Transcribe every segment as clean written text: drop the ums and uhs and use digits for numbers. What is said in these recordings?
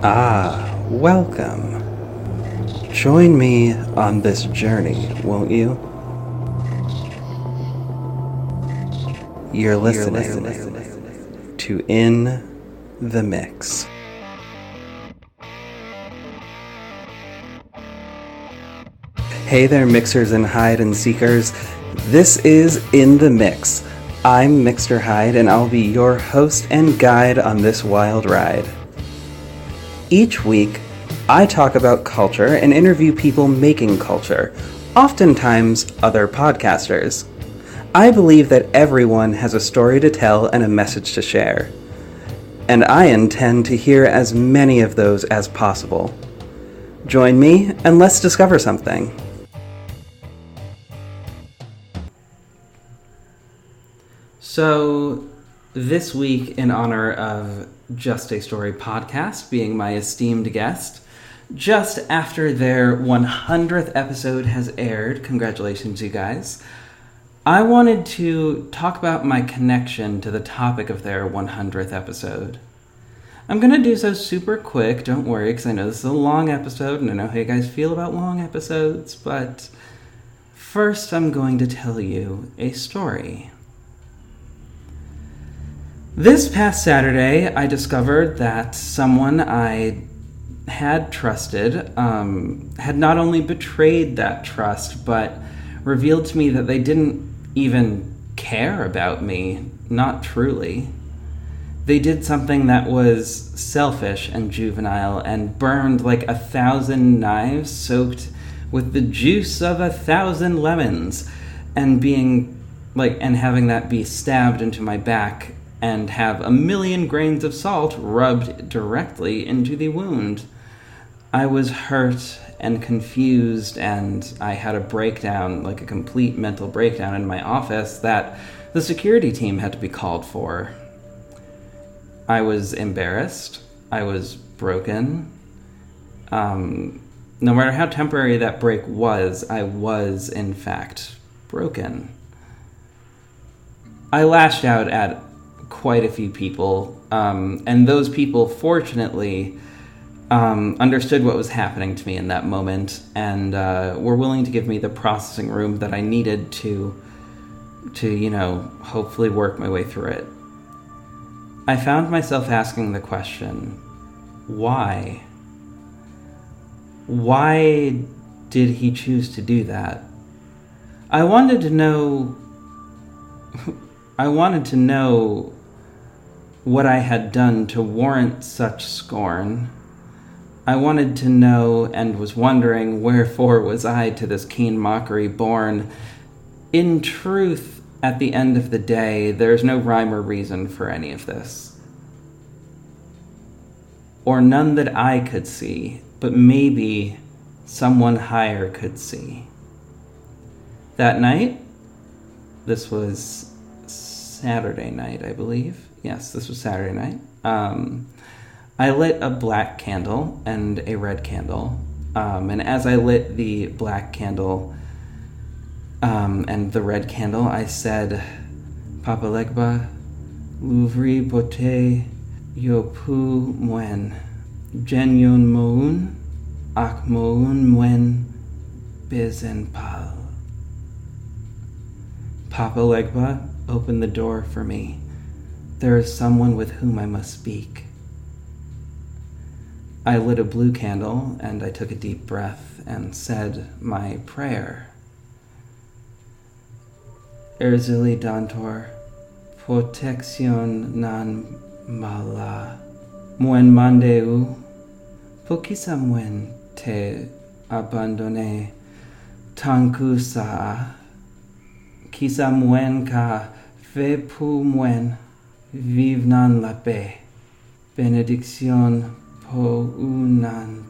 Welcome. Join me on this journey, won't you? You're listening to In the Mix. Hey there, mixers and hide and seekers. This is In the Mix. I'm Mixter Hyde, and I'll be your host and guide on this wild ride. Each week, I talk about culture and interview people making culture, oftentimes other podcasters. I believe that everyone has a story to tell and a message to share, and I intend to hear as many of those as possible. Join me and let's discover something. So, this week, in honor of Just a Story podcast being my esteemed guest, just after their 100th episode has aired, congratulations you guys, I wanted to talk about my connection to the topic of their 100th episode. I'm going to do so super quick, don't worry, because I know this is a long episode, and I know how you guys feel about long episodes, but first I'm going to tell you a story. This past Saturday, I discovered that someone I had trusted had not only betrayed that trust, but revealed to me that they didn't even care about me, not truly. They did something that was selfish and juvenile and burned like 1,000 knives soaked with the juice of 1,000 lemons, and having that be stabbed into my back and have 1,000,000 grains of salt rubbed directly into the wound. I was hurt and confused, and I had a breakdown, like a complete mental breakdown in my office that the security team had to be called for. I was embarrassed. I was broken. No matter how temporary that break was, I was, in fact, broken. I lashed out at quite a few people, and those people, fortunately, understood what was happening to me in that moment, and were willing to give me the processing room that I needed to hopefully work my way through it. I found myself asking the question, why? Why did he choose to do that? I wanted to know what I had done to warrant such scorn. I wanted to know and was wondering, wherefore was I to this keen mockery born? In truth, at the end of the day, there's no rhyme or reason for any of this. Or none that I could see, but maybe someone higher could see. That night, this was Saturday night, I believe. Yes, this was Saturday night. I lit a black candle and a red candle. And as I lit the black candle and the red candle, I said, Papa Legba, Louvri Bote Yopu Mwen, Jenyon Moun, Ak Moun Mwen, Bizenpal. Papa Legba, open the door for me. There is someone with whom I must speak. I lit a blue candle, and I took a deep breath and said my prayer. Erzuli Dantor, Protection nan mala, Muen mandeu, Pokisa muen te abandone, Tanku saa, Kisa muen ka vepu muen, Vive nan la paix, benediction po unan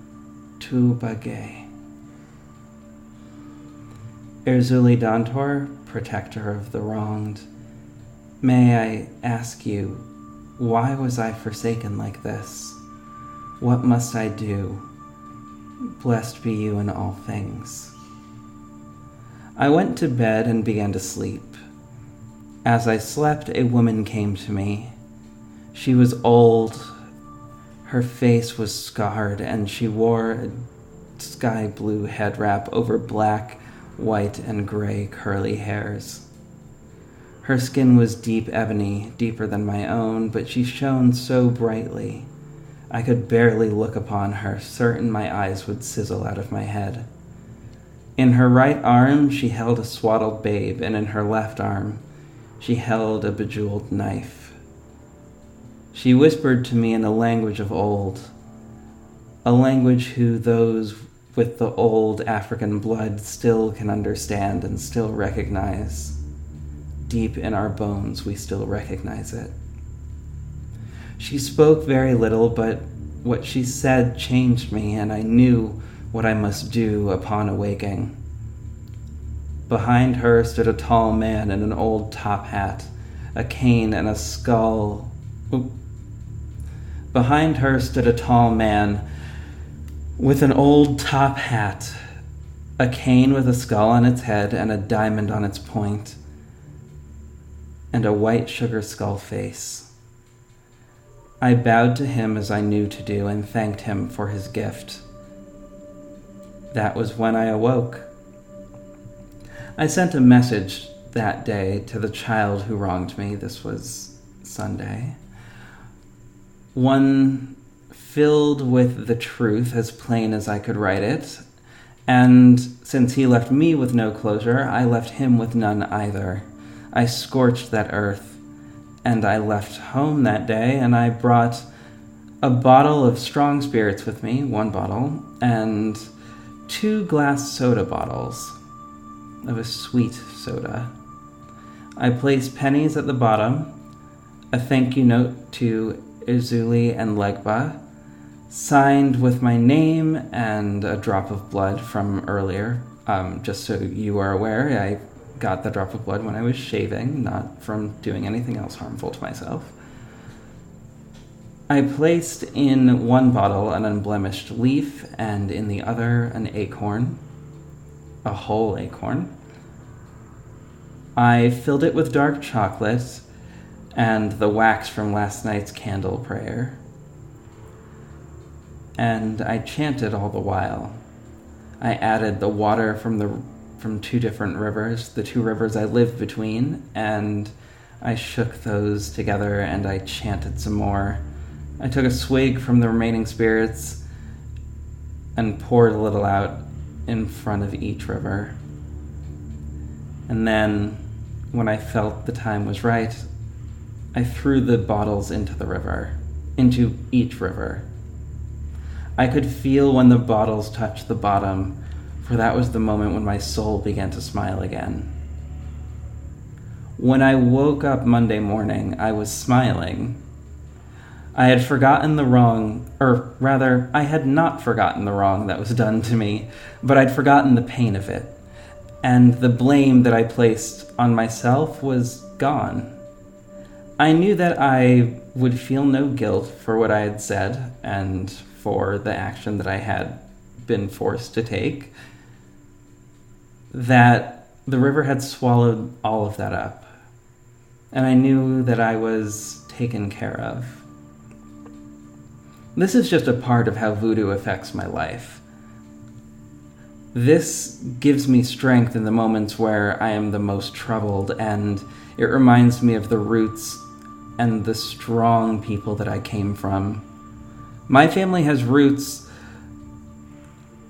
tu bagay. Erzuli Dantor, protector of the wronged, may I ask you, why was I forsaken like this? What must I do? Blessed be you in all things. I went to bed and began to sleep. As I slept, a woman came to me. She was old. Her face was scarred, and she wore a sky blue head wrap over black, white, and gray curly hairs. Her skin was deep ebony, deeper than my own, but she shone so brightly. I could barely look upon her, certain my eyes would sizzle out of my head. In her right arm she held a swaddled babe, and in her left arm she held a bejeweled knife. She whispered to me in a language of old, a language who those with the old African blood still can understand and still recognize. Deep in our bones, we still recognize it. She spoke very little, but what she said changed me, and I knew what I must do upon awaking. Behind her stood a tall man in an old top hat, a cane and a skull. Behind her stood a tall man with an old top hat, a cane with a skull on its head and a diamond on its point, and a white sugar skull face. I bowed to him as I knew to do and thanked him for his gift. That was when I awoke. I sent a message that day to the child who wronged me. This was Sunday. One filled with the truth as plain as I could write it, and since he left me with no closure, I left him with none either. I scorched that earth, and I left home that day, and I brought a bottle of strong spirits with me, 1 bottle, and 2 glass soda bottles of a sweet soda. I placed pennies at the bottom, a thank you note to Izuli and Legba, signed with my name and a drop of blood from earlier. Just so you are aware, I got the drop of blood when I was shaving, not from doing anything else harmful to myself. I placed in 1 bottle an unblemished leaf, and in the other an acorn, a whole acorn. I filled it with dark chocolate and the wax from last night's candle prayer. And I chanted all the while. I added the water from 2 different rivers, the 2 rivers I lived between, and I shook those together and I chanted some more. I took a swig from the remaining spirits and poured a little out in front of each river. And then, when I felt the time was right, I threw the bottles into the river, into each river. I could feel when the bottles touched the bottom, for that was the moment when my soul began to smile again. When I woke up Monday morning, I was smiling. I had forgotten the wrong, or rather, I had not forgotten the wrong that was done to me, but I'd forgotten the pain of it, and the blame that I placed on myself was gone. I knew that I would feel no guilt for what I had said and for the action that I had been forced to take, that the river had swallowed all of that up, and I knew that I was taken care of. This is just a part of how voodoo affects my life. This gives me strength in the moments where I am the most troubled, and it reminds me of the roots and the strong people that I came from. My family has roots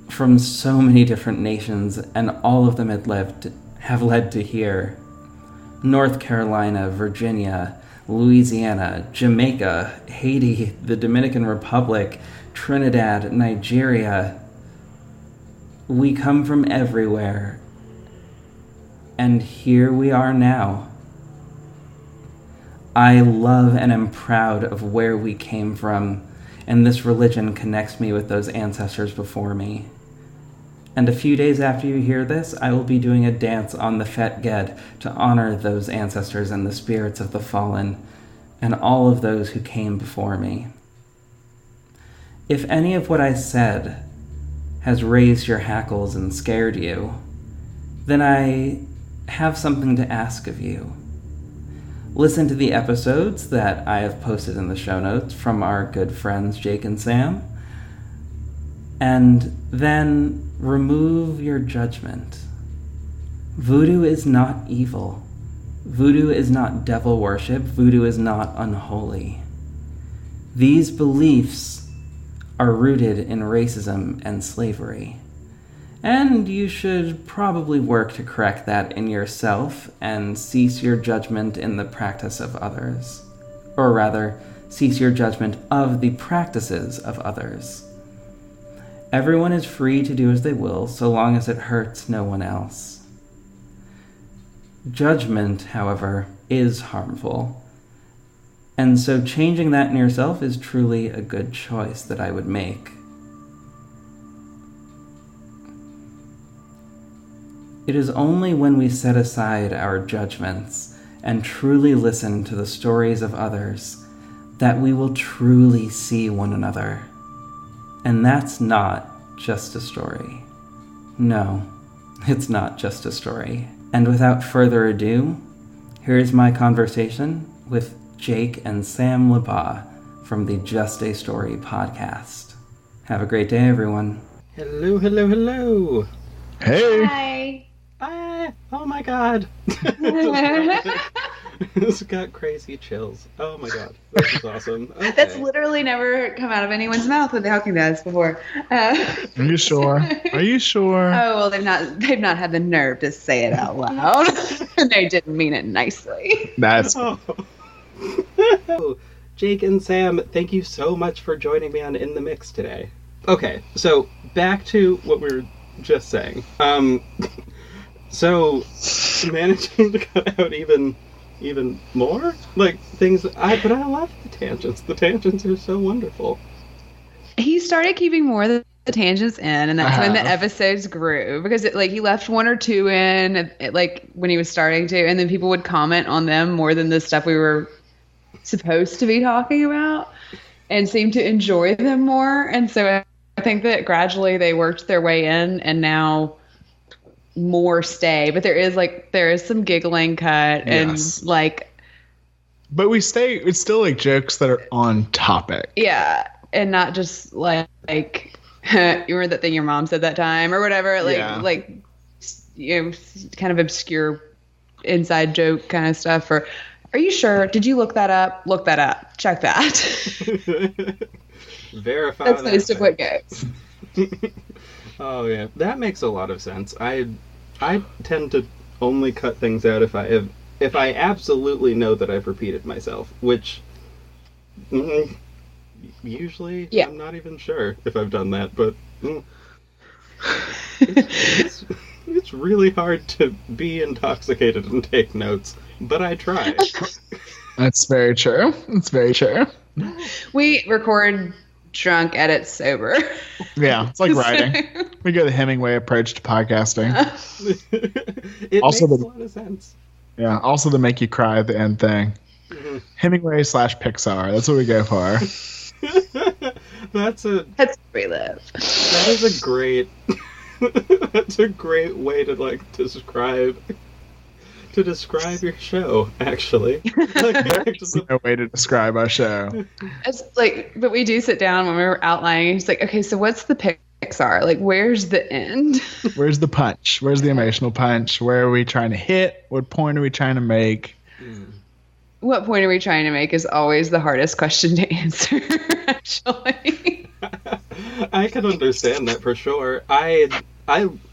from so many different nations, and all of them have led to here. North Carolina, Virginia, Louisiana, Jamaica, Haiti, the Dominican Republic, Trinidad, Nigeria. We come from everywhere, and here we are now. I love and am proud of where we came from, and this religion connects me with those ancestors before me. And a few days after you hear this, I will be doing a dance on the Fet Ged to honor those ancestors and the spirits of the fallen, and all of those who came before me. If any of what I said has raised your hackles and scared you, then I have something to ask of you. Listen to the episodes that I have posted in the show notes from our good friends Jake and Sam. And then remove your judgment. Voodoo is not evil. Voodoo is not devil worship. Voodoo is not unholy. These beliefs are rooted in racism and slavery. And you should probably work to correct that in yourself and cease your judgment in the practice of others. Or rather, cease your judgment of the practices of others. Everyone is free to do as they will, so long as it hurts no one else. Judgment, however, is harmful. And so changing that in yourself is truly a good choice that I would make. It is only when we set aside our judgments and truly listen to the stories of others that we will truly see one another. And that's not just a story. No, it's not just a story. And without further ado, here's my conversation with Jake and Sam LaBas from the Just a Story podcast. Have a great day, everyone. Hello, hello, hello. Hey. Hi. Bye. Oh my god. This got crazy chills. Oh my god. This is awesome. Okay. That's literally never come out of anyone's mouth with the Hawking does before. Are you sure? Are you sure? Oh well, they've not had the nerve to say it out loud. And they didn't mean it nicely. That's Oh, Jake and Sam, thank you so much for joining me on In the Mix today. Okay, so back to what we were just saying. So managing to cut out even more like things but I love the tangents. The tangents are so wonderful. He started keeping more of the tangents in, and that's when the episodes grew, because he left one or two in when he was starting to, and then people would comment on them more than the stuff we were supposed to be talking about, and seemed to enjoy them more. And so I think that gradually they worked their way in, and now more stay. But there is some giggling cut, Yes. and but it's still jokes that are on topic. Yeah, and not just you remember that thing your mom said that time or whatever, kind of obscure inside joke kind of stuff. Or, are you sure? Did you look that up? Look that up. Check that. Verify. That's most of what goes. Oh yeah, that makes a lot of sense. I tend to only cut things out if I absolutely know that I've repeated myself, which usually I'm not even sure if I've done that, but it's really hard to be intoxicated and take notes, but I try. That's very true. That's very true. We record drunk, edit sober. Yeah, it's like writing. We go the Hemingway approach to podcasting. It Also makes a lot of sense. Yeah, also the make you cry at the end thing. Mm-hmm. Hemingway / Pixar. That's what we go for. That's where we live. That is a great. That's a great way to describe your show, actually. There's no way to describe our show. But we do sit down when we're outlining, and it's like, okay, so what's the Pixar? Where's the end? Where's the punch? Where's the emotional punch? Where are we trying to hit? What point are we trying to make? What point are we trying to make is always the hardest question to answer, actually. I can understand that for sure. I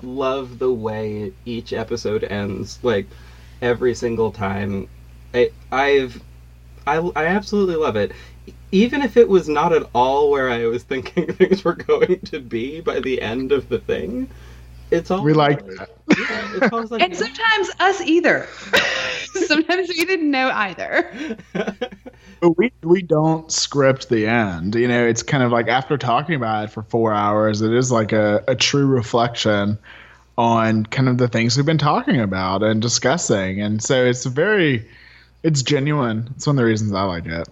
love the way each episode ends, every single time. I absolutely love it. Even if it was not at all where I was thinking things were going to be by the end of the thing, it's all we like that. Yeah, it's always and sometimes us either. Sometimes we didn't know either. But we don't script the end. It's kind of after talking about it for 4 hours, it is a true reflection on kind of the things we've been talking about and discussing. And so it's genuine. It's one of the reasons I like it.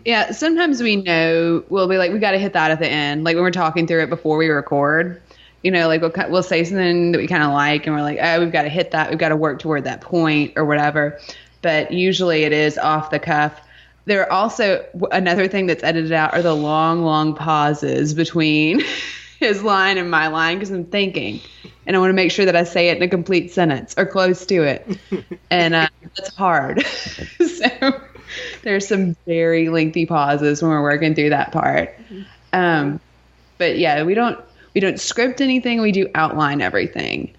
Yeah, sometimes we know we'll be we got to hit that at the end. When we're talking through it before we record, we'll say something that we kind of like, and we're like, oh, we've got to hit that. We've got to work toward that point or whatever. but usually it is off the cuff. There are also another thing that's edited out are the long pauses between his line and my line because I'm thinking, and I want to make sure that I say it in a complete sentence or close to it, and that's hard. So there's some very lengthy pauses when we're working through that part. But yeah, we don't script anything. We do outline everything,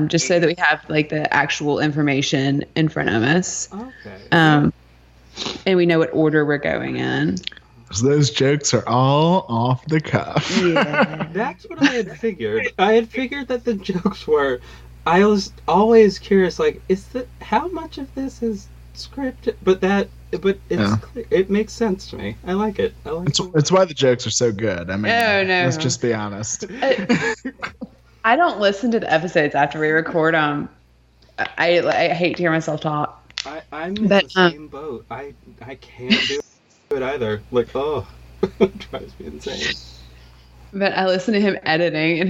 just so that we have like the actual information in front of us. Okay. And we know what order we're going in. So those jokes are all off the cuff. Yeah. That's what I had figured. I had figured that the jokes were. I was always curious, like, how much of this is scripted? But it's clear. It makes sense to me. I like it. It's why the jokes are so good. I mean, let's just be honest. I don't listen to the episodes after we record them. I hate to hear myself talk. I'm in the same boat. I can't do it either. Like, it drives me insane. But I listen to him editing, and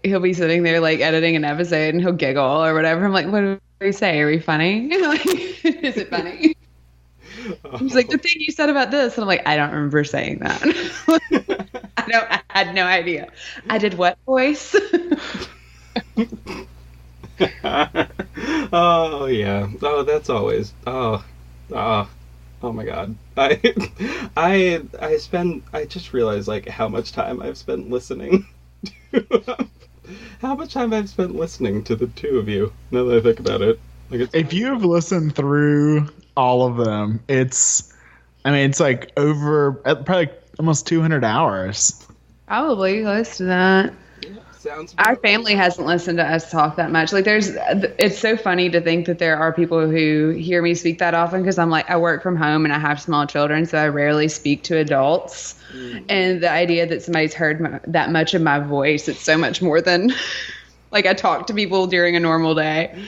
he'll be sitting there like editing an episode, and he'll giggle or whatever. I'm like, what do we say? Are we funny? Like, is it funny? He's like, the thing you said about this, and I'm like, I don't remember saying that. I had no idea. I did what voice? Oh yeah. Oh, that's always. Oh my God. I just realized like how much time I've spent listening to how much time I've spent listening to the two of you. Now that I think about it, like if you have listened through all of them, it's like over probably almost 200 hours. Probably close to that. Our family hasn't listened to us talk that much. Like it's so funny to think that there are people who hear me speak that often because I'm like, I work from home and I have small children, so I rarely speak to adults. And the idea that somebody's heard that much of my voice, it's so much more than like I talk to people during a normal day.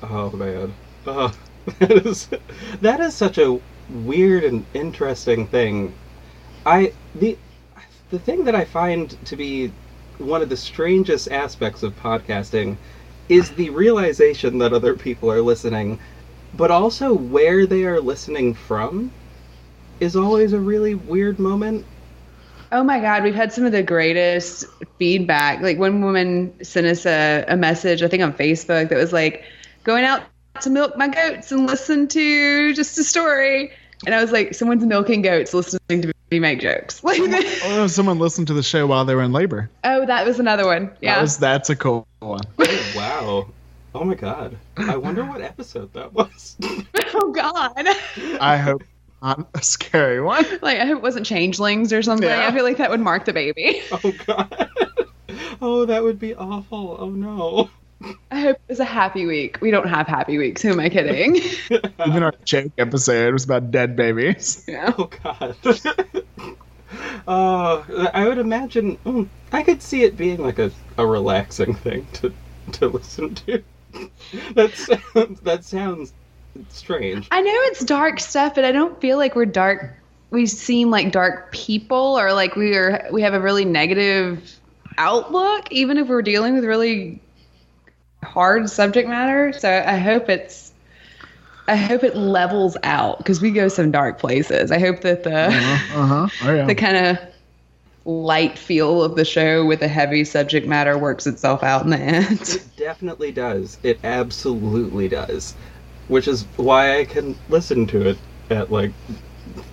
Oh man. Oh, that is such a weird and interesting thing. The thing that I find to be one of the strangest aspects of podcasting is the realization that other people are listening, but also where they are listening from is always a really weird moment. Oh my God, we've had some of the greatest feedback. Like one woman sent us a message, I think on Facebook, that was like, going out to milk my goats and listen to just a story. And I was like, someone's milking goats listening to me make jokes. Like, someone listened to the show while they were in labor. Oh, that was another one. Yeah. That's a cool one. Oh, wow. Oh my God. I wonder what episode that was. Oh God. I hope not a scary one. Like, I hope it wasn't changelings or something. Yeah. I feel like that would mark the baby. Oh God. Oh, that would be awful. Oh no. I hope it was a happy week. We don't have happy weeks. Who am I kidding? Even our joke episode was about dead babies. Yeah. Oh God. I would imagine. it being like a relaxing thing to listen to. That sounds strange. I know it's dark stuff, but I don't feel like we're dark. We seem like dark people, or like we have a really negative outlook, even if we're dealing with really hard subject matter. So I hope it levels out, because we go some dark places. I hope that the kind of light feel of the show with a heavy subject matter works itself out in the end. It definitely does. It absolutely does. Which is why I can listen to it at like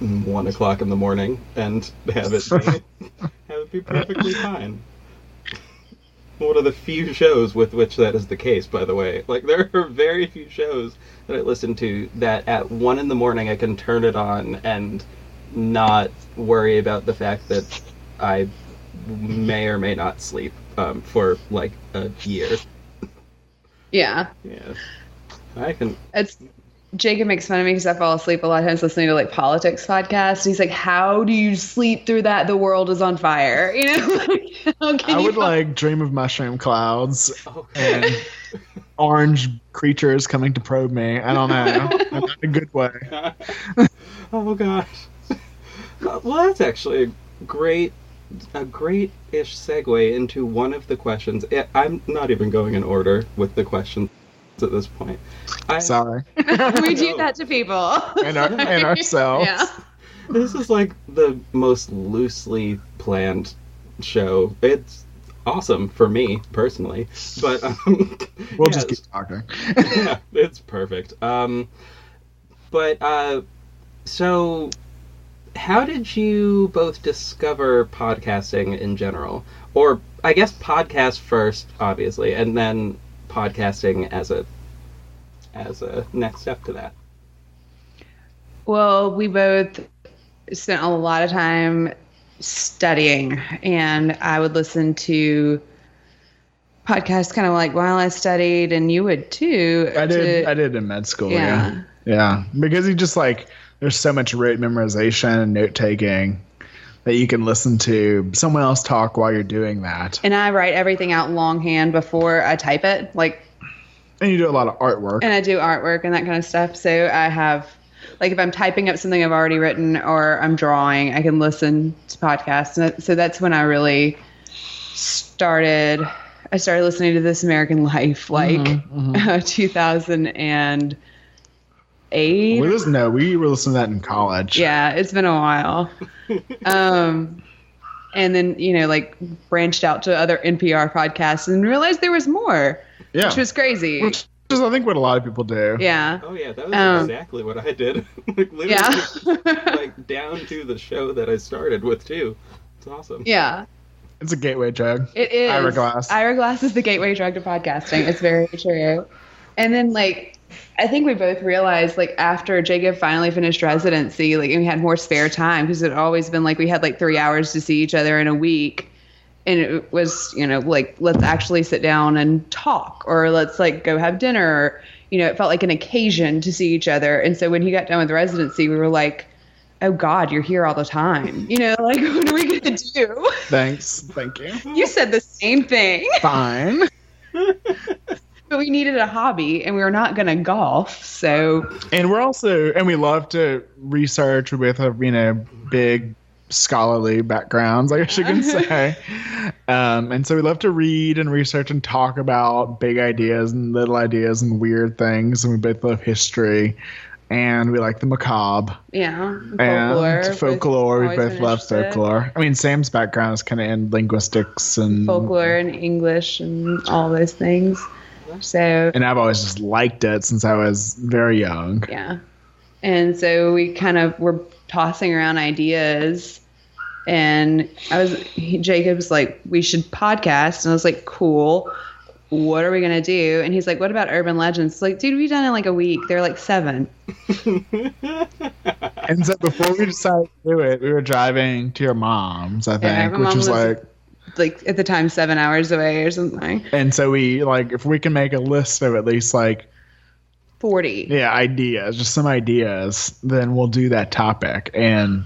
1 o'clock in the morning and have it be perfectly fine. One of the few shows with which that is the case, by the way. Like, there are very few shows that I listen to that at 1 in the morning I can turn it on and not worry about the fact that I may or may not sleep for like a year. Yeah. Yeah. I can. Jacob makes fun of me because I fall asleep a lot of times listening to like politics podcasts. He's like, "How do you sleep through that? The world is on fire." You know, I would like dream of mushroom clouds and orange creatures coming to probe me. I don't know, in a good way. Oh gosh. Well, that's actually a great-ish segue into one of the questions. I'm not even going in order with the questions at this point. Sorry. We do that to people. and ourselves. Yeah. This is like the most loosely planned show. It's awesome for me personally, but we'll just keep talking. Yeah, it's perfect. So how did you both discover podcasting in general? Or I guess podcast first, obviously, and then podcasting as a next step to that. Well, we both spent a lot of time studying, and I would listen to podcasts kind of like while I studied, and you would too. I did in med school. Yeah. Because you just like, there's so much written memorization and note taking that you can listen to someone else talk while you're doing that. And I write everything out longhand before I type it, and you do a lot of artwork. And I do artwork and that kind of stuff. So I have, if I'm typing up something I've already written or I'm drawing, I can listen to podcasts. And so that's when I really started listening to This American Life, 2008. We were listening to that in college. Yeah, it's been a while. And then, branched out to other NPR podcasts and realized there was more. Yeah. Which was crazy. Which is, I think, what a lot of people do. Yeah. Oh, yeah, that was exactly what I did. Literally, down to the show that I started with, too. It's awesome. Yeah. It's a gateway drug. It is. Ira Glass. Ira Glass is the gateway drug to podcasting. It's very true. And then, I think we both realized, after Jacob finally finished residency, and we had more spare time, because it had always been, we had, 3 hours to see each other in a week. And it was, let's actually sit down and talk, or let's, go have dinner. Or, it felt like an occasion to see each other. And so when he got done with residency, we were like, oh, God, you're here all the time. What are we going to do? Thanks. Thank you. You said the same thing. Fine. But we needed a hobby, and we were not going to golf, so... And we love to research with big scholarly backgrounds, I guess you can say. And so we love to read and research and talk about big ideas and little ideas and weird things, and we both love history. And we like the macabre. Yeah. Folklore. We both love folklore. I mean, Sam's background is kind of in linguistics and... folklore and English and all those things. So, and I've always just liked it since I was very young. Yeah. And so we kind of were tossing around ideas, and Jacob's like, we should podcast. And I was like, cool. What are we going to do? And he's like, what about urban legends? It's like, dude, we've done it in a week. They're 7. And so before we decided to do it, we were driving to your mom's, I think, which was at the time 7 hours away or something. And so we if we can make a list of at least 40. Yeah, ideas, just some ideas, then we'll do that topic. And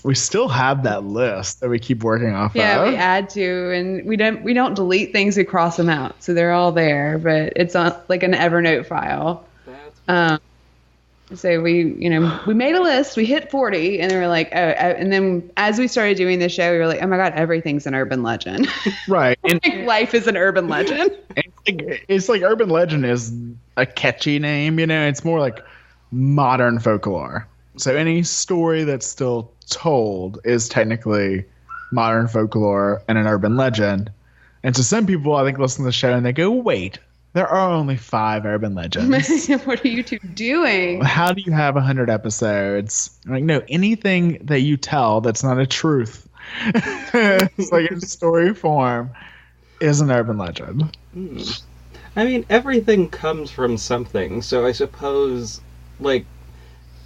we still have that list that we keep working off of. Yeah, we add to, and we don't delete things, we cross them out. So they're all there, but it's on an Evernote file. So we made a list, we hit 40, and then we're like, oh, and then as we started doing the show, we were like, oh my God, everything's an urban legend. Right. And life is an urban legend. It's like urban legend is a catchy name, it's more like modern folklore. So any story that's still told is technically modern folklore and an urban legend. And so some people, I think, listen to the show and they go, wait, there are only 5 urban legends. What are you two doing? How do you have 100 episodes? I'm like, no, anything that you tell that's not a truth, it's in story form, is an urban legend. I mean, everything comes from something. So I suppose,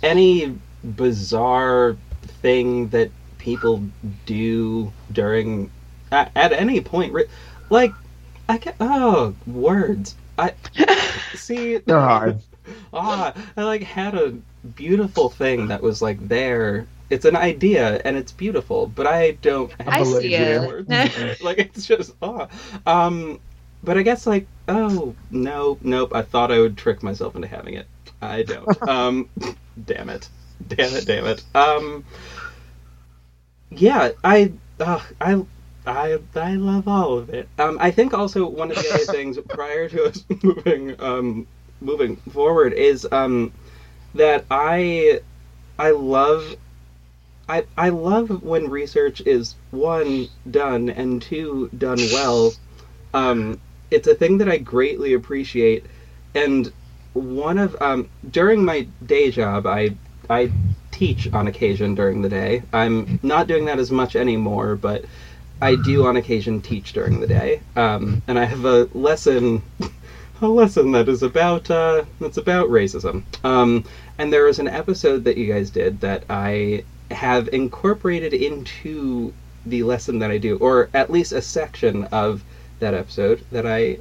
any bizarre thing that people do during at any point, words. I see. They're hard. I had a beautiful thing that was there. It's an idea and it's beautiful, but I don't have I see it. words. It's just But I guess nope. I thought I would trick myself into having it. I don't. Damn it. Yeah, I love all of it. I think also one of the other things prior to us moving forward is that I love when research is one, done, and two, done well. It's a thing that I greatly appreciate, and one of during my day job, I teach on occasion during the day. I'm not doing that as much anymore, but I do on occasion teach during the day. And I have a lesson that is about racism. And there was an episode that you guys did that I have incorporated into the lesson that I do, or at least a section of that episode that I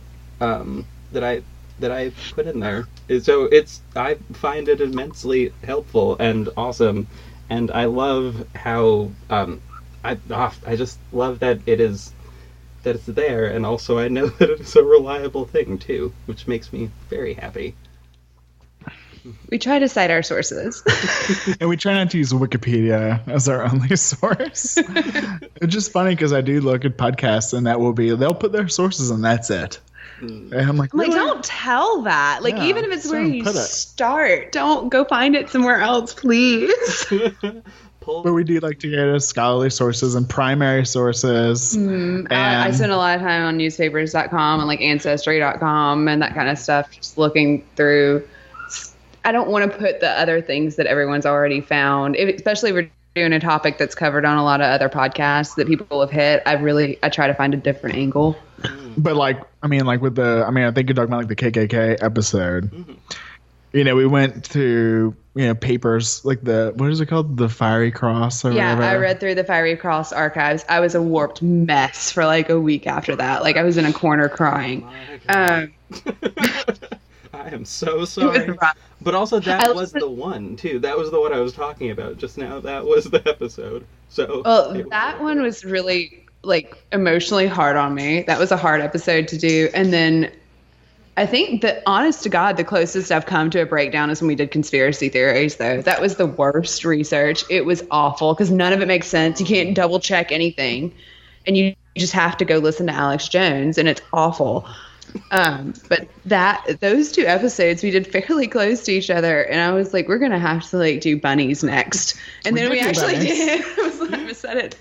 put in there. So I find it immensely helpful and awesome, and I love how I just love that it's there, and also I know that it's a reliable thing too, which makes me very happy. We try to cite our sources. And we try not to use Wikipedia as our only source. It's just funny because I do look at podcasts and they'll put their sources and that's it. And I'm like, really? Don't tell that. Like, Yeah, even if it's where you put it. start, don't go find it somewhere else, please. But we do like to go to scholarly sources and primary sources. I spend a lot of time on newspapers.com and like ancestry.com and that kind of stuff, just looking through. I don't want to put the other things that everyone's already found, especially if we're doing a topic that's covered on a lot of other podcasts that people have hit. I try to find a different angle. But I think you're talking about like the KKK episode. Mm-hmm. We went to, papers like what is it called? The Fiery Cross or whatever. I read through the Fiery Cross archives. I was a warped mess for like a week after that. Like I was in a corner crying. I am so sorry. But also that was the one too. That was the one I was talking about just now. That was the episode. So that one was really like emotionally hard on me. That was a hard episode to do. And then I think that, honest to God, the closest I've come to a breakdown is when we did conspiracy theories, though. That was the worst research. It was awful because none of it makes sense. You can't double check anything. And you just have to go listen to Alex Jones, and it's awful. But those two episodes, we did fairly close to each other. And I was like, we're going to have to like do bunnies next. And then we actually did. I said it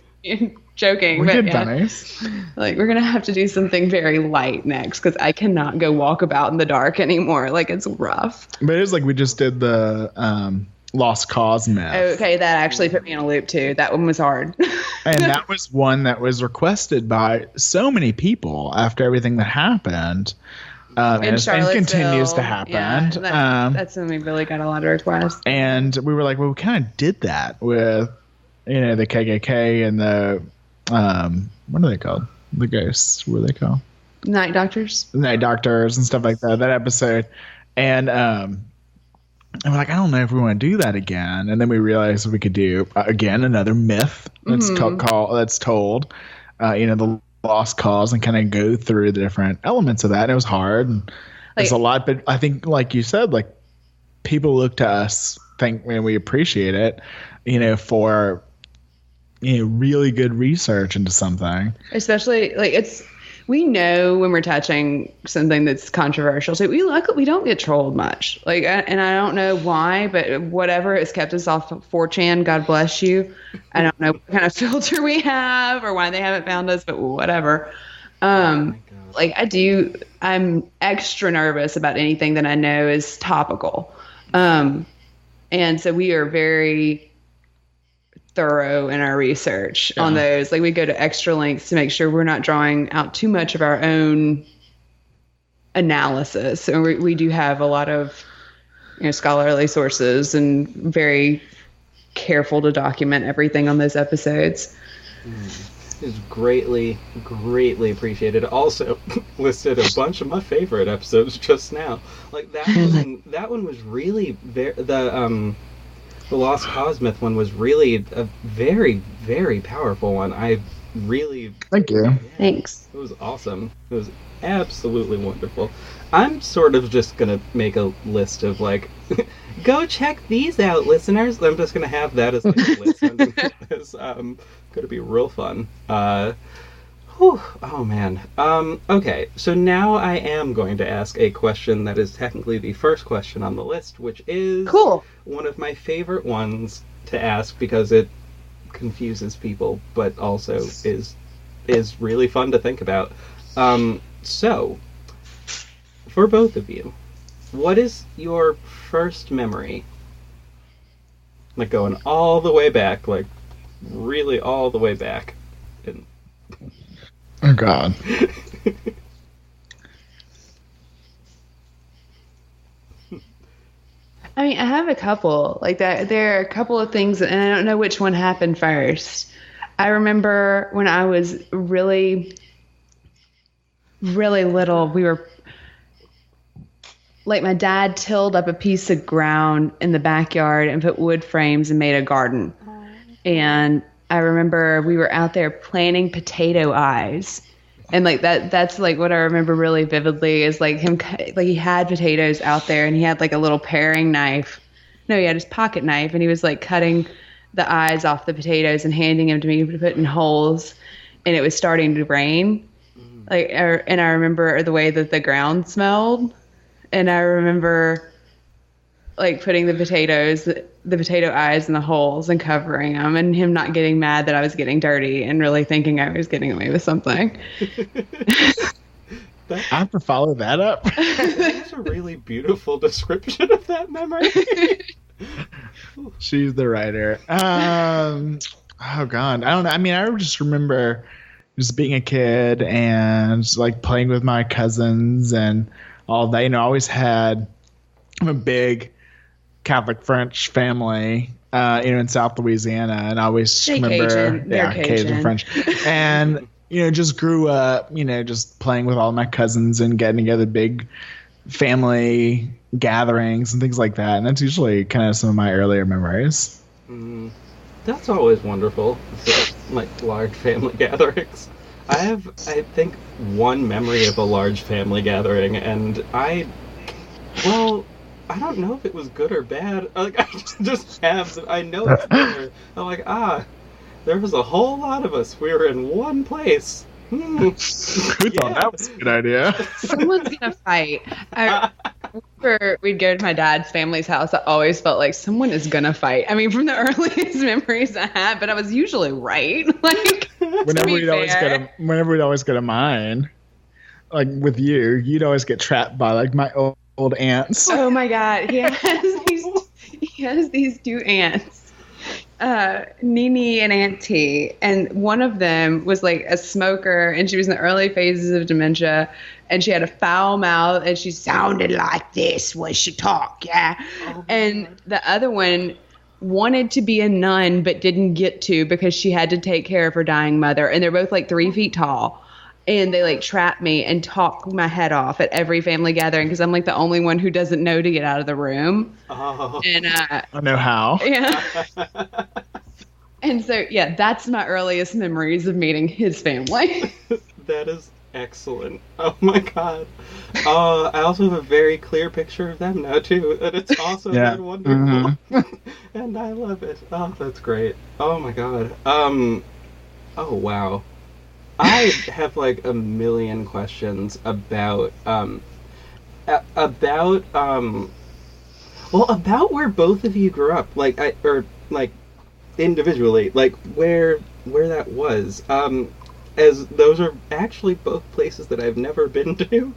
joking. We but did yeah. bunnies. Like, we're going to have to do something very light next because I cannot go walk about in the dark anymore. Like, it's rough. But it was like we just did the Lost Cause myth. Okay, that actually put me in a loop, too. That one was hard. And that was one that was requested by so many people after everything that happened. And continues to happen. Yeah, that's when we really got a lot of requests. And we were like, well, we kind of did that with, the KKK and the, what are they called? The ghosts, what are they called? Night doctors. Night doctors and stuff like that episode. And we're like, I don't know if we want to do that again. And then we realized we could do, again, another myth that's told, the Lost Cause, and kind of go through the different elements of that. And it was hard. And there's a lot, but I think, like you said, like people look to us, and we appreciate it, for really good research into something. Especially we know when we're touching something that's controversial. So we don't get trolled much. And I don't know why, but whatever has kept us off 4chan, God bless you. I don't know what kind of filter we have or why they haven't found us, but whatever. I'm extra nervous about anything that I know is topical. And so we are very thorough in our research on those. Like, we go to extra links to make sure we're not drawing out too much of our own analysis. And we do have a lot of scholarly sources and very careful to document everything on those episodes. Is greatly appreciated. Also listed a bunch of my favorite episodes just now. Like that one was really the Lost Cause myth one was really a very, very powerful one. I really... Thank you. Yeah, Thanks. It was awesome. It was absolutely wonderful. I'm sort of just going to make a list of, go check these out, listeners. I'm just going to have that as a list. It's going to be real fun. Whew. Oh man. Okay, so now I am going to ask a question that is technically the first question on the list, which is Cool. one of my favorite ones to ask because it confuses people, but also is really fun to think about. So, for both of you, what is your first memory? Like going all the way back, like really all the way back. And... Oh God. I mean, I have a couple like that. There are a couple of things, and I don't know which one happened first. I remember when I was really, really little, we were like, my dad tilled up a piece of ground in the backyard and put wood frames and made a garden. And I remember we were out there planting potato eyes. And like that's like what I remember really vividly is like him, like he had potatoes out there and he had like a little paring knife. No, he had his pocket knife and he was like cutting the eyes off the potatoes and handing them to me to put in holes. And it was starting to rain. And I remember the way that the ground smelled. And I remember like putting the potato eyes in the holes and covering them, and him not getting mad that I was getting dirty and really thinking I was getting away with something. I have to follow that up. That's a really beautiful description of that memory. She's the writer. Oh God, I don't know. I mean, I just remember just being a kid and just, like playing with my cousins and all that. You know, I always had a big Catholic French family, in South Louisiana, and I always remember, Cajun French, and just grew up, just playing with all my cousins and getting together big family gatherings and things like that, and that's usually kind of some of my earlier memories. That's always wonderful, like large family gatherings. I have, I think, one memory of a large family gathering, and I don't know if it was good or bad. Like, I just have, I know it's better. I'm like, there was a whole lot of us. We were in one place. Who thought that was a good idea? Someone's gonna fight. Whenever we'd go to my dad's family's house, I always felt like someone is gonna fight. I mean, from the earliest memories I had, but I was usually right. Like, whenever we'd always go to mine, like with you, you'd always get trapped by like my old aunts. Oh my God, he has these two aunts. Nini and Auntie, and one of them was like a smoker, and she was in the early phases of dementia, and she had a foul mouth, and she sounded like this when she talked, and the other one wanted to be a nun but didn't get to because she had to take care of her dying mother, and they're both like 3 feet tall. And they like trap me and talk my head off at every family gathering because I'm like the only one who doesn't know to get out of the room. Oh. And I know how. Yeah. And so that's my earliest memories of meeting his family. That is excellent. Oh my God. I also have a very clear picture of them now too, and it's awesome and wonderful. Mm-hmm. And I love it. Oh, that's great. Oh my God. Oh wow. I have like a million questions about where both of you grew up, like individually, like where that was, as those are actually both places that I've never been to,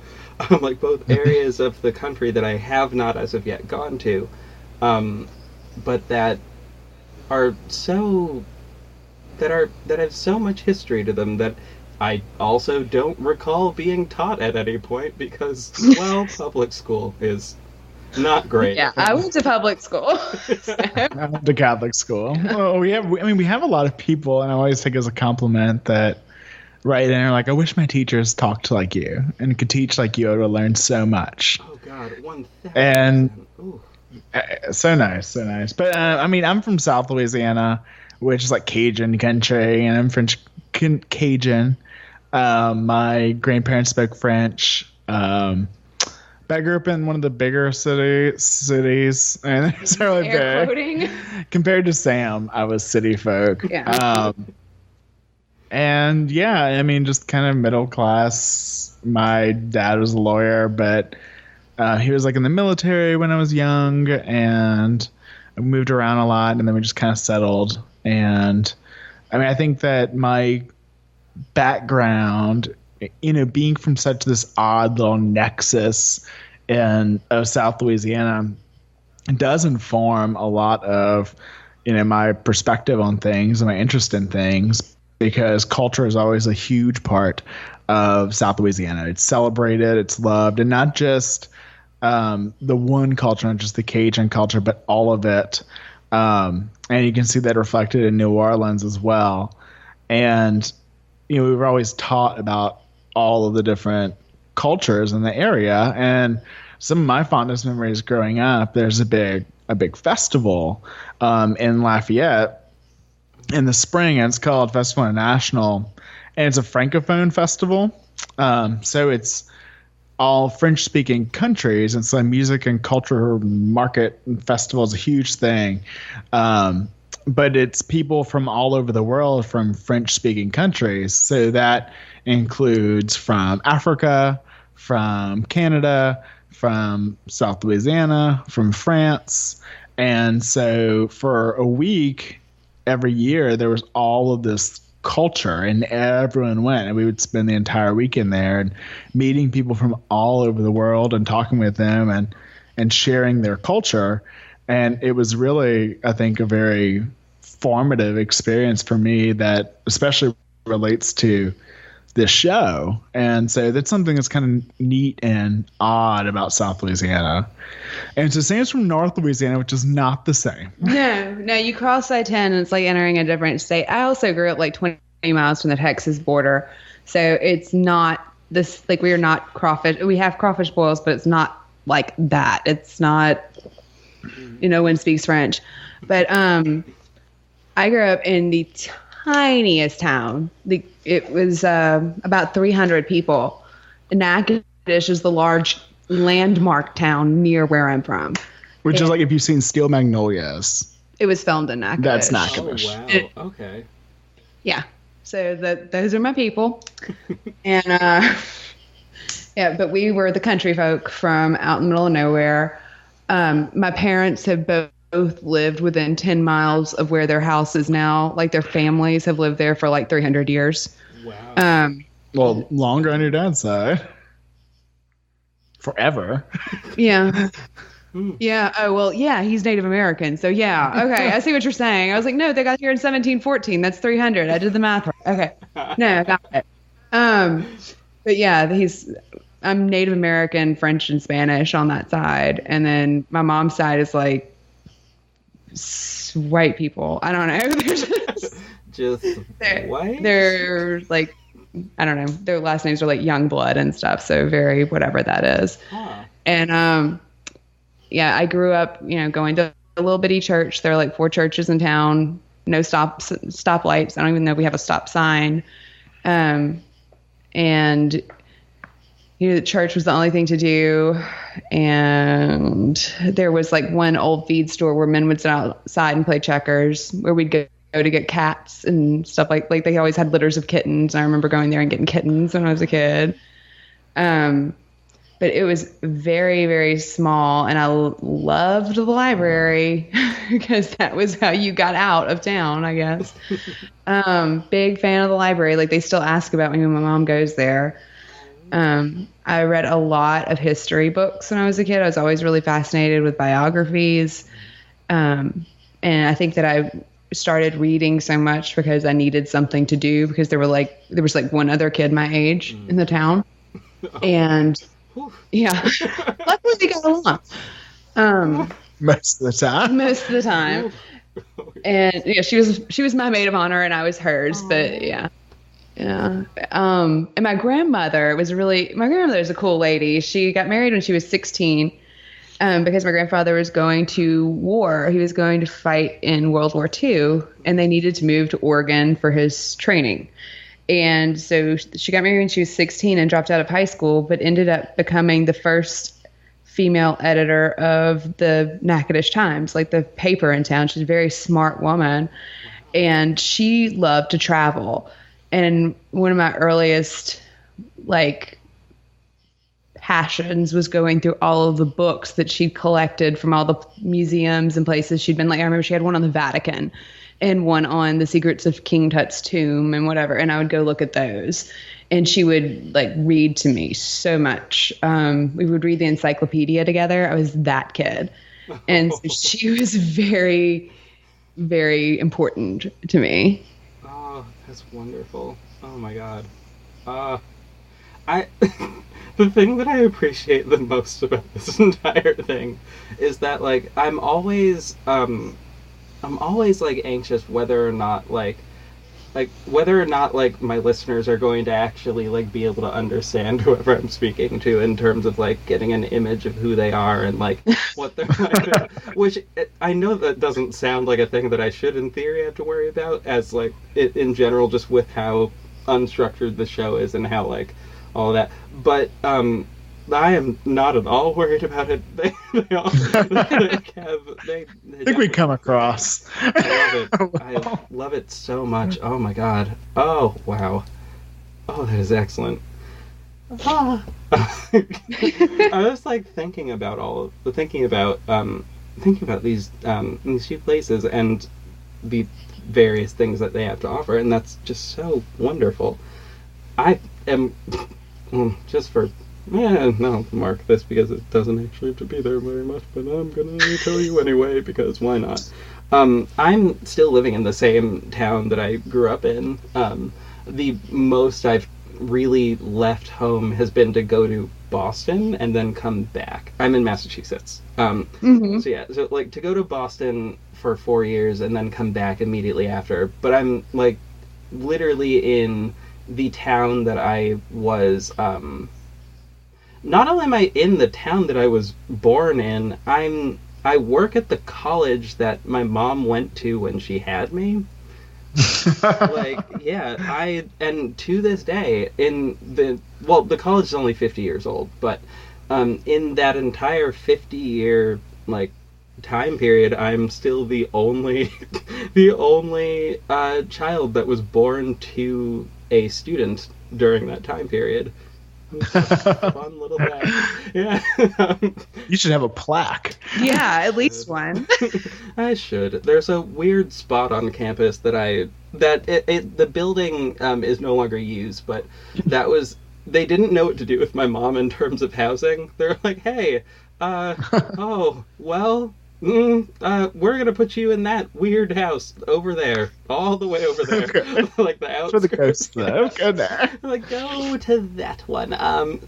like both areas of the country that I have not as of yet gone to, but that have so much history to them that I also don't recall being taught at any point because, well, public school is not great. Yeah, I went to public school. I went to Catholic school. Well, we have a lot of people, and I always think as a compliment that right in, like, I wish my teachers talked like you and could teach like you. I would have learned so much. Oh God, 1,000%. And so nice. But I'm from South Louisiana, which is like Cajun country, and I'm French Cajun. My grandparents spoke French. But I grew up in one of the bigger cities, and it's really big. Compared to Sam, I was city folk. Yeah. And yeah, I mean, just kind of middle class. My dad was a lawyer, but he was like in the military when I was young, and I moved around a lot, and then we just kind of settled. And I mean, I think that my background, being from such this odd little nexus of South Louisiana, does inform a lot of, my perspective on things and my interest in things, because culture is always a huge part of South Louisiana. It's celebrated, it's loved, and not just the one culture, not just the Cajun culture, but all of it. And you can see that reflected in New Orleans as well. And, we were always taught about all of the different cultures in the area. And some of my fondest memories growing up, there's a big festival in Lafayette in the spring, and it's called Festival International, and it's a Francophone festival. So it's all French-speaking countries, and so music and culture market and festival is a huge thing. But it's people from all over the world from French-speaking countries. So that includes from Africa, from Canada, from South Louisiana, from France. And so for a week, every year, there was all of this culture, and everyone went, and we would spend the entire weekend there and meeting people from all over the world and talking with them and sharing their culture. And it was really, I think, a very formative experience for me that especially relates to this show. And so that's something that's kind of neat and odd about South Louisiana. And it's the same as from North Louisiana, which is not the same. No, you cross I-10 and it's like entering a different state. I also grew up like 20 miles from the Texas border. So it's not this, like, we are not crawfish. We have crawfish boils, but it's not like that. It's not, one speaks French. But I grew up in the tiniest town. It was about 300 people. Natchitoches is the large landmark town near where I'm from. Which is like if you've seen Steel Magnolias. It was filmed in Natchitoches. That's Natchitoches. Oh, wow. Okay. Yeah. So those are my people. And but we were the country folk from out in the middle of nowhere. My parents have both lived within 10 miles of where their house is now. Like, their families have lived there for like 300 years. Wow. Well, longer on your dad's side. Forever. Yeah. Yeah. Oh, well, yeah, he's Native American. So, yeah. Okay. I see what you're saying. I was like, no, they got here in 1714. That's 300. I did the math right. Okay. No, I got it. But yeah, I'm Native American, French, and Spanish on that side. And then my mom's side is like white people. I don't know. They're white? They're like, I don't know. Their last names are like Youngblood and stuff. So very whatever that is. Huh. And I grew up, going to a little bitty church. There are like 4 churches in town. No stoplights. I don't even know if we have a stop sign. And the church was the only thing to do. And there was like one old feed store where men would sit outside and play checkers, where we'd go to get cats and stuff like they always had litters of kittens. And I remember going there and getting kittens when I was a kid. But it was very, very small, and I loved the library because that was how you got out of town, I guess. Big fan of the library. Like, they still ask about me when my mom goes there. I read a lot of history books when I was a kid. I was always really fascinated with biographies. And I think that I started reading so much because I needed something to do, because there was one other kid my age in the town. And yeah, luckily we got along. Most of the time. And yeah, she was my maid of honor and I was hers. Aww. But yeah. And my grandmother is a cool lady. She got married when she was 16, because my grandfather was going to war. He was going to fight in World War II, and they needed to move to Oregon for his training. And so she got married when she was 16 and dropped out of high school, but ended up becoming the first female editor of the Natchitoches Times, like the paper in town. She's a very smart woman, and she loved to travel. And one of my earliest, like, passions was going through all of the books that she'd collected from all the museums and places she'd been. Like, I remember she had one on the Vatican and one on the secrets of King Tut's tomb and whatever. And I would go look at those. And she would, like, read to me so much. We would read the encyclopedia together. I was that kid. And so she was very, very important to me. Oh, that's wonderful. Oh, my God. The thing that I appreciate the most about this entire thing is that, like, I'm always like anxious whether or not like my listeners are going to actually like be able to understand whoever I'm speaking to in terms of like getting an image of who they are and like what they're like, which I know that doesn't sound like a thing that I should in theory have to worry about as like in general, just with how unstructured the show is and how like all that, but I am not at all worried about it. They all I think we come across. I love it. I love it so much. Oh my God. Oh wow. Oh, that is excellent. I was like thinking about these few places and the various things that they have to offer, and that's just so wonderful. I am just for. Yeah, no, mark this because it doesn't actually have to be there very much, but I'm gonna tell you anyway because why not? I'm still living in the same town that I grew up in. The most I've really left home has been to go to Boston and then come back. I'm in Massachusetts. So yeah, so like to go to Boston for 4 years and then come back immediately after. But I'm like literally in the town that I was. Not only am I in the town that I was born in, I work at the college that my mom went to when she had me. Like, yeah, and to this day, the college is only 50 years old, but in that entire 50-year, like, time period, I'm still the only child that was born to a student during that time period. Fun little fact. Yeah. You should have a plaque. Yeah, at least one. I should. There's a weird spot on campus the building is no longer used, but they didn't know what to do with my mom in terms of housing. They're like, hey, oh, well, we're gonna put you in that weird house over there, all the way over there, okay. Like the outskirts. For the coast, though. Go there. Like go to that one. And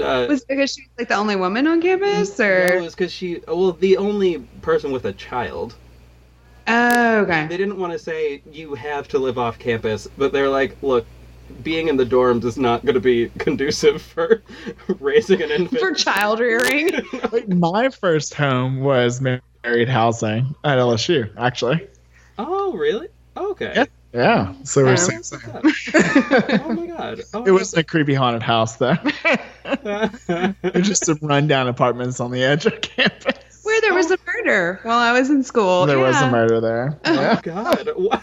was it because she was like the only woman on campus, or no, it was because the only person with a child. Oh, okay. They didn't want to say you have to live off campus, but they're like, look, being in the dorms is not going to be conducive for raising an infant. For child rearing. Like, my first home was married housing at LSU, actually. Oh, really? Okay. Yeah. So we're same. Oh my God. Oh, it wasn't a creepy haunted house, though. It's just some rundown apartments on the edge of campus. Where there was a murder while I was in school. There was a murder there. Oh God. What?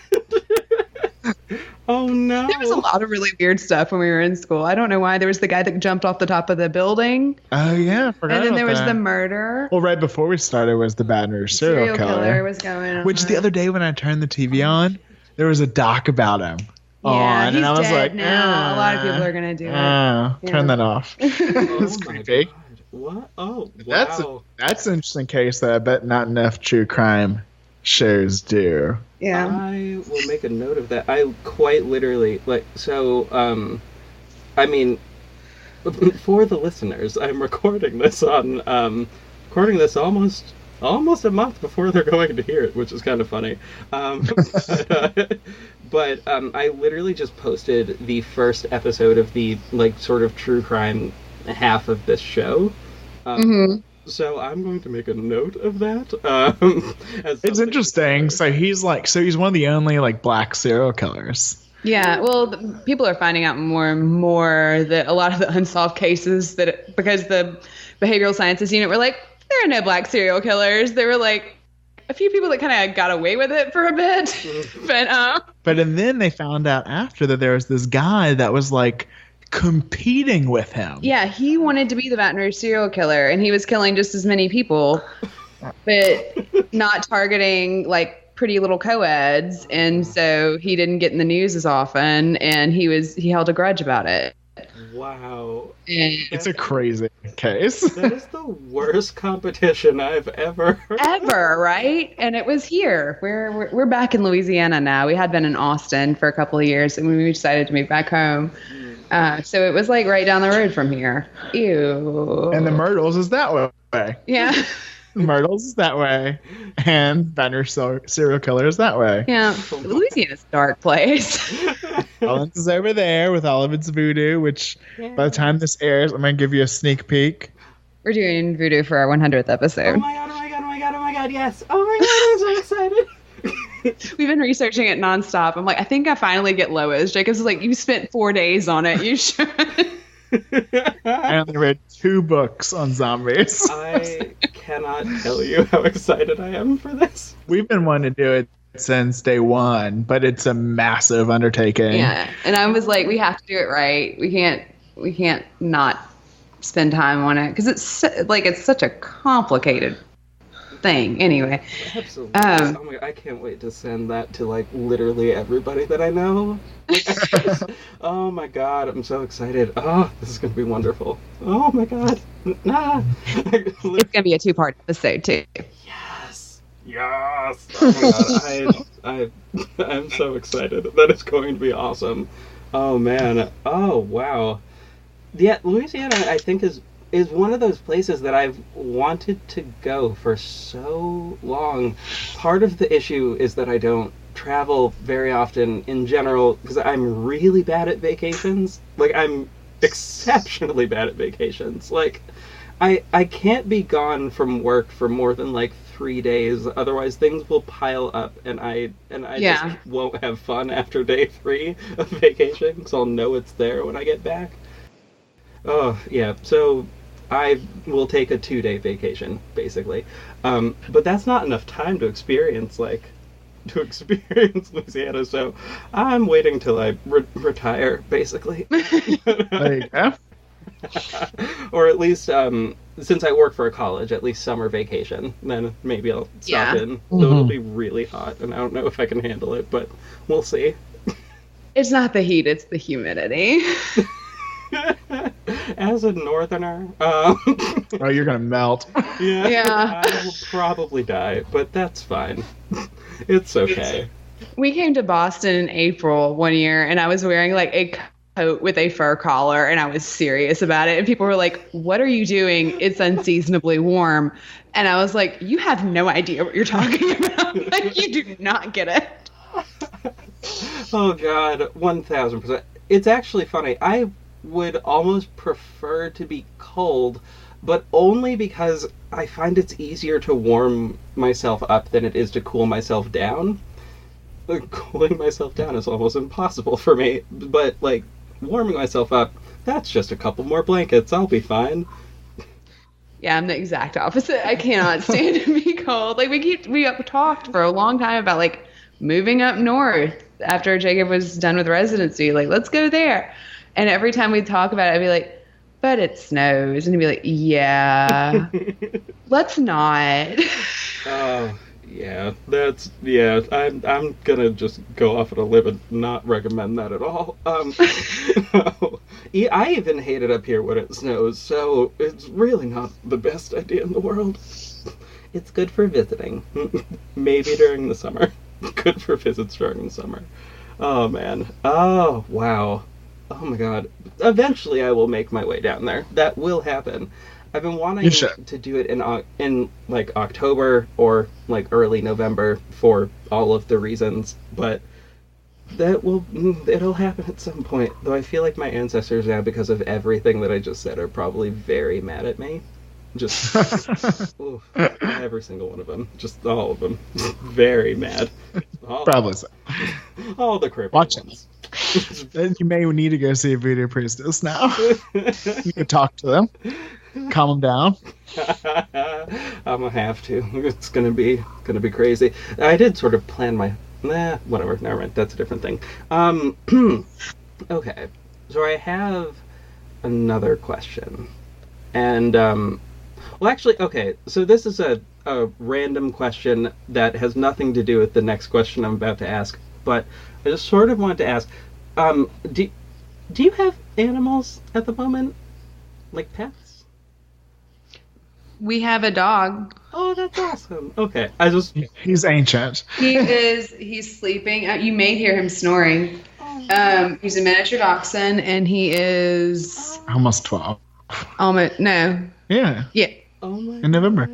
Oh no. There was a lot of really weird stuff when we were in school. I don't know why. There was the guy that jumped off the top of the building. Oh yeah, I forgot. And then there was that. The murder. Well, right before we started was the Baton Rouge serial killer was going on. Which the other day when I turned the TV on, there was a doc about him. Yeah, he's and I was dead like, now. A lot of people are gonna do it. Turn that off. It's creepy. God. What? Oh, wow. That's an interesting case that I bet not enough true crime shows do. Yeah. I will make a note of that. I quite literally, I mean, for the listeners, I'm recording this almost a month before they're going to hear it, which is kind of funny. But I literally just posted the first episode of the, like, sort of true crime half of this show. So I'm going to make a note of that. It's interesting. So he's one of the only like black serial killers. Yeah, well, people are finding out more and more that a lot of the unsolved cases because the behavioral sciences unit were like, there are no black serial killers. They were like, a few people that kind of got away with it for a bit. But and then they found out after that there was this guy that was like competing with him. Yeah, he wanted to be the Baton Rouge serial killer, and he was killing just as many people, but not targeting like pretty little co-eds, and so he didn't get in the news as often, and he held a grudge about it. Wow. It's a crazy case. That is the worst competition I've ever heard. Ever, right? And it was here. We're back in Louisiana now. We had been in Austin for a couple of years, and we decided to move back home. So it was like right down the road from here. Ew. And the Myrtles is that way. Yeah. Myrtles is that way, and Baton Rouge serial killer is that way. Yeah, Louisiana's a dark place. Collins is over there with all of its voodoo, which by the time this airs, I'm going to give you a sneak peek. We're doing voodoo for our 100th episode. Oh my god, yes. Oh my god, I'm so excited. We've been researching it nonstop. I'm like, I think I finally get LaBas. Jacob's like, you spent 4 days on it. You should. I only read 2 books on zombies. I cannot tell you how excited I am for this. We've been wanting to do it since day one, but it's a massive undertaking. Yeah, and I was like, we have to do it right. We can't not spend time on it because it's such a complicated thing. Anyway, absolutely. Oh my God, I can't wait to send that to like literally everybody that I know. Oh my god, I'm so excited. Oh, this is gonna be wonderful. Oh my god. Nah. It's gonna be a 2-part episode too. Yes. Oh my god, I'm so excited. That is going to be awesome. Oh man. Oh wow. Yeah, Louisiana I think is one of those places that I've wanted to go for so long. Part of the issue is that I don't travel very often in general because I'm really bad at vacations. Like, I'm exceptionally bad at vacations. Like, I can't be gone from work for more than like 3 days, otherwise things will pile up and I just won't have fun after day 3 of vacation because I'll know it's there when I get back. Oh yeah, so I will take a 2-day vacation basically, but that's not enough time to experience Louisiana, so I'm waiting till I retire, basically. There you go. Or at least, since I work for a college, at least summer vacation. Then maybe I'll stop in. Though it'll be really hot, and I don't know if I can handle it, but we'll see. It's not the heat, it's the humidity. As a northerner, oh, you're gonna melt. Yeah. I will probably die, but that's fine. It's okay. We came to Boston in April one year, and I was wearing like a coat with a fur collar, and I was serious about it. And people were like, "What are you doing? It's unseasonably warm." And I was like, "You have no idea what you're talking about. Like, you do not get it." Oh God, 1000%. It's actually funny. I would almost prefer to be cold, but only because I find it's easier to warm myself up than it is to cool myself down. Like, cooling myself down is almost impossible for me, but like warming myself up, that's just a couple more blankets. I'll be fine. Yeah, I'm the exact opposite. I cannot stand to be cold. Like we talked for a long time about like moving up north after Jacob was done with residency. Like, let's go there. And every time we'd talk about it, I'd be like, but it snows. And he'd be like, yeah, let's not. Oh, yeah. I'm going to just go off on a limb and not recommend that at all. I even hate it up here when it snows, so it's really not the best idea in the world. It's good for visiting. Maybe during the summer. Good for visits during the summer. Oh, man. Oh, wow. Oh my god. Eventually I will make my way down there. That will happen. I've been wanting to do it in like October or like early November for all of the reasons, but it'll happen at some point. Though I feel like my ancestors now, because of everything that I just said, are probably very mad at me. Just oof, every single one of them. Just all of them. Very mad. Probably so. All the creepy Watch ones. Then you may need to go see a voodoo priestess now. You can talk to them. calm him down? I'm gonna have to. It's gonna be crazy. I did sort of plan my. Whatever. Never mind. That's a different thing. Okay. So I have another question, and well, actually, okay. So this is a random question that has nothing to do with the next question I'm about to ask, but I just sort of wanted to ask. Do you have animals at the moment, like pets? We have a dog. Oh, that's awesome. Okay, He's ancient. He's sleeping. You may hear him snoring. He's a miniature dachshund, and he is almost 12. Almost no. Yeah. Yeah. Oh my. In November.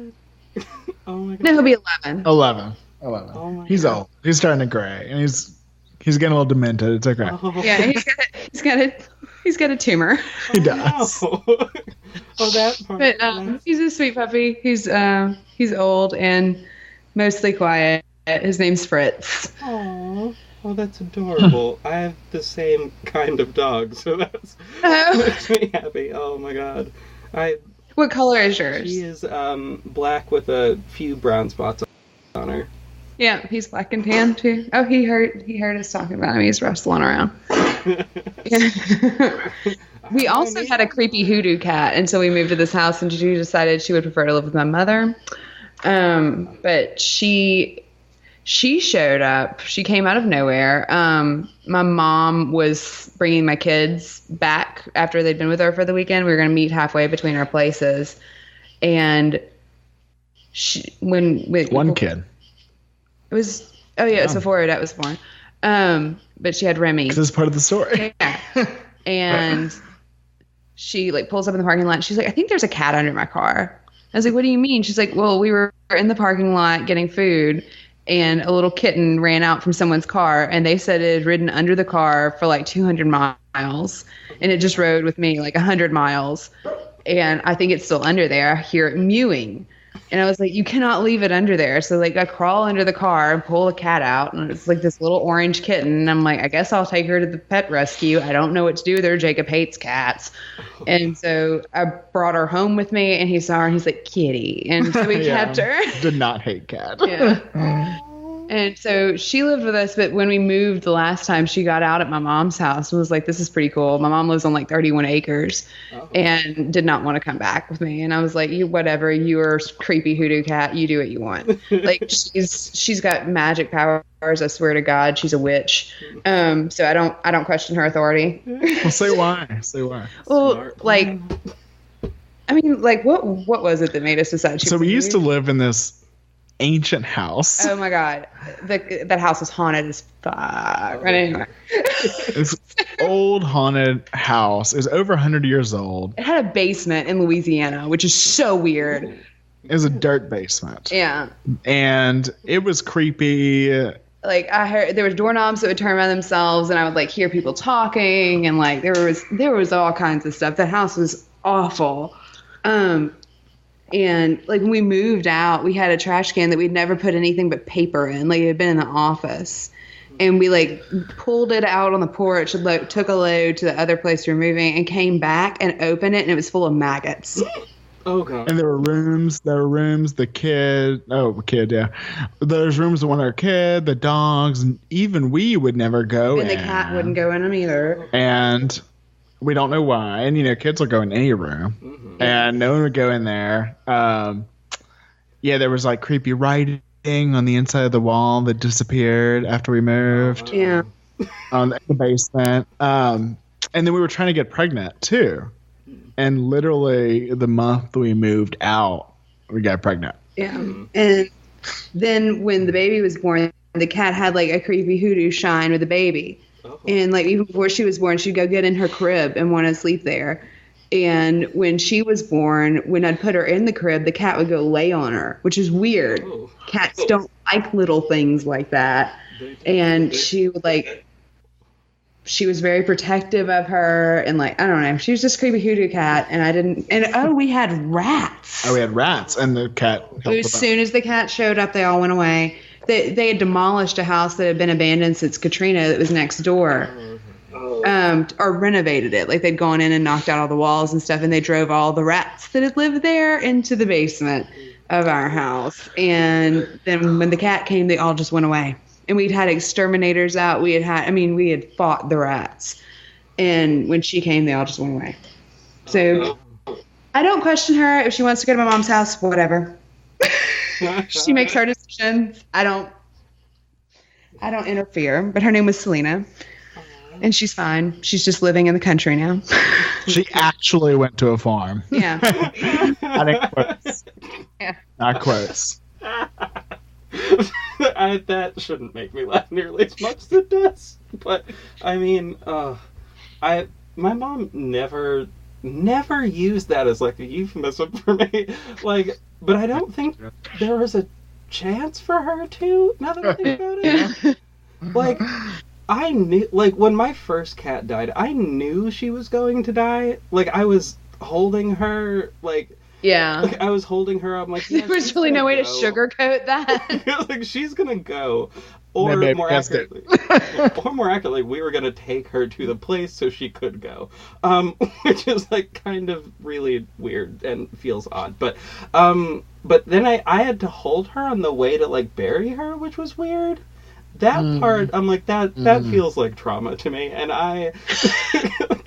Oh my god. No, he'll be 11. 11. Oh my he's god. old. He's starting to gray, and he's getting a little demented. It's okay. Oh. Yeah, he's got a tumor. He does. No. Oh, that part. But he's a sweet puppy. He's old and mostly quiet. His name's Fritz. Aww. Oh, that's adorable. I have the same kind of dog, so that makes me happy. Oh my god. What color is yours? She is black with a few brown spots on her. Yeah, he's black and tan too. Oh, he heard us talking about him. He's rustling around. We also had a creepy hoodoo cat until we moved to this house, and she decided she would prefer to live with my mother. But she showed up. She came out of nowhere. My mom was bringing my kids back after they'd been with her for the weekend. We were going to meet halfway between our places, and one kid. It was it was before Odette was born. But she had Remy. This is part of the story. Yeah. And she pulls up in the parking lot. And she's like, I think there's a cat under my car. I was like, what do you mean? She's like, well, we were in the parking lot getting food, and a little kitten ran out from someone's car, and they said it had ridden under the car for 200 miles, and it just rode with me 100 miles. And I think it's still under there. I hear it mewing. And I was like, you cannot leave it under there. So I crawl under the car and pull the cat out. And it's this little orange kitten. And I'm like, I guess I'll take her to the pet rescue. I don't know what to do with her. Jacob hates cats. And so I brought her home with me, and he saw her and he's like, kitty. And so we kept her. Did not hate cats. Yeah. And so she lived with us, but when we moved the last time, she got out at my mom's house and was like, this is pretty cool. My mom lives on 31 acres and did not want to come back with me. And I was like, whatever, you're a creepy hoodoo cat. You do what you want. She's got magic powers. I swear to God, she's a witch. So I don't question her authority. Well, say why. Say why. Well, what was it that made us decide? So we used to live in this ancient house. Oh my god, that house was haunted as fuck. Right anyway. This old haunted house is over 100 years old. It had a basement in Louisiana, which is so weird. It was a dirt basement. Yeah. And it was creepy. I heard there was doorknobs that would turn on themselves, and I would hear people talking, and there was all kinds of stuff. The house was awful. And when we moved out, we had a trash can that we'd never put anything but paper in. It had been in the office. And we pulled it out on the porch, took a load to the other place we were moving, and came back and opened it, and it was full of maggots. Oh god. And there were rooms, the kid, yeah. There's rooms that went our kid, the dogs, and even we would never go in. And the cat wouldn't go in them either. And we don't know why. And, kids will go in any room. Mm-hmm. And no one would go in there. There was creepy writing on the inside of the wall that disappeared after we moved. Yeah. On the basement. And then we were trying to get pregnant too. And literally the month we moved out, we got pregnant. Yeah. And then when the baby was born, the cat had a creepy hoodoo shine with the baby. And even before she was born, she'd go get in her crib and want to sleep there. And when she was born, when I'd put her in the crib, the cat would go lay on her, which is weird. Cats don't like little things like that. And she would she was very protective of her, and I don't know, she was just a creepy hoodoo cat. And we had rats. Oh, we had rats, and the cat helped as soon as the cat showed up, they all went away. They had demolished a house that had been abandoned since Katrina that was next door. or renovated it. Like they'd gone in and knocked out all the walls and stuff, and they drove all the rats that had lived there into the basement of our house. And then when the cat came, they all just went away. And we'd had exterminators out. We had fought the rats. And when she came, they all just went away. So I don't question her. If she wants to go to my mom's house, whatever. She makes her decisions. I don't interfere. But her name was Selena. And she's fine. She's just living in the country now. She actually went to a farm. Yeah. I think quotes. Yeah. Not quotes. That shouldn't make me laugh nearly as much as it does. But I mean, my mom never used that as like a euphemism for me. Like, but I don't think there was a chance for her to. Now that I think about it, like I knew, like when my first cat died, I knew she was going to die. Like I was holding her, like. Yeah. Like, I was holding her up, like, yeah, there was really no way to sugarcoat that. Like, she's gonna go. Or more accurately, we were gonna take her to the place so she could go. Which is, like, kind of really weird and feels odd. But then I had to hold her on the way to, like, bury her, which was weird. That part, I'm like, that feels like trauma to me, and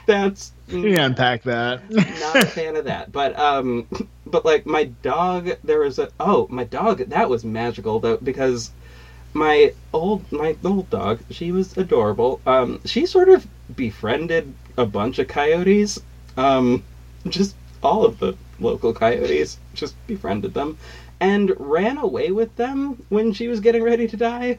that's... You unpack that. Not a fan of that, but like my dog, my dog, that was magical though, because my old dog, she was adorable. She sort of befriended a bunch of coyotes, just all of the local coyotes, just befriended them, and ran away with them when she was getting ready to die.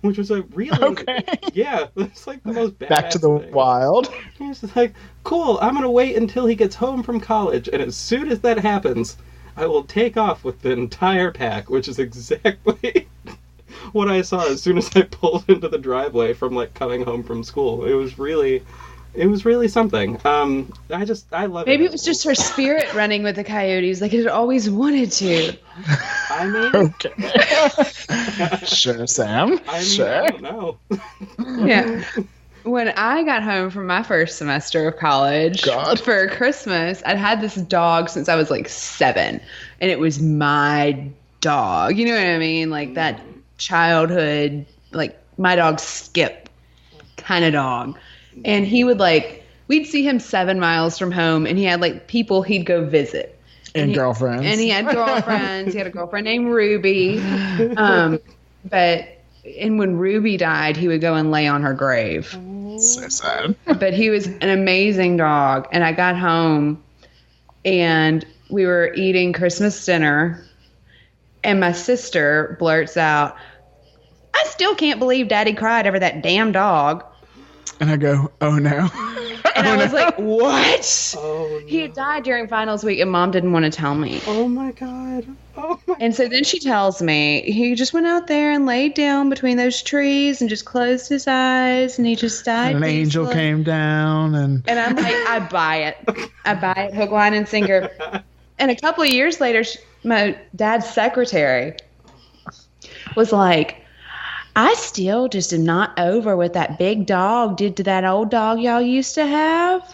Which was a really, yeah, it's like the most badass back to the thing. wild. He's just like, cool, I'm going to wait until he gets home from college, and as soon as that happens, I will take off with the entire pack, which is exactly what I saw as soon as I pulled into the driveway from, like, coming home from school. It was really something. I love it. Maybe it was just her spirit running with the coyotes, like it had always wanted to. I mean... Okay. Sure, Sam. Sure. I don't know. Yeah. When I got home from my first semester of college for Christmas, I'd had this dog since I was like 7, and it was my dog. You know what I mean? Like that childhood, like my dog Skip kind of dog. And he would we'd see him 7 miles from home, and he had like people he'd go visit. And girlfriends. And he had girlfriends. He had a girlfriend named Ruby. And when Ruby died, he would go and lay on her grave. So sad. But he was an amazing dog. And I got home, and we were eating Christmas dinner, and my sister blurts out, "I still can't believe Daddy cried over that damn dog." And I go, "Oh no." And I was like, "What?" Oh, no. He had died during finals week, and Mom didn't want to tell me. Oh my god. And so then she tells me he just went out there and laid down between those trees and just closed his eyes, and he just died. And an angel came down, and I'm like, I buy it. I buy it, hook, line, and sinker. And a couple of years later, my dad's secretary was like, "I still just am not over what that big dog did to that old dog y'all used to have."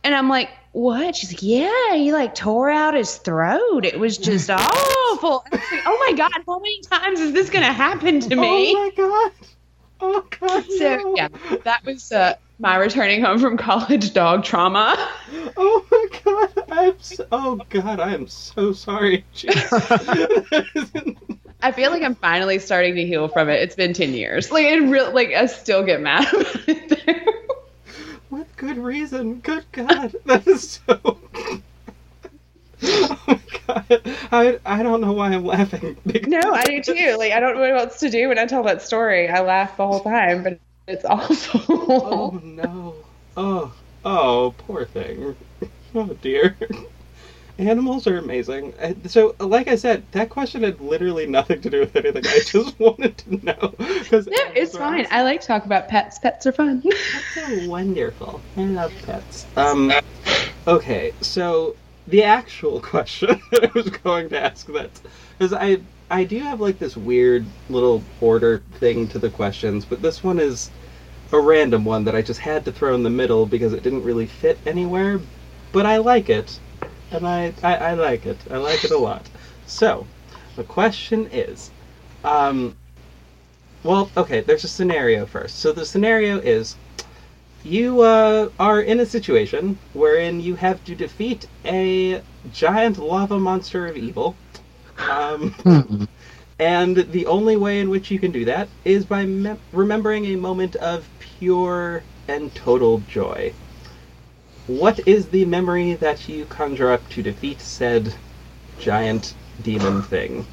And I'm like, "What?" She's like, "Yeah, he like tore out his throat. It was just awful." And I was like, "Oh my God, how many times is this going to happen to me?" Oh my god. Oh god. So no. yeah, that was my returning home from college dog trauma. Oh my god. I am so sorry. I feel like I'm finally starting to heal from it. It's been 10 years. I still get mad about it. With good reason. Good God. That is so... Oh my god. I don't know why I'm laughing. No, I do too. I don't know what else to do when I tell that story. I laugh the whole time, but it's awful. Oh no. Oh, poor thing. Oh dear. Animals are amazing. So, like I said, that question had literally nothing to do with anything. I just wanted to know. No, it's fine. I like to talk about pets. Pets are fun. Pets are wonderful. I love pets. Okay, so the actual question that I was going to ask, because I do have like this weird little order thing to the questions, but this one is a random one that I just had to throw in the middle because it didn't really fit anywhere, but I like it. And I like it. I like it a lot. So, the question is, well, okay, there's a scenario first. So the scenario is, you are in a situation wherein you have to defeat a giant lava monster of evil. And the only way in which you can do that is by remembering a moment of pure and total joy. What is the memory that you conjure up to defeat said giant demon thing?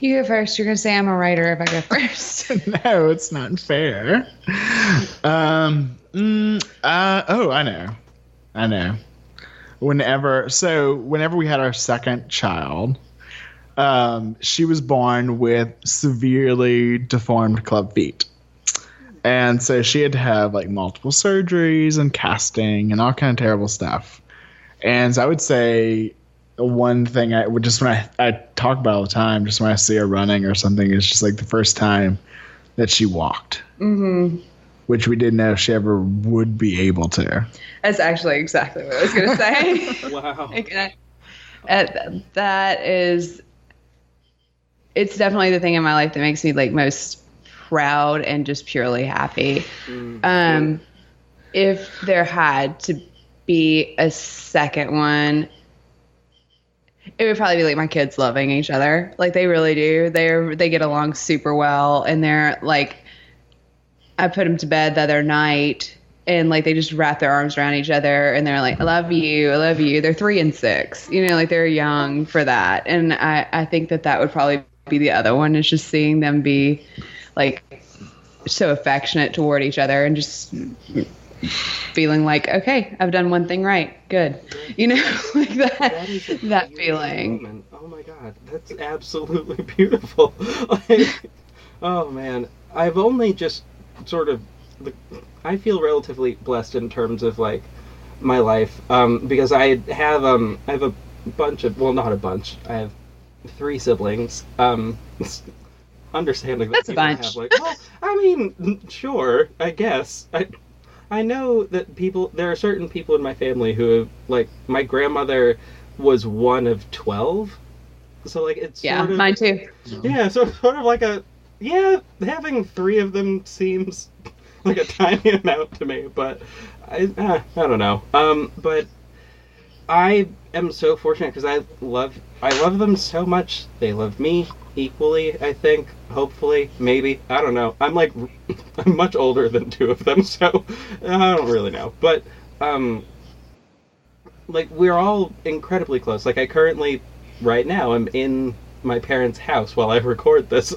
You go first. You're going to say I'm a writer if I go first. No, it's not fair. I know. Whenever we had our second child, she was born with severely deformed club feet. And so she had to have like multiple surgeries and casting and all kind of terrible stuff. And so I would say one thing I would just, when I talk about all the time, just when I see her running or something, is just like the first time that she walked. Mm-hmm. Which we didn't know if she ever would be able to. That's actually exactly what I was going to say. Wow. That is, it's definitely the thing in my life that makes me like most proud and just purely happy. Mm-hmm. If there had to be a second one, it would probably be like my kids loving each other. Like they really do. They get along super well, and they're like, I put them to bed the other night, and like they just wrap their arms around each other, and they're like, I love you, I love you. They're 3 and 6, like they're young for that. And I think that would probably be the other one, is just seeing them be like so affectionate toward each other and just feeling like, okay, I've done one thing right, good, like that feeling. Moment. Oh my god, that's absolutely beautiful. Oh man, I've only just sort of, I feel relatively blessed in terms of like my life, because I have a bunch of, well, not a bunch, I have 3 siblings. Understanding that that's a bunch. Have like, well, I mean, sure, I guess. I know that there are certain people in my family who, like, my grandmother was one of 12. So, like, it's sort of, mine too. Yeah, so sort of like having 3 of them seems like a tiny amount to me, but I don't know. But I am so fortunate because I love them so much. They love me equally, I think. Hopefully, maybe. I don't know. I'm much older than 2 of them, so I don't really know. But like, we're all incredibly close. Like, I currently, right now, I'm in my parents' house while I record this,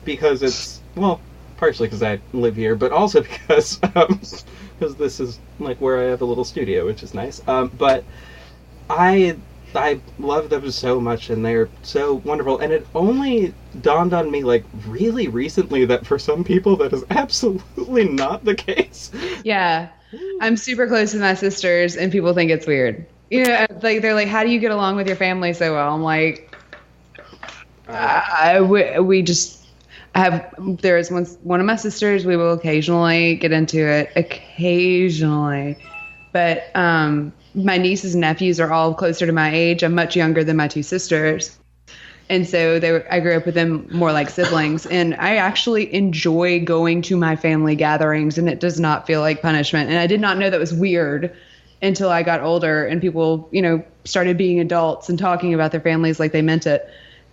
because it's, well, partially because I live here, but also because this is like where I have a little studio, which is nice. But I love them so much, and they're so wonderful. And it only dawned on me, like, really recently that for some people that is absolutely not the case. Yeah. I'm super close with my sisters, and people think it's weird. Like, they're like, how do you get along with your family so well? I'm like, there's one of my sisters, we will occasionally get into it. Occasionally. But, my nieces and nephews are all closer to my age. I'm much younger than my 2 sisters. And so I grew up with them more like siblings. And I actually enjoy going to my family gatherings, and it does not feel like punishment. And I did not know that was weird until I got older and people, started being adults and talking about their families like they meant it,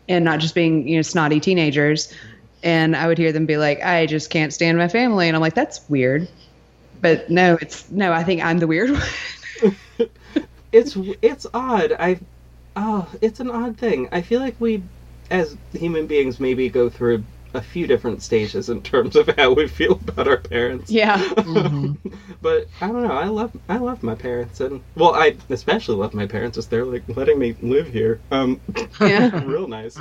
and not just being, snotty teenagers. And I would hear them be like, I just can't stand my family. And I'm like, that's weird. But no, I think I'm the weird one. It's odd. It's an odd thing. I feel like we, as human beings, maybe go through a few different stages in terms of how we feel about our parents. Yeah. Mm-hmm. But I don't know. I love my parents, and well, I especially love my parents as they're like letting me live here. Yeah. Real nice.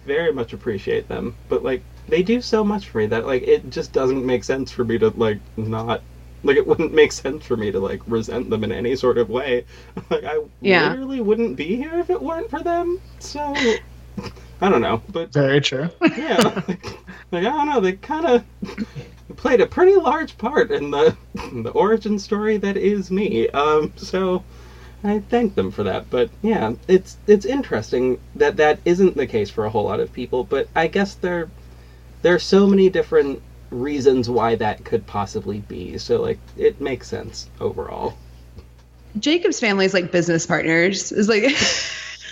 Very much appreciate them, but like they do so much for me that like it just doesn't make sense for me to like not. Like, it wouldn't make sense for me to, like, resent them in any sort of way. Like, I literally wouldn't be here if it weren't for them. So, I don't know, but Very true. yeah, I don't know. They kind of played a pretty large part in the origin story that is me. So I thank them for that. But yeah, it's interesting that isn't the case for a whole lot of people. But I guess there are so many different reasons why that could possibly be. So like, it makes sense overall. Jacob's family is like business partners. Is like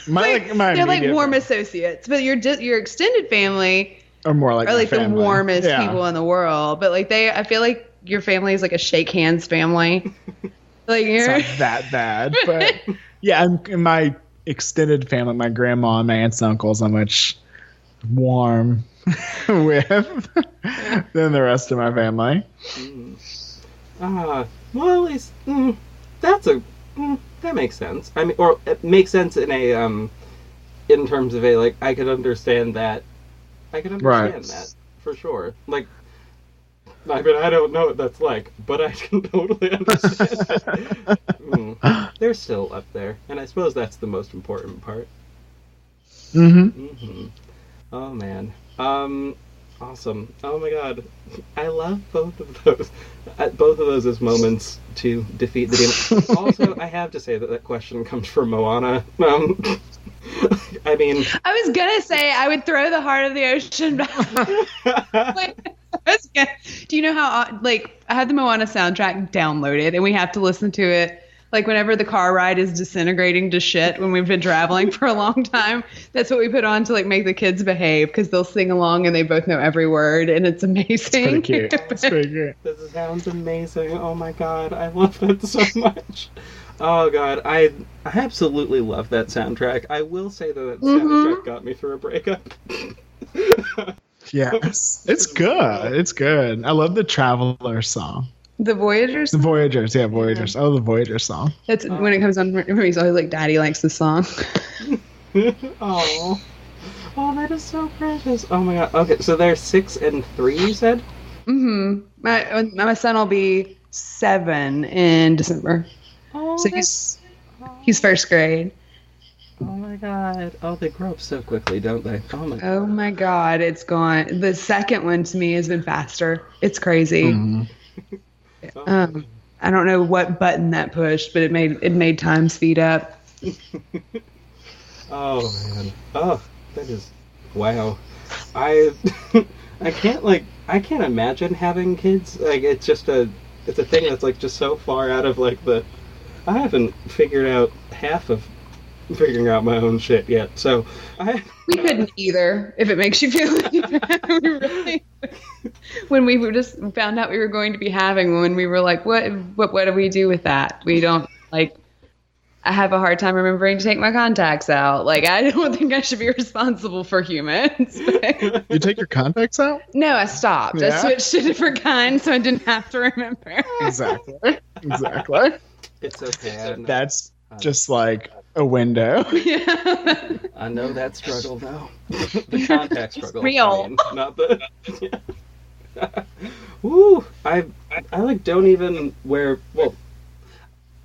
they're like warm associates, but your extended family are more like the warmest people in the world. But like I feel like your family is like a shake hands family. Like you're it's not that bad, but yeah, in my extended family, my grandma and my aunts and uncles, I'm much warm with than the rest of my family. Well, at least that makes sense. I mean, or it makes sense in a in terms of a like I could understand that. I can understand that for sure. Like, I mean, I don't know what that's like, but I can totally understand. They're still up there, and I suppose that's the most important part. Oh man. Awesome. Oh my god. I love both of those. Both of those as moments to defeat the demon. Also, I have to say that question comes from Moana. I mean... I was gonna say I would throw the heart of the ocean back. Do you know how, like, I had the Moana soundtrack downloaded, and we have to listen to it like whenever the car ride is disintegrating to shit when we've been traveling for a long time. That's what we put on to like make the kids behave, because they'll sing along and they both know every word, and it's amazing. It's pretty cute. It's pretty cute. This sounds amazing. Oh my god, I love that so much. Oh god, I absolutely love that soundtrack. I will say that soundtrack got me through a breakup. Yes, it's good. It's good. I love the Traveler song. The Voyagers? The Voyagers, yeah, Voyagers. Oh, the Voyagers song. That's when it comes on. He's always like, "Daddy likes the song." Oh, that is so precious. Oh my god. Okay, so they're 6 and 3. You said? My son will be 7 in December. Oh, so he's first grade. Oh my god. Oh, they grow up so quickly, don't they? Oh my god, it's gone. The second one to me has been faster. It's crazy. I don't know what button that pushed, but it made time speed up. Oh man. Oh, that is wow. I can't imagine having kids. Like it's a thing that's like just so far out of like I haven't figured out half of figuring out my own shit yet. So we couldn't either, if it makes you feel any better. When we just found out we were going to be having one, we were like, what do we do with that? We don't like. I have a hard time remembering to take my contacts out. Like, I don't think I should be responsible for humans. You take your contacts out? No, I stopped. Yeah. I switched to different kinds, so I didn't have to remember. Exactly. It's okay. That's just like a window. Yeah. I know that struggle now. The contact struggle. Real. I mean, not the... Yeah. Woo! I like don't even wear... Well,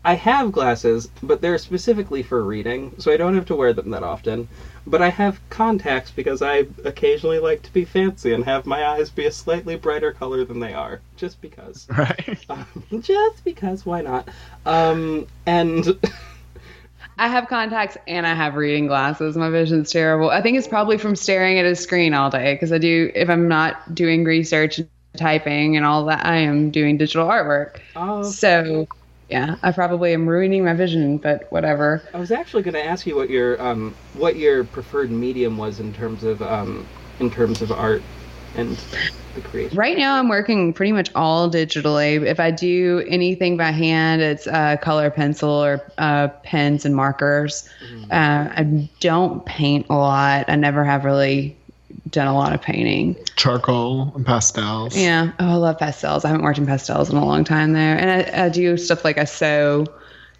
I have glasses, but they're specifically for reading, so I don't have to wear them that often. But I have contacts because I occasionally like to be fancy and have my eyes be a slightly brighter color than they are. Just because. Right. Just because, why not? And... I have contacts and I have reading glasses. My vision's terrible. I think it's probably from staring at a screen all day, because I do, if I'm not doing research and typing and all that, I am doing digital artwork. Oh. So... yeah, I probably am ruining my vision, but whatever. I was actually going to ask you what your preferred medium was in terms of art and the creation. Right now, I'm working pretty much all digitally. If I do anything by hand, it's color pencil or pens and markers. I don't paint a lot. I never have really done a lot of painting. Charcoal and pastels. Yeah. Oh, I love pastels. I haven't worked in pastels in a long time there. And I do stuff like I sew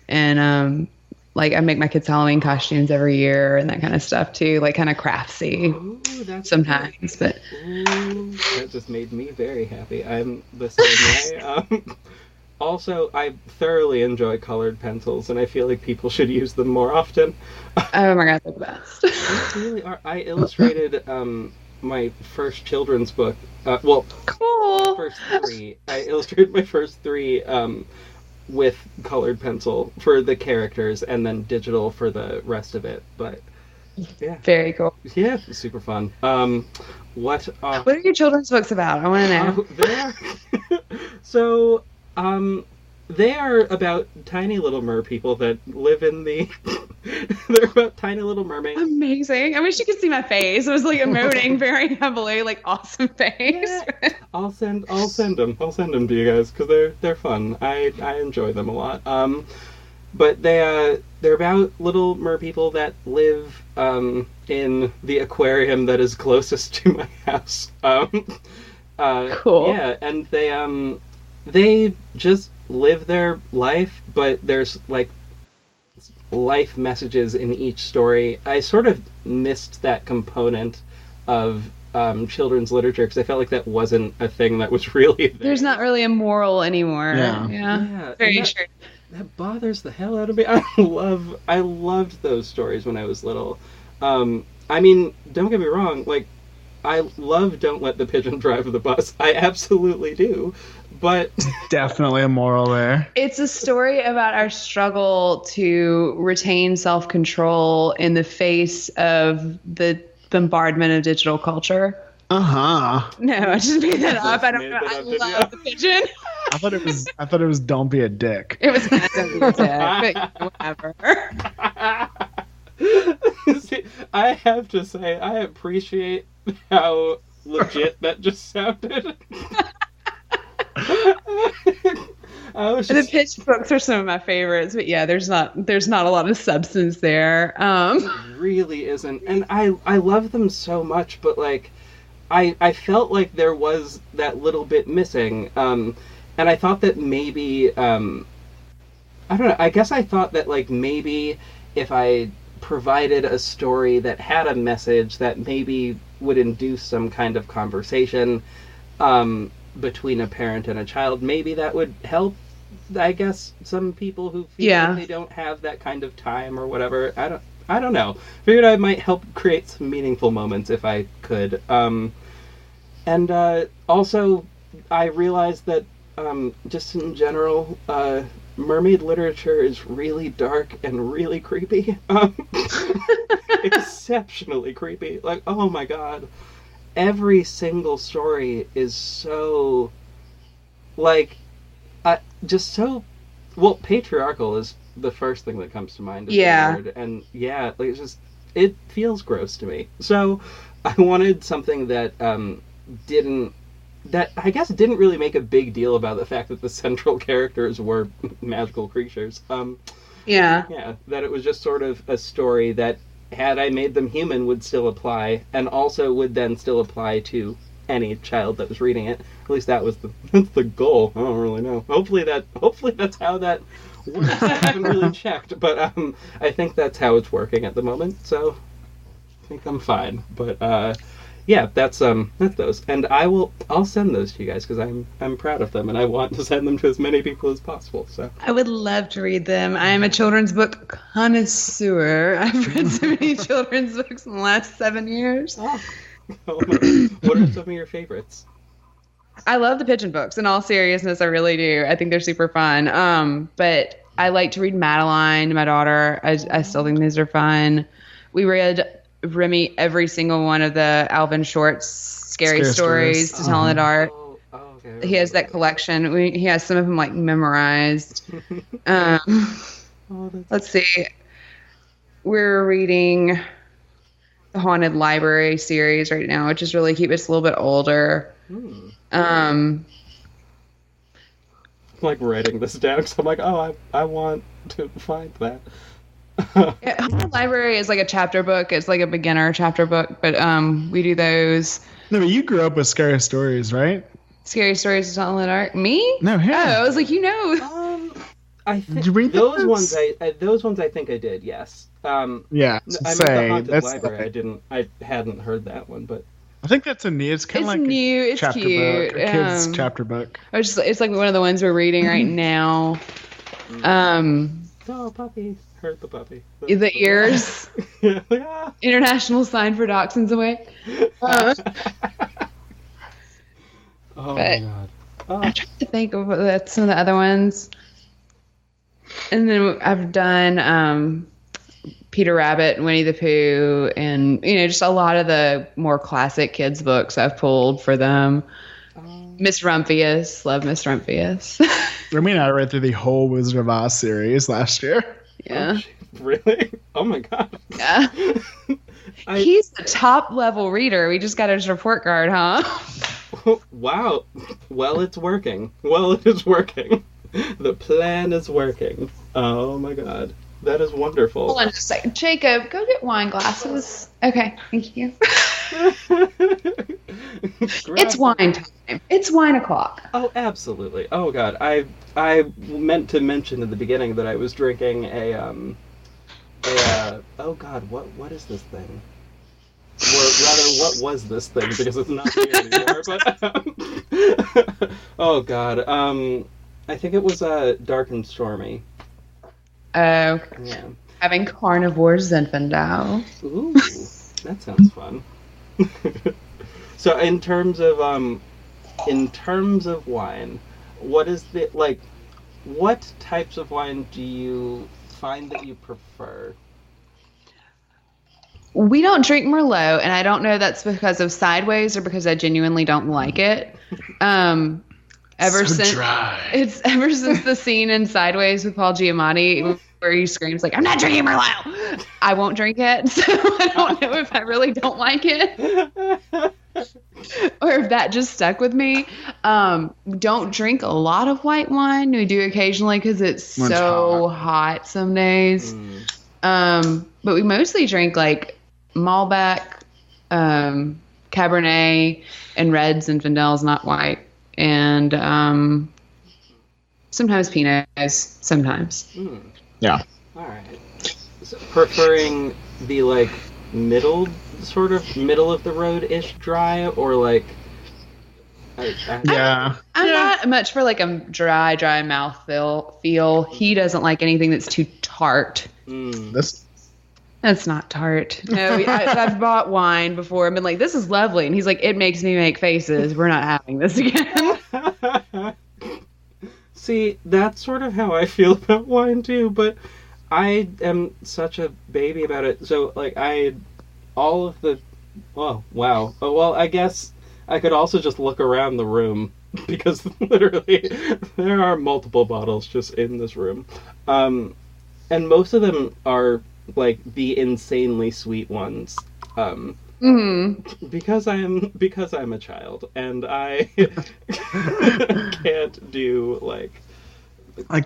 and like I make my kids' Halloween costumes every year and that kind of stuff too, like kind of craftsy. Ooh, sometimes. But that just made me very happy. I'm the same way. Also, I thoroughly enjoy colored pencils, and I feel like people should use them more often. Oh my god, they're the best. They really are. I illustrated my first children's book. Well, Cool. first three. I illustrated my first three with colored pencil for the characters, and then digital for the rest of it. But yeah, Very cool. yeah, super fun. What What are your children's books about? I want to know. they are so they are about tiny little mer people that live in the. They're about tiny little mermaids. Amazing. I wish you could see my face. I was like emoting very heavily, like awesome face. Yeah. I'll send them. I'll send them to you guys because they're fun. I enjoy them a lot. But they're about little mer people that live in the aquarium that is closest to my house. Cool. Yeah, and they just live their life, but there's like life messages in each story. I sort of missed that component of children's literature because I felt like that wasn't a thing that was really there. There's not really a moral anymore. Yeah. Very And true. that bothers the hell out of me. I loved those stories when I was little. I mean, don't get me wrong, like I love Don't Let the Pigeon Drive the Bus. I absolutely do. But Definitely a moral there. It's a story about our struggle to retain self-control in the face of the bombardment of digital culture. Uh-huh. No, I just made that up. I don't Made know. that I up, did love you? the pigeon. I thought it was Don't Be a Dick. It was kind of whatever. See, I have to say, I appreciate how legit that just sounded. I was The just, pitch books are some of my favorites, but yeah, there's not a lot of substance there. really isn't, and I love them so much, but like I felt like there was that little bit missing, and I thought that maybe I don't know. I guess I thought that like maybe if I provided a story that had a message that maybe would induce some kind of conversation between a parent and a child, maybe that would help. I guess some people who feel like they don't have that kind of time or whatever. I don't know. Figured I might help create some meaningful moments if I could. And also, I realized that just in general, mermaid literature is really dark and really creepy. Exceptionally creepy. Like, oh my god. Every single story is so, like, just so, well, patriarchal is the first thing that comes to mind. Yeah. Word. And yeah, like, it's just, it feels gross to me. So I wanted something that I guess didn't really make a big deal about the fact that the central characters were magical creatures. Yeah, that it was just sort of a story that, had I made them human, would still apply, and also would then still apply to any child that was reading it. At least that's the goal. I don't really know. Hopefully that's how that works. I haven't really checked, but I think that's how it's working at the moment. So I think I'm fine. But yeah, that's those, and I'll send those to you guys because I'm proud of them and I want to send them to as many people as possible. So I would love to read them. I am a children's book connoisseur. I've read so many children's books in the last 7 years. what are some of your favorites? I love the pigeon books. In all seriousness, I really do. I think they're super fun. But I like to read Madeline to my daughter. I still think these are fun. We read Remy every single one of the Alvin Short's scary stories to tell in the dark. Okay. He has that collection. He has some of them like memorized. Let's see. We're reading the Haunted Library series right now, which is really cute. It's a little bit older. Like writing this down because I'm like, I want to find that. Haunted Library is like a chapter book. It's like a beginner chapter book, but we do those. No, but you grew up with scary stories, right? Scary stories to tell in the dark. Me? No, him. Oh, I was like, you know. I think Did you read those those? those ones I think I did. Yes. Yeah. I mean, the Haunted Library. I hadn't heard that one, but I think that's a new. It's kind of like new. a It's chapter cute. book, a kid's chapter book. It's like one of the ones we're reading right now. Oh, puppy! Hurt the puppy. The ears. Yeah. International sign for dachshunds away. Oh my god. Oh. I'm trying to think of some of the other ones. And then I've done Peter Rabbit, Winnie the Pooh, and just a lot of the more classic kids books I've pulled for them. Miss Rumphius, love Miss Rumphius. I read through the whole Wizard of Oz series last year. Yeah. Oh, really? Oh my god. Yeah. He's the top level reader. We just got his report card, huh? Wow. Well, it's working. Well, it is working. The plan is working. Oh my god. That is wonderful. Hold on just a second. Jacob, go get wine glasses. Okay, thank you. It's wine time. It's wine o'clock. Oh, absolutely. Oh god. I meant to mention at the beginning that I was drinking oh god, what is this thing? Or rather, what was this thing? Because it's not here anymore. But oh god, I think it was Dark and Stormy. Oh, Yeah. having carnivore Zinfandel. Ooh, that sounds fun. So in terms of wine, what is what types of wine do you find that you prefer? We don't drink Merlot, and I don't know that's because of Sideways or because I genuinely don't like it. Ever since the scene in Sideways with Paul Giamatti where he screams like, "I'm not drinking Merlot," I won't drink it. So I don't know if I really don't like it or if that just stuck with me. Don't drink a lot of white wine. We do occasionally because it's so hot some days. But we mostly drink like Malbec, Cabernet, and reds and Zinfandels, not white. And sometimes Pinots, sometimes. Yeah. All right. So preferring the middle of the road-ish dry, or yeah. I'm not much for a dry mouth feel. He doesn't like anything that's too tart. That's not tart. No, I've bought wine before and been like, this is lovely. And he's like, it makes me make faces. We're not having this again. See, that's sort of how I feel about wine too, but I am such a baby about it. So, oh, wow. Oh, well, I guess I could also just look around the room because literally there are multiple bottles just in this room. And most of them are the insanely sweet ones. Because I'm a child and I can't do like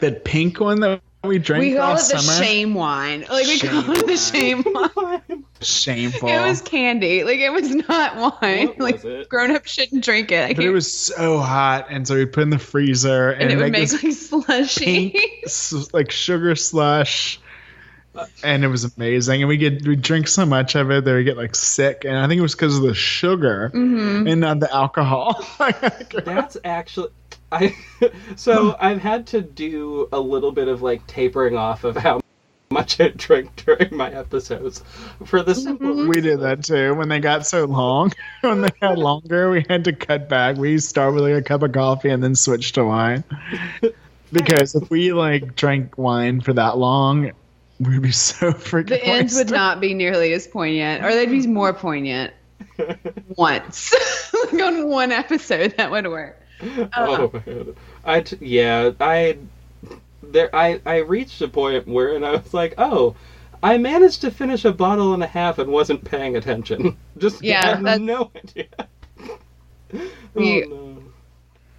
that pink one that we drank. We call it the summer. Shame wine. We call it the shame wine. Shameful. It was candy. It was not wine. What was it? Grown up shouldn't drink it. But it was so hot, and so we put it in the freezer, and it would make slushy, pink, sugar slush. And it was amazing, and we drink so much of it that we get sick, and I think it was because of the sugar and not the alcohol. That's actually so I've had to do a little bit of tapering off of how much I drink during my episodes for the simple reason. We did that too when they got so long. When they got longer, we had to cut back. We start with a cup of coffee and then switch to wine, because if we drank wine for that long, we'd be so freaking the ends wasted. would not be nearly as poignant, or they'd be more poignant once. On one episode, that would work. Oh man, I reached a point where I was like, oh, I managed to finish a bottle and a half and wasn't paying attention. Had no idea.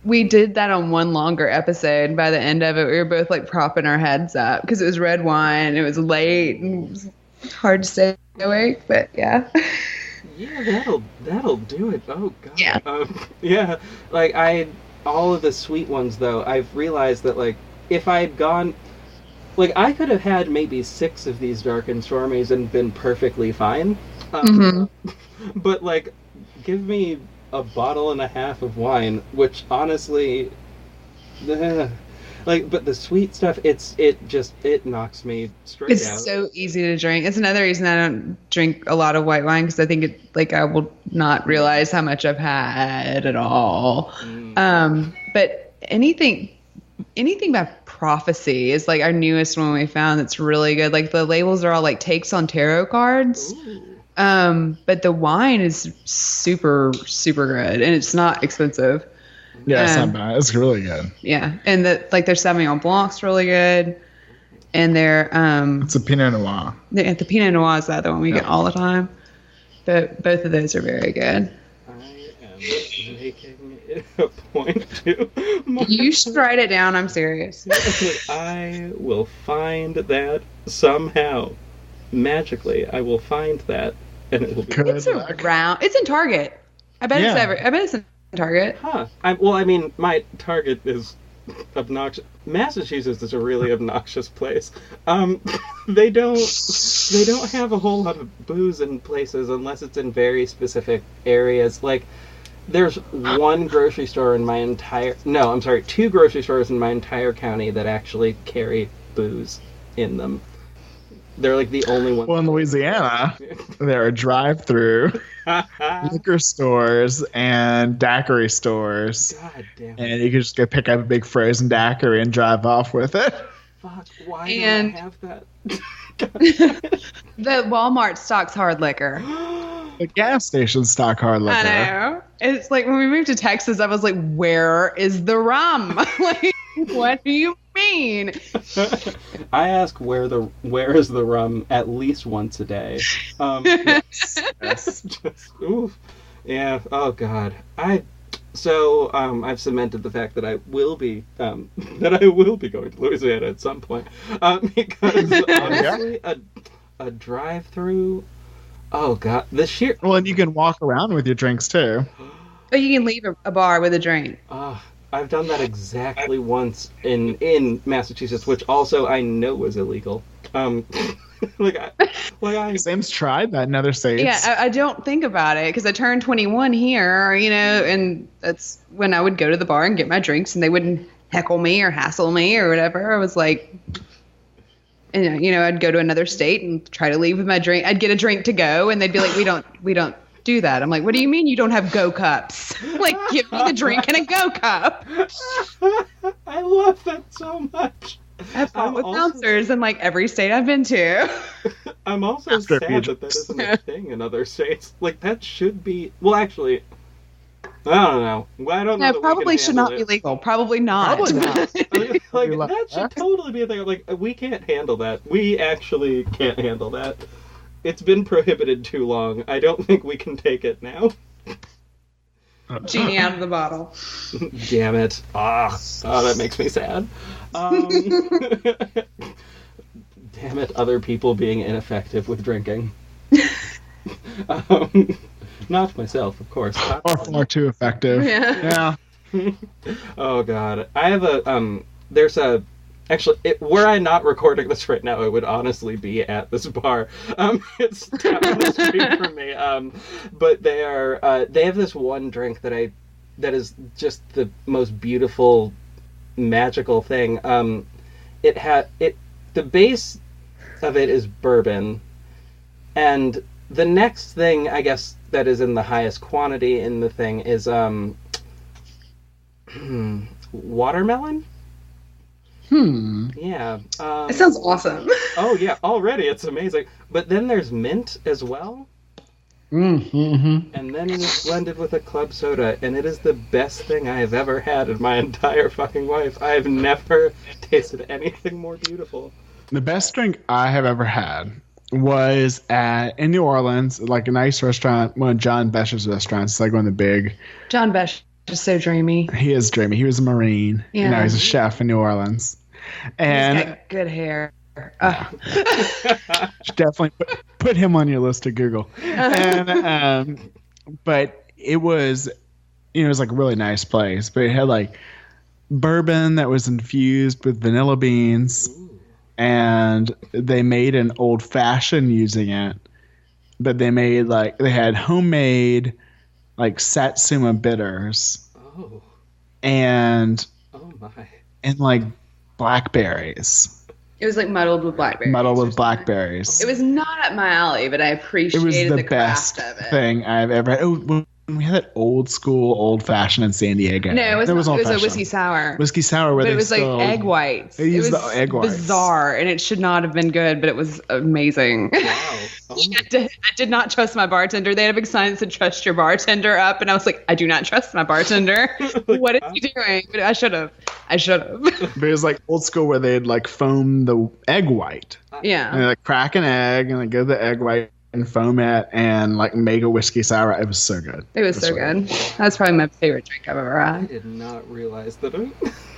We did that on one longer episode. By the end of it, we were both propping our heads up because it was red wine. It was late. And it was hard to stay awake, but yeah. Yeah, that'll do it. Oh god. Yeah. Yeah. All of the sweet ones though, I've realized that if I had gone, I could have had maybe 6 of these Dark and Stormies and been perfectly fine. But give me a bottle and a half of wine, which honestly, but the sweet stuff, it knocks me straight out. It's so easy to drink. It's another reason I don't drink a lot of white wine, because I think I will not realize how much I've had at all. But anything by Prophecy is like our newest one we found that's really good. Like the labels are all like takes on tarot cards. But the wine is super, super good, and it's not expensive. Yeah, it's not bad. It's really good. Yeah, and their Sauvignon Blanc's really good, and their it's a Pinot Noir. The Pinot Noir is the other one we get all the time. But both of those are very good. I am making it a point to. You should write it down. I'm serious. I will find that somehow. Magically, I will find that, and it will be. It's around. It's in Target. I bet it's in Target. Huh. My Target is obnoxious. Massachusetts is a really obnoxious place. They don't have a whole lot of booze in places unless it's in very specific areas. Like, there's two grocery stores in my entire county that actually carry booze in them. They're like the only ones. Well, in Louisiana, there are drive-through liquor stores and daiquiri stores. God damn it. And you can just go pick up a big frozen daiquiri and drive off with it. Fuck, why do I have that? The Walmart stocks hard liquor. The gas station stock hard liquor. I know. It's like when we moved to Texas, I was like, where is the rum? Like, what do you mean? I ask where is the rum at least once a day. Yes. Oof. Yeah. Oh God. I've cemented the fact that I will be going to Louisiana at some point. Because honestly, a drive-through. Oh God, Well, and you can walk around with your drinks too. Or you can leave a bar with a drink. I've done that exactly once in Massachusetts, which also I know was illegal. Sam's tried that in other states. Yeah, I don't think about it because I turned 21 here, and that's when I would go to the bar and get my drinks, and they wouldn't heckle me or hassle me or whatever. I was like, and I'd go to another state and try to leave with my drink. I'd get a drink to go, and they'd be like, we don't do that. I'm like, what do you mean you don't have go cups? Like, give me the drink in a go cup. I love that so much. I've fought with bouncers in like every state I've been to. I'm also sad that isn't a thing in other states. Like, that should be. Well, actually, I don't know. I don't know. No, probably should not be legal. Probably not. Probably not. That should totally be a thing. Like, we can't handle that. We actually can't handle that. It's been prohibited too long. I don't think we can take it now. Genie out of the bottle. Damn it. That makes me sad. Damn it, other people being ineffective with drinking. Not myself, of course. Or far too effective. Yeah. Oh God. I have were I not recording this right now, it would honestly be at this bar. It's down the street from me. But they have this one drink that is just the most beautiful, magical thing. The base of it is bourbon, and the next thing, I guess, that is in the highest quantity in the thing is watermelon. Yeah. It sounds awesome. Oh yeah, already it's amazing. But then there's mint as well. Mm-hmm. And then it is blended with a club soda, and it is the best thing I have ever had in my entire fucking life. I have never tasted anything more beautiful. The best drink I have ever had was in New Orleans, like a nice restaurant, one of John Besh's restaurants. It's like one of the big. John Besh is so dreamy. He is dreamy. He was a Marine. Yeah. He's a chef in New Orleans. And he's got good hair. Definitely put him on your list to Google. And but it was, it was like a really nice place. But it had like bourbon that was infused with vanilla beans, and they made an old fashioned using it. But they had homemade like Satsuma bitters. Oh. And Oh my. and like blackberries. It was like muddled with blackberries. Muddled with blackberries. It was not up my alley, but I appreciated the best craft of it. thing I've ever had. Oh, when we had that old school, old fashioned in San Diego. No, it was a whiskey sour. Whiskey sour, where but they it was still, like egg whites. They used the egg whites. Bizarre, and it should not have been good, but it was amazing. Wow. Oh I did not trust my bartender. They had a big sign that said "Trust your bartender" up, and I was like, I do not trust my bartender. What is he doing? But I should have. But it was like old school where they'd like foam the egg white. Yeah. And they like crack an egg and like go to the egg white and foam it and like make a whiskey sour. It was so good. It was so good. That's probably my favorite drink I've ever I had. did not realize that a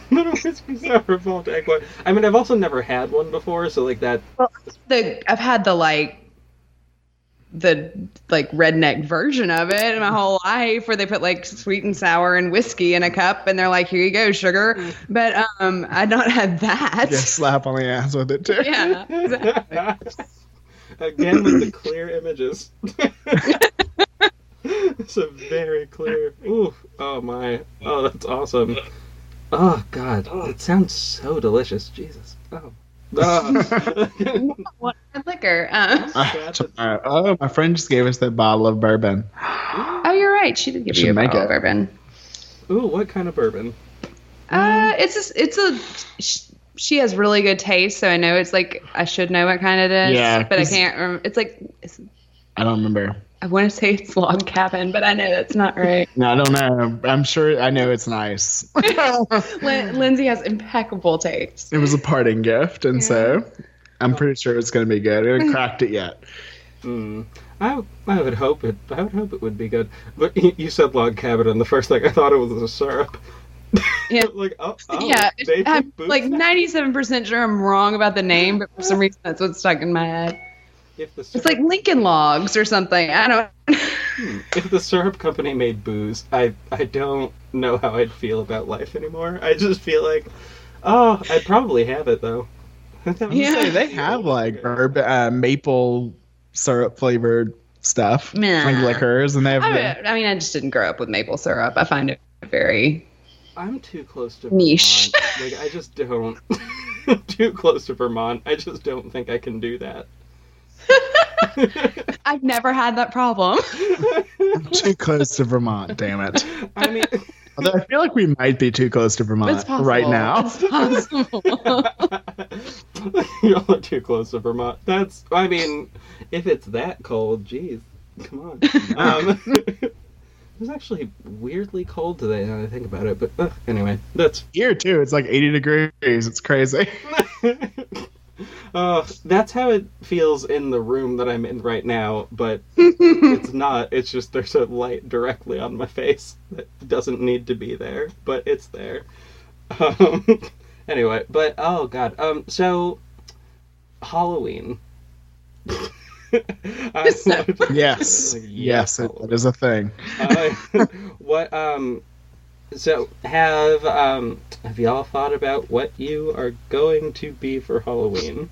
whiskey sour involved egg white. I mean, I've also never had one before, so like that. Well, I've had the redneck version of it my whole life, where they put like sweet and sour and whiskey in a cup, and they're like, "Here you go, sugar." But I'd not had that. Get slap on the ass with it too. Yeah, exactly. Again with the clear images. It's a very clear. Ooh, oh my. Oh, that's awesome. Oh God, it sounds so delicious. Jesus. Oh. What liquor? Oh, my friend just gave us that bottle of bourbon. Oh, you're right. She did give you a bottle of bourbon. Ooh, what kind of bourbon? She has really good taste, so I know it's like I should know what kind it is. Yeah, but I can't remember. I don't remember. I want to say it's Log Cabin, but I know that's not right. No, I don't know. I'm sure I know it's nice. Lindsay has impeccable taste. It was a parting gift, and so I'm pretty sure it's going to be good. I haven't cracked it yet. I would hope it. I would hope it would be good. But you said Log Cabin, and the first thing I thought it was a syrup. Yeah. Yeah. I'm like 97% sure I'm wrong about the name, but for some reason that's what's stuck in my head. It's like Lincoln Logs or something. I don't. If the syrup company made booze, I don't know how I'd feel about life anymore. I just feel like, I'd probably have it though. Yeah, they have like maple syrup flavored stuff, like liquors, and they have. I mean, I just didn't grow up with maple syrup. I find it very. I'm too close to niche. Vermont. Like I just don't. Too close to Vermont. I just don't think I can do that. I've never had that problem. I'm too close to Vermont, damn it. I mean, although I feel like we might be too close to Vermont right now. It's possible. Y'all are too close to Vermont. I mean, if it's that cold, geez, come on. It was actually weirdly cold today now that I think about it, but anyway, that's... Here too, it's like 80 degrees, it's crazy. That's how it feels in the room that I'm in right now, but it's not. It's just there's a light directly on my face that doesn't need to be there, but it's there. Anyway, but oh god. So Halloween. Yes, it is a thing. So have y'all thought about what you are going to be for Halloween?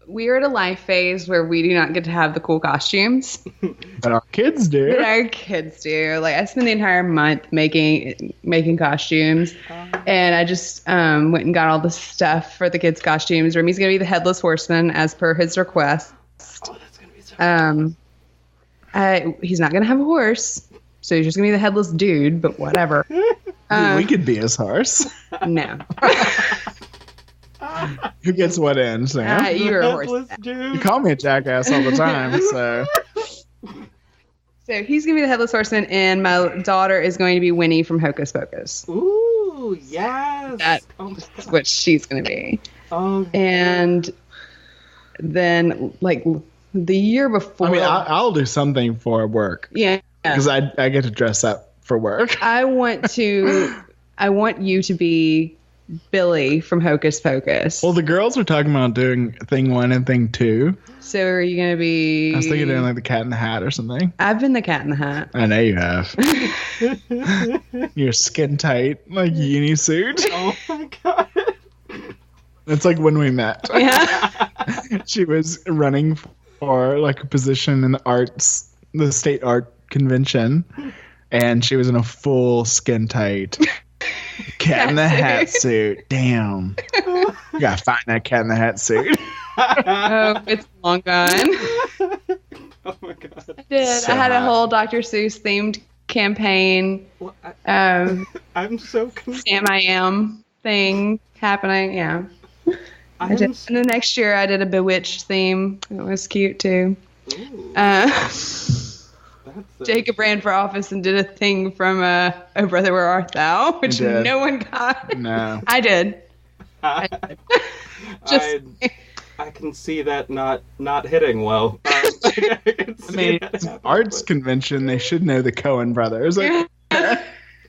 We are at a life phase where we do not get to have the cool costumes. But our kids do. Like I spend the entire month making costumes, and I just went and got all the stuff for the kids' costumes. Remy's gonna be the headless horseman as per his request. Oh, that's gonna be so cool. He's not gonna have a horse, so he's just gonna be the headless dude. But whatever. We could be his horse. No. Who gets what in, Sam? You're a horse. You call me a jackass all the time, so. So he's gonna be the headless horseman, and my daughter is going to be Winnie from Hocus Pocus. Ooh, yes. That's what she's gonna be. And then, like the year before, I mean, I'll do something for work. Yeah, because I get to dress up for work. I want you to be Billy from Hocus Pocus. Well, the girls are talking about doing thing 1 and thing 2. So are you going to be... I was thinking doing like the Cat in the Hat or something. I've been the Cat in the Hat. I know you have. You're skin tight, like uni suit. Oh my god. It's like when we met. Yeah. She was running for like a position in the state art convention, and she was in a full skin tight cat in the hat suit. Damn, you gotta find that cat in the hat suit. Oh, it's long gone. Oh my god! I did. So I had a hot. whole Dr. Seuss themed campaign. Well, I'm so confused. Sam I Am thing happening. Yeah. I did. And the next year I did a Bewitched theme. It was cute too. Jacob ran for office and did a thing from Oh Brother Where Art Thou, which no one got. No. I did. I can see that not hitting well. I mean, it's an arts convention. They should know the Coen brothers. Like,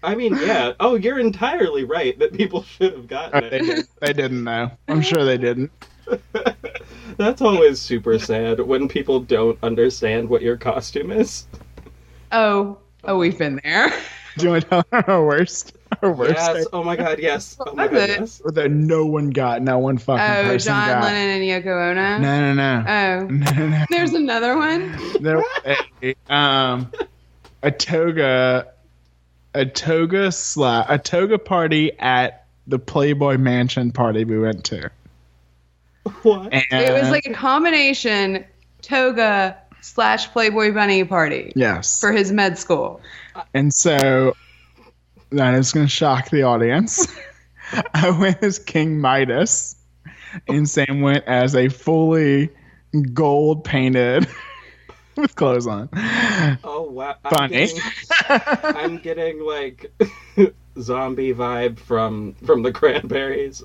I mean, yeah. Oh, you're entirely right that people should have gotten it. They didn't know. I'm sure they didn't. That's always super sad when people don't understand what your costume is. Oh, we've been there. Do you want to tell our worst? Yes. Day? Oh my god, yes. Oh my god, yes. Or that no one got. Not one fucking person John got. Lennon and Yoko Ono? No. Oh. No. There's another one? There, a toga party at the Playboy Mansion party we went to. What? And It was like a combination toga / Playboy Bunny party. Yes. For his med school. And so that is going to shock the audience. I went as King Midas, and Sam went as a fully gold painted with clothes on. Oh wow! Bunny. I'm getting like zombie vibe from the Cranberries.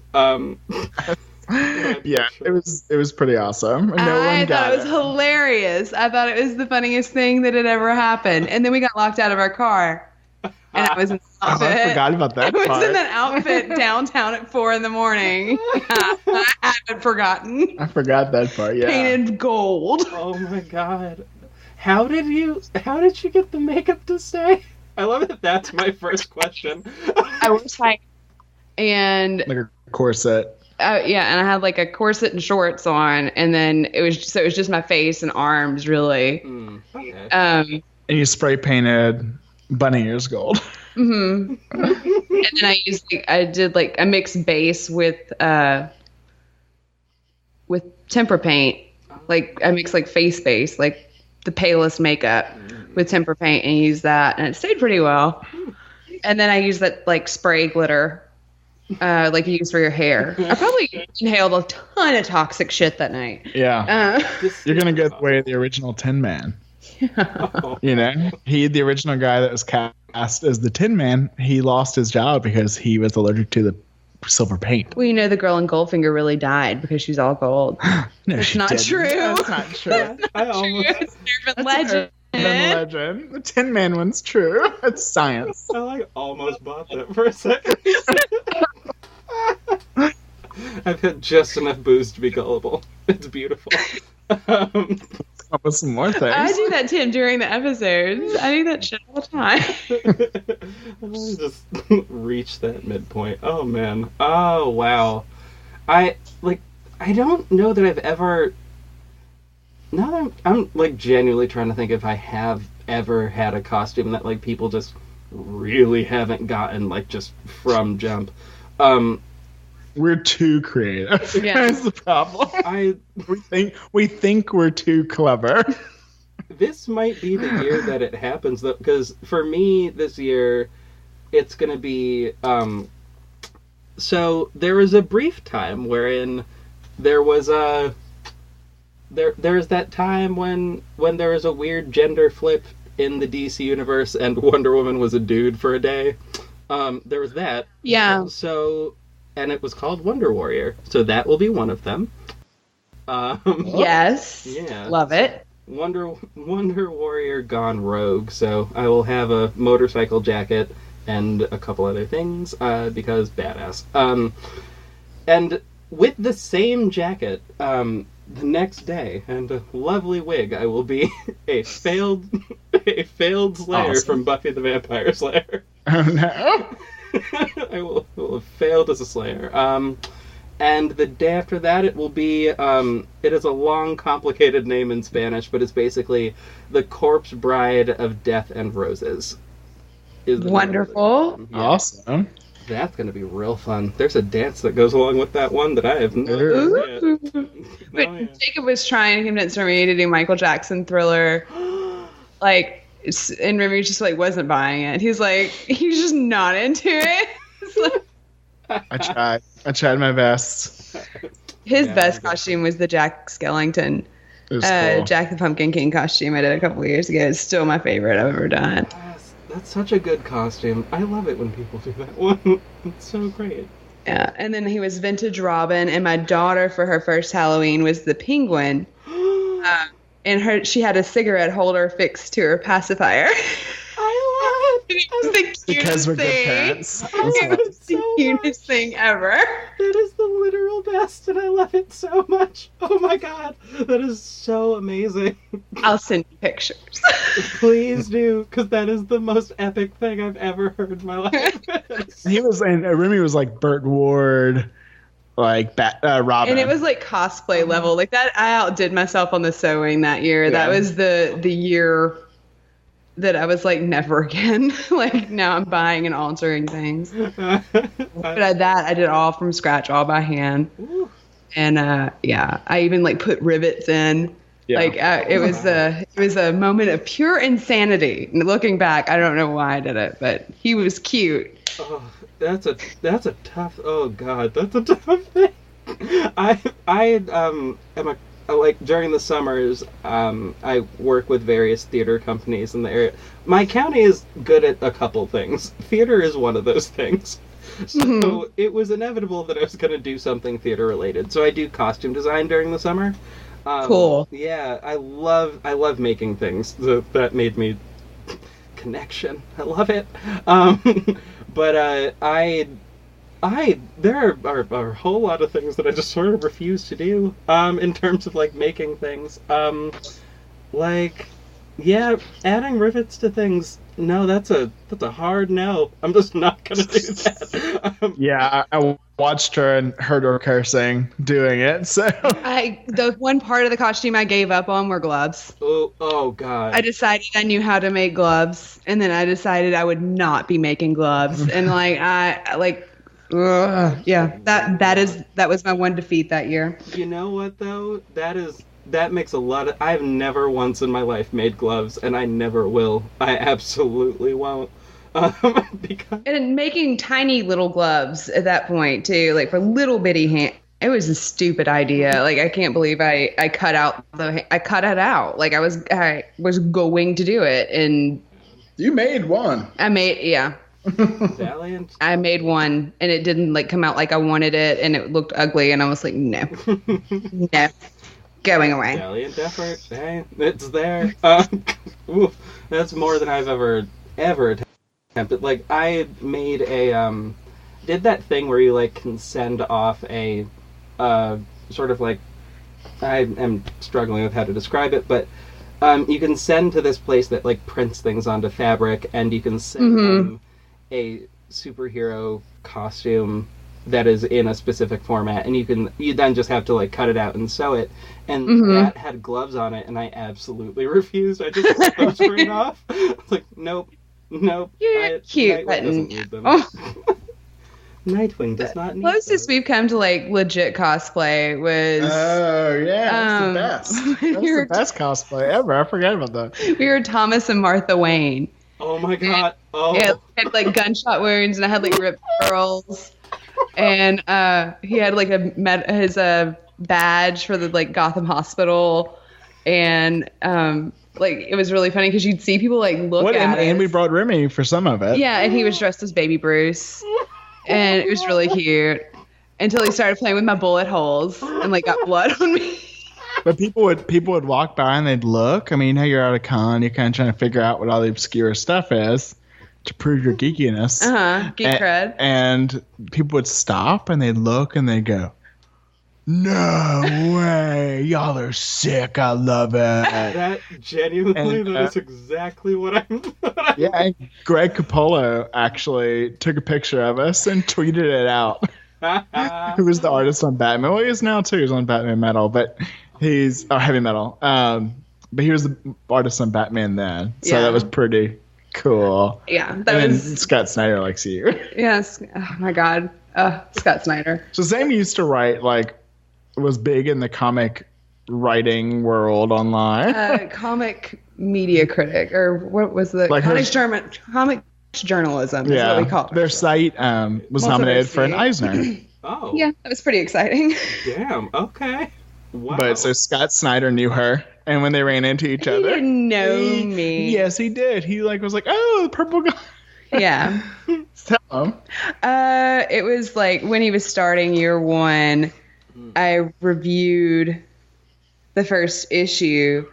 Yeah, it was pretty awesome. I thought it was hilarious. I thought it was the funniest thing that had ever happened. And then we got locked out of our car. And I was in the outfit. I forgot about that I was part. in that outfit downtown at 4 a.m. I haven't forgotten. I forgot that part, yeah. Painted gold. Oh my god. How did you get the makeup to stay? I love that that's my first question. I was tight. And like a corset. yeah, and I had like a corset and shorts on, and then it was just my face and arms, really. Okay. And you spray painted bunny ears gold. Mm-hmm. And then I did like a mixed base with temper paint. Like I mixed like face base, like the palest makeup with temper paint, and used that, and it stayed pretty well. And then I used that like spray glitter. Like you use for your hair. I probably inhaled a ton of toxic shit that night. Yeah. You're going to get the way of the original Tin Man. Yeah. You know? The original guy that was cast as the Tin Man, he lost his job because he was allergic to the silver paint. Well, the girl in Goldfinger really died because she's all gold. No, It's not didn't. true. That's not true. It's an urban legend. Legend. The Tin Man one's true. It's science. I like almost bought that for a second. I've had just enough booze to be gullible. It's beautiful. Come up with some more things. I do that, Tim, during the episodes. I do that shit all the time. I just reached that midpoint. Oh man. Oh wow. I don't know that I've ever. Now that I'm like genuinely trying to think if I have ever had a costume that like people just really haven't gotten like just from jump. We're too creative. Yeah. That's the problem. We think we're too clever. This might be the year that it happens though, because for me this year it's gonna be so there was a brief time wherein there was there's that time when there was a weird gender flip in the DC universe and Wonder Woman was a dude for a day. There was that. Yeah. So, and it was called Wonder Warrior. So that will be one of them. Yes. Yeah. Love it. Wonder Warrior gone rogue. So I will have a motorcycle jacket and a couple other things because badass. And with the same jacket, the next day and a lovely wig, I will be a failed Slayer Awesome. from Buffy the Vampire Slayer. Oh no. I will have failed as a Slayer. And the day after that, it will be, it is a long, complicated name in Spanish, but it's basically The Corpse Bride of Death and Roses. Wonderful. Yeah. Awesome. That's going to be real fun. There's a dance that goes along with that one that I have no idea. But Jacob was trying to convince Remy to do Michael Jackson Thriller. Like, and Remy just like wasn't buying it. He's just not into it. I tried my best. His best costume was the Jack Skellington, Cool. Jack the Pumpkin King costume I did a couple of years ago. It's still my favorite I've ever done. That's such a good costume. I love it when people do that one. It's so great. Yeah, and then he was Vintage Robin, and my daughter for her first Halloween was the Penguin. And she had a cigarette holder fixed to her pacifier. I love it. It was the Because we're cutest good thing. parents. It was the cutest thing ever. That is the literal best, and I love it so much. Oh my god, that is so amazing. I'll send you pictures. Please do, because that is the most epic thing I've ever heard in my life. Remy was like Burt Ward, like Robin. And it was like cosplay level. Like that, I outdid myself on the sewing that year. Yeah. That was the year that I was like, never again. Like now I'm buying and altering things. But I did all from scratch, all by hand. Ooh. And I even like put rivets in. Yeah. Like it was a moment of pure insanity. And looking back, I don't know why I did it, but he was cute. Oh, that's a tough. Oh god, that's a tough thing. I am like during the summers, I work with various theater companies in the area. My county is good at a couple things. Theater is one of those things. So it was inevitable that I was going to do something theater related. So I do costume design during the summer. Cool. Yeah, I love making things. That made me connection. I love it. But there are a whole lot of things that I just sort of refuse to do in terms of like making things. Adding rivets to things. No, that's a hard no. I'm just not gonna do that. Yeah, I watched her and heard her cursing doing it. So The one part of the costume I gave up on were gloves. Oh god. I decided I knew how to make gloves, and then I decided I would not be making gloves, and that was my one defeat that year. You know what though? That makes a lot of. I've never once in my life made gloves, and I never will. I absolutely won't. Because And making tiny little gloves at that point too, like for little bitty hand. It was a stupid idea. Like I can't believe I cut it out. Like I was going to do it, and you made one. I made Valiant. I made one, and it didn't like come out like I wanted it, and it looked ugly, and I was like, no, no, going away. Valiant effort. Hey, it's there. That's more than I've ever attempted. Like I made did that thing where you like can send off a sort of like, I am struggling with how to describe it, but you can send to this place that like prints things onto fabric, and you can send them a superhero costume that is in a specific format, and you then just have to like cut it out and sew it, and that had gloves on it, and I absolutely refused. I just took those right off. Like nope. You're cute, Nightwing doesn't need them. Nightwing does not need closest them. we've come to like legit cosplay was That's the best. That's the best cosplay ever. I forgot about that. we were Thomas and Martha Wayne. Oh my god. Oh. He had like gunshot wounds, and I had like ripped curls, and he had like his badge for the like Gotham Hospital, and like it was really funny because you'd see people like look at it. And we brought Remy for some of it. Yeah, and he was dressed as Baby Bruce, and it was really cute until he started playing with my bullet holes and like got blood on me. But people would walk by and they'd look. I mean, how you're at a con, you're kind of trying to figure out what all the obscure stuff is to prove your geekiness. Geek cred. And people would stop and they'd look and they'd go, "No way, y'all are sick. I love it." That genuinely, that is exactly what I'm. Yeah, and Greg Capullo actually took a picture of us and tweeted it out. who was the artist on Batman. Well, he is now too. He's on Batman Metal, but he's heavy metal. But he was the artist on Batman then, so that was pretty cool. Yeah, and Scott Snyder likes you. Yes. Oh my God. Scott Snyder. So Sam used to write, was big in the comic writing world online. Comic media critic, or what was the comic journalism is what we call it. Their site was nominated for an Eisner. Oh. Yeah, that was pretty exciting. Damn, okay. Wow. But so Scott Snyder knew her, and when they ran into each other... He didn't know me. Yes, he did. He was like, oh, the purple guy. Yeah. Tell him. It was when he was starting year one, I reviewed the first issue,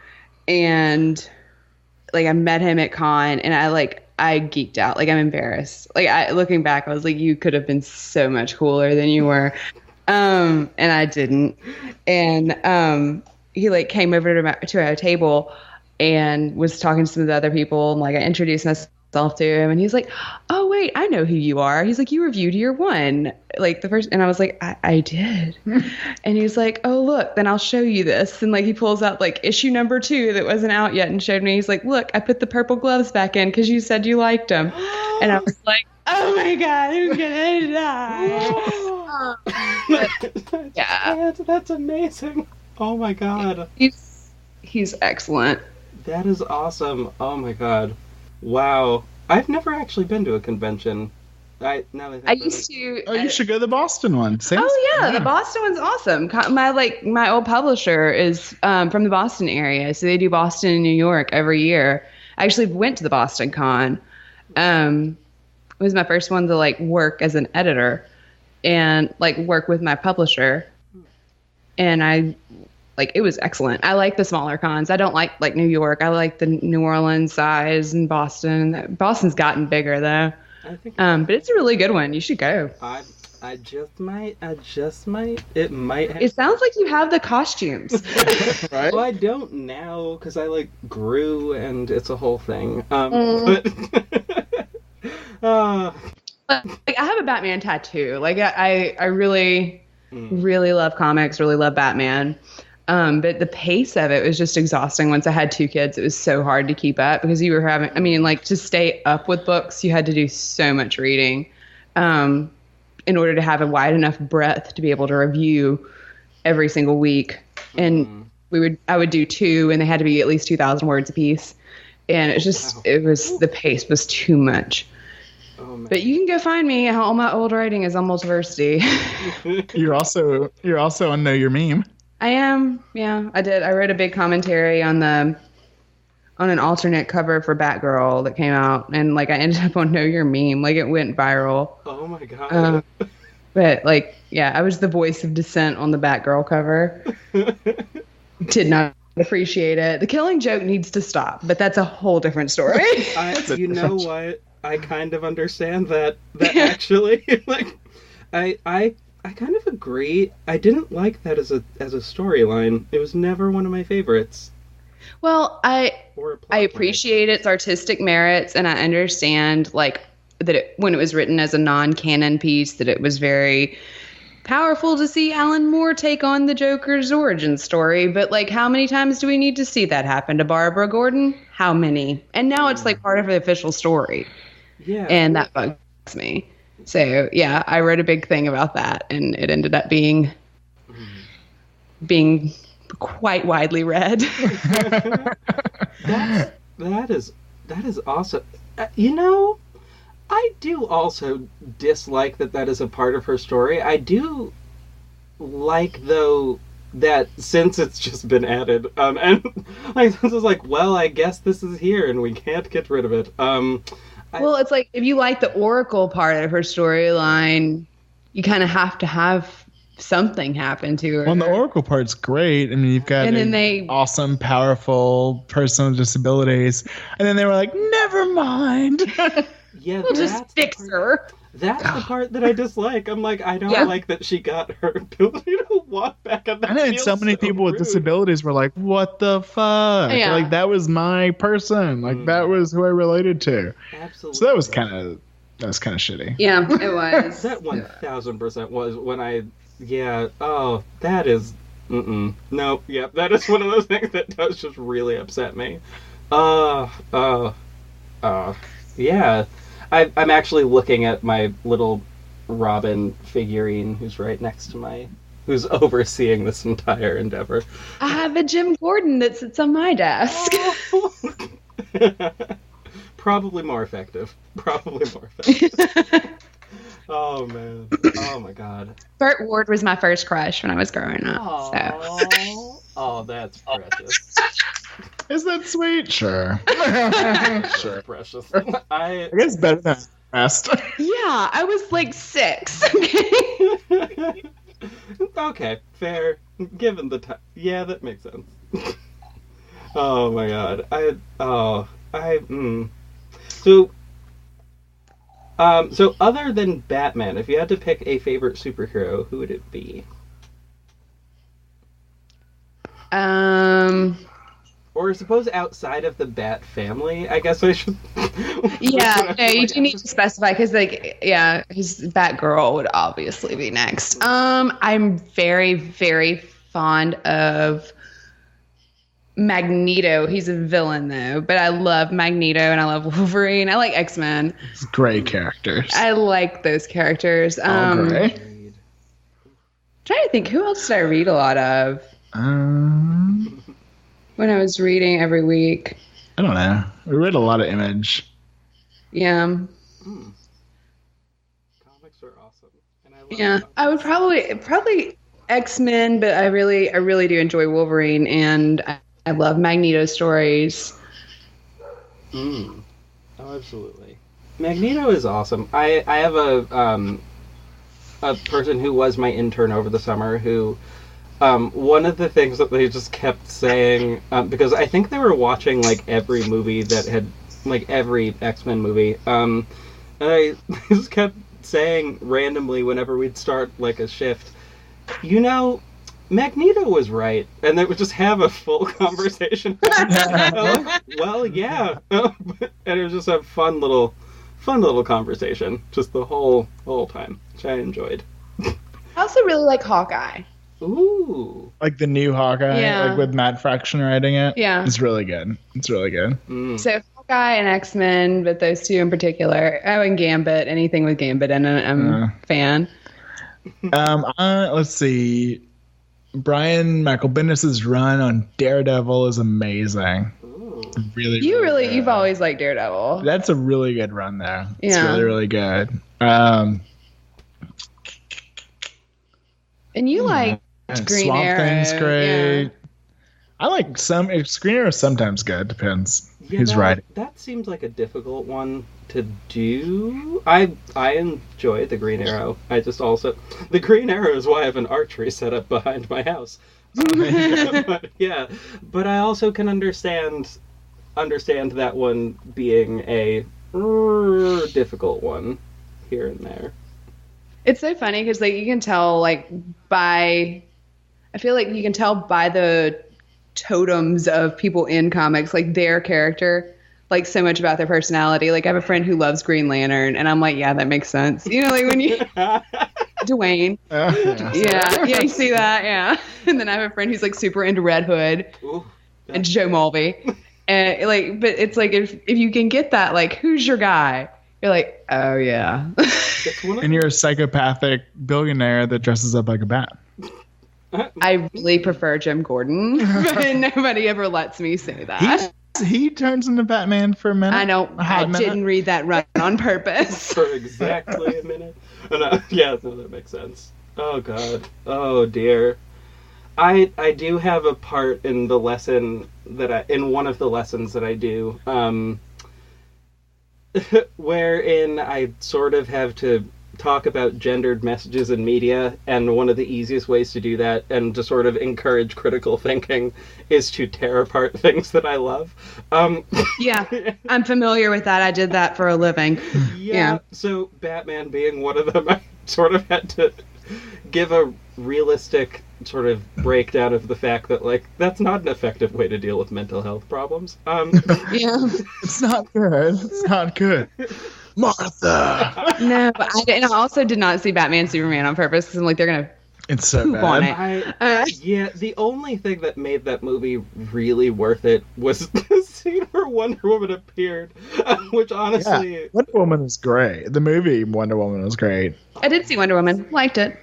and I met him at con, and I geeked out. I'm embarrassed. Looking back, I was like, you could have been so much cooler than you were. And I didn't. And he came over to our table and was talking to some of the other people, and I introduced myself to him, and he's like, oh wait, I know who you are. He's like, you reviewed year one, the first, and I was like, I did. And he's like, oh look, then I'll show you this. And he pulls out issue number 2 that wasn't out yet and showed me. He's like, look, I put the purple gloves back in because you said you liked them. And I was like, oh my God, I'm gonna die. Yeah, that's amazing. Oh my God, he's excellent. That is awesome. Oh my God, wow. I've never actually been to a convention. I used to. Oh, you should go to the Boston one. The Boston one's awesome. My old publisher is from the Boston area, so they do Boston and New York every year. I actually went to the Boston Con. It was my first one to work as an editor and work with my publisher, and it was excellent. I like the smaller cons. I don't like New York. I like the New Orleans size, and Boston. Boston's gotten bigger though. I think, but it's a really good one. You should go. I just might. It might have. It sounds like you have the costumes. Right? Well, I don't now because I grew and it's a whole thing. But I have a Batman tattoo. I really, really love comics. Really love Batman. But the pace of it was just exhausting. Once I had 2 kids, it was so hard to keep up because you were having, to stay up with books, you had to do so much reading, in order to have a wide enough breadth to be able to review every single week. And I would do 2, and they had to be at least 2,000 words a piece. And the pace was too much. Oh, man. But you can go find me. All my old writing is on Multiversity. You're also on Know Your Meme. I am. Yeah, I did. I wrote a big commentary on an alternate cover for Batgirl that came out, and I ended up on Know Your Meme. It went viral. Oh my God. But I was the voice of dissent on the Batgirl cover. Did not appreciate it. The Killing Joke needs to stop, but that's a whole different story. You know what? I kind of understand that actually. I kind of agree. I didn't like that as a storyline. It was never one of my favorites. Well, I appreciate its artistic merits, and I understand that when it was written as a non-canon piece, that it was very powerful to see Alan Moore take on the Joker's origin story. But how many times do we need to see that happen to Barbara Gordon? How many? And now it's part of the official story. Yeah. And that bugs me. So yeah, I wrote a big thing about that, and it ended up being quite widely read. That is awesome. I do also dislike that is a part of her story. I do like though that since it's just been added, and this is well, I guess this is here and we can't get rid of it. Well, it's if you like the Oracle part of her storyline, you kind of have to have something happen to her. Well, the Oracle part's great. You've got an awesome, powerful person with disabilities. And then they were like, never mind. Yeah, we'll just fix her. That's the part that I dislike. I'm I don't like that she got her ability to walk back on that. I know so many people with disabilities were like, what the fuck? Yeah. That was my person. That was who I related to. Absolutely. So that was kind of That was kind of shitty. Yeah, it was. That 1000% was when I. Yeah. Oh, that is. No. Yeah, that is one of those things that does just really upset me. Yeah. I'm actually looking at my little Robin figurine who's right next to who's overseeing this entire endeavor. I have a Jim Gordon that sits on my desk. Probably more effective. Oh, man. Oh, my God. Burt Ward was my first crush when I was growing up. So. Oh, that's precious. Is that sweet? Sure. Sure. Precious. I guess better than best. Yeah, I was like 6. Okay, fair. Given the time. Yeah, that makes sense. Oh, my God. So other than Batman, if you had to pick a favorite superhero, who would it be? Or suppose outside of the Bat family, I guess I should. Yeah, no, you do need to specify because, like, yeah, his Batgirl would obviously be next. I'm very, very fond of Magneto. He's a villain though, but I love Magneto and I love Wolverine. I like X-Men. It's great characters. I like those characters. Great. Trying to think, who else did I read a lot of when I was reading every week? I don't know. We read a lot of Image. Yeah. Comics are awesome, and I love Yeah, I would probably X-Men, but I really do enjoy Wolverine, and I love Magneto stories. Oh, absolutely. Magneto is awesome. I have a person who was my intern over the summer who one of the things that they just kept saying, because I think they were watching like every movie that had, like every X-Men movie, and I just kept saying randomly whenever we'd start like a shift, you know, Magneto was right, and they would just have a full conversation. Well, yeah, and it was just a fun little conversation, just the whole time, which I enjoyed. I also really like Hawkeye. Ooh, like the new Hawkeye, Yeah. like with Matt Fraction writing it. Yeah. It's really good. So Hawkeye and X-Men, but those two in particular. Oh, and Gambit. Anything with Gambit in it, I'm a fan. Let's see. Brian Michael Bendis' run on Daredevil is amazing. Really, You've always liked Daredevil. That's a really good run there. It's Yeah. really good. And you like Green Swamp Arrow. Thing's great. Yeah. I like Green Arrow is sometimes good. Depends who's that, writing. That seems like a difficult one to do. I enjoy the Green Arrow. I just also the Green Arrow is why I have an archery set up behind my house. Yeah, but I also can understand that one being a difficult one here and there. It's so funny because like you can tell like I feel like you can tell by the totems of people in comics, like their character, like so much about their personality. Like I have a friend who loves Green Lantern, and I'm like, yeah, that makes sense. You know, like when you Dwayne. Yeah, you see that, yeah. And then I have a friend who's like super into Red Hood. Ooh, and Joe Mulvey. And like, but it's like if you can get that, like, who's your guy? You're like, oh yeah. And you're a psychopathic billionaire that dresses up like a bat. I really prefer Jim Gordon, but nobody ever lets me say that. He turns into Batman for a minute. I didn't read that run on purpose. For exactly a minute. Yeah, no, that makes sense. Oh god. Oh dear. I do have a part in the lesson in one of the lessons that I do, wherein I sort of have to talk about gendered messages in media, and one of the easiest ways to do that and to sort of encourage critical thinking is to tear apart things that I love. Yeah, I'm familiar with that. I did that for a living. Yeah. So Batman being one of them, I sort of had to give a realistic sort of breakdown of the fact that, like, that's not an effective way to deal with mental health problems. Yeah. It's not good. It's not good. Martha. No, but I also did not see Batman Superman on purpose because I'm like, they're gonna It's so poop on bad. it. Yeah, the only thing that made that movie really worth it was the scene where Wonder Woman appeared, which honestly... Yeah, Wonder Woman is great. The movie Wonder Woman was great. I did see Wonder Woman. Liked it.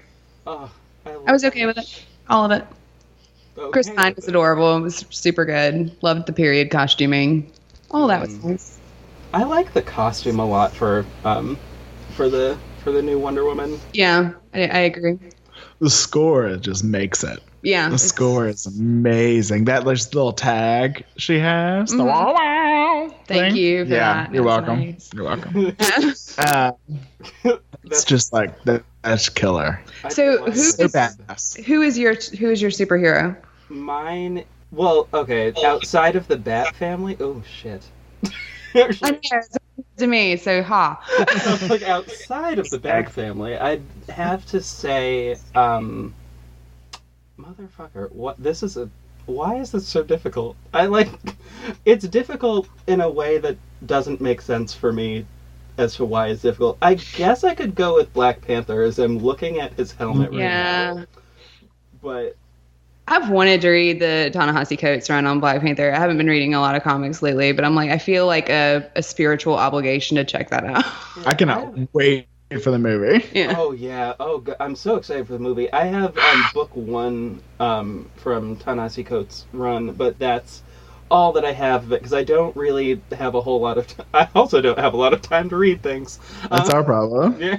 Oh, I was okay with it. All of it. Chris Pine was adorable. It was super good. Loved the period costuming. All that was nice. I like the costume a lot for the new Wonder Woman. Yeah, I agree. The score just makes it. Yeah. The score is amazing. That little tag she has. The wow wow Thank thing. you for that. You're That's welcome. nice. You're welcome. It's just like that's killer. So So badass. who is your superhero? Mine... Well, okay, outside of the Bat family... Oh, shit. I know, it's to me, so Like, outside of the Bat family, I'd have to say... Motherfucker, why is this so difficult? It's difficult in a way that doesn't make sense for me as to why it's difficult. I guess I could go with Black Panther as I'm looking at his helmet right now. But I've wanted to read the Ta-Nehisi Coates run on Black Panther. I haven't been reading a lot of comics lately, but I'm like, I feel like a spiritual obligation to check that out. I cannot wait for the movie. Yeah. Oh yeah. Oh, I'm so excited for the movie. I have book 1 from Ta-Nehisi Coates' run, but that's all that I have of it because I don't really have a whole lot of time. I also don't have a lot of time to read things. That's our problem. Yeah.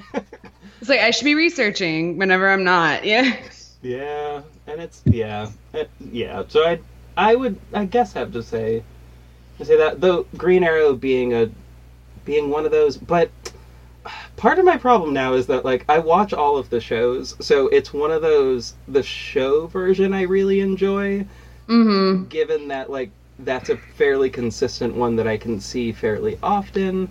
It's like I should be researching whenever I'm not. Yeah. Yeah, and it's yeah. So I guess have to say that, though Green Arrow being one of those, but part of my problem now is that like I watch all of the shows, so it's one of those, the show version I really enjoy. Mm-hmm. Given that like that's a fairly consistent one that I can see fairly often.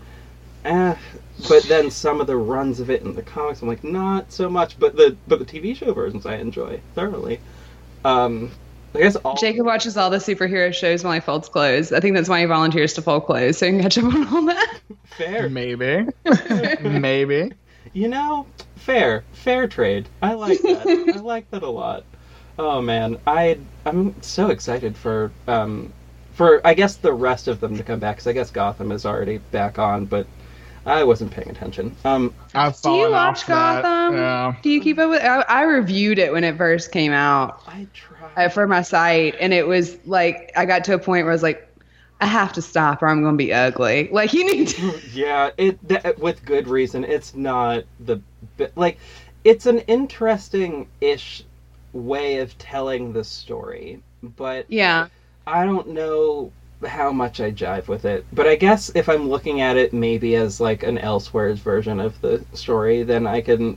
But then some of the runs of it in the comics, I'm like, not so much. But the TV show versions I enjoy thoroughly. I guess Jacob watches all the superhero shows while he folds clothes. I think that's why he volunteers to fold clothes, so he can catch up on all that. Fair. Maybe. Maybe. You know, fair trade. I like that. I like that a lot. Oh man, I'm so excited for I guess the rest of them to come back, because I guess Gotham is already back on, but I wasn't paying attention. I've Do you fallen watch off that. Gotham? Yeah. Do you keep up with? I reviewed it when it first came out I tried. for my site, and it was like I got to a point where I was like, I have to stop, or I'm going to be ugly. Like you need to. Yeah, with good reason. It's not it's an interesting-ish way of telling the story, but Yeah. I don't know how much I jive with it. But I guess if I'm looking at it maybe as like an Elseworlds version of the story, then I can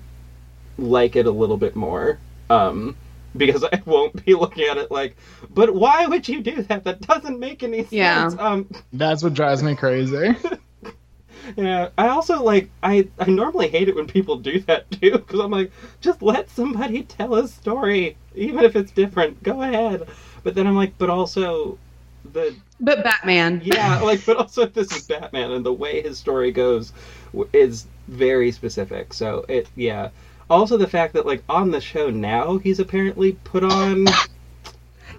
like it a little bit more. Because I won't be looking at it like, but why would you do that? That doesn't make any sense. Yeah. That's what drives me crazy. Yeah, I also I normally hate it when people do that too, because I'm like, just let somebody tell a story, even if it's different. Go ahead. But then I'm like, but also But Batman. Yeah, but also this is Batman, and the way his story goes is very specific. So yeah. Also the fact that on the show now he's apparently put on.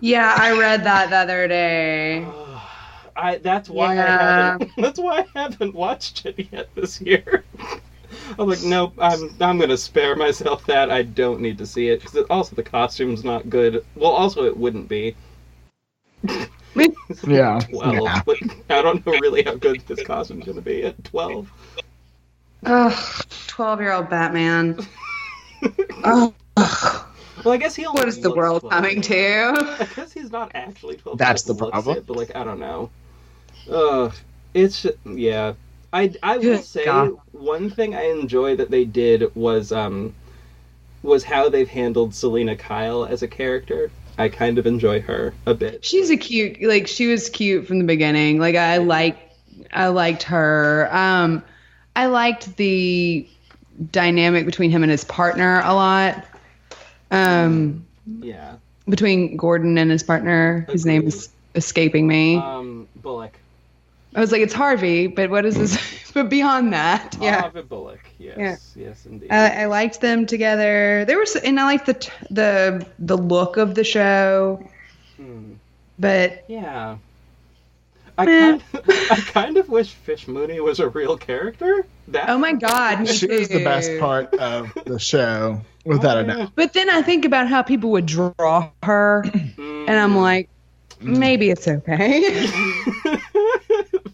Yeah, I read that the other day. That's why I haven't watched it yet this year. I'm like, nope, I'm gonna spare myself that. I don't need to see it, because also the costume's not good. Well, also it wouldn't be. Yeah. 12. Yeah. I don't know really how good this costume's gonna be at 12. Ugh, 12-year-old Batman. Ugh. Well, I guess What is the world 12. coming to? I guess he's not actually 12. That's the Looks problem. it, but I don't know. Yeah. I will Good say God. one thing I enjoy that they did was how they've handled Selena Kyle as a character. I kind of enjoy her a bit. She's a cute, she was cute from the beginning. I liked her. I liked the dynamic between him and his partner a lot. Yeah. Between Gordon and his partner, his name is escaping me. Bullock. I was like, it's Harvey, but what is this? But beyond that, yeah. Harvey Bullock, yes, yes, indeed. I liked them together. And I liked the look of the show. But yeah, I kind of wish Fish Mooney was a real character. Oh my God, she was the best part of the show, without a doubt. But then I think about how people would draw her, and I'm like, maybe it's okay.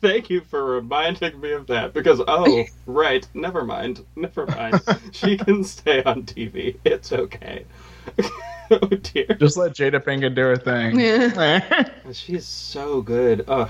Thank you for reminding me of that, because, right, never mind. She can stay on TV. It's okay. Oh, dear. Just let Jada Pinkett do her thing. Yeah. She's so good. I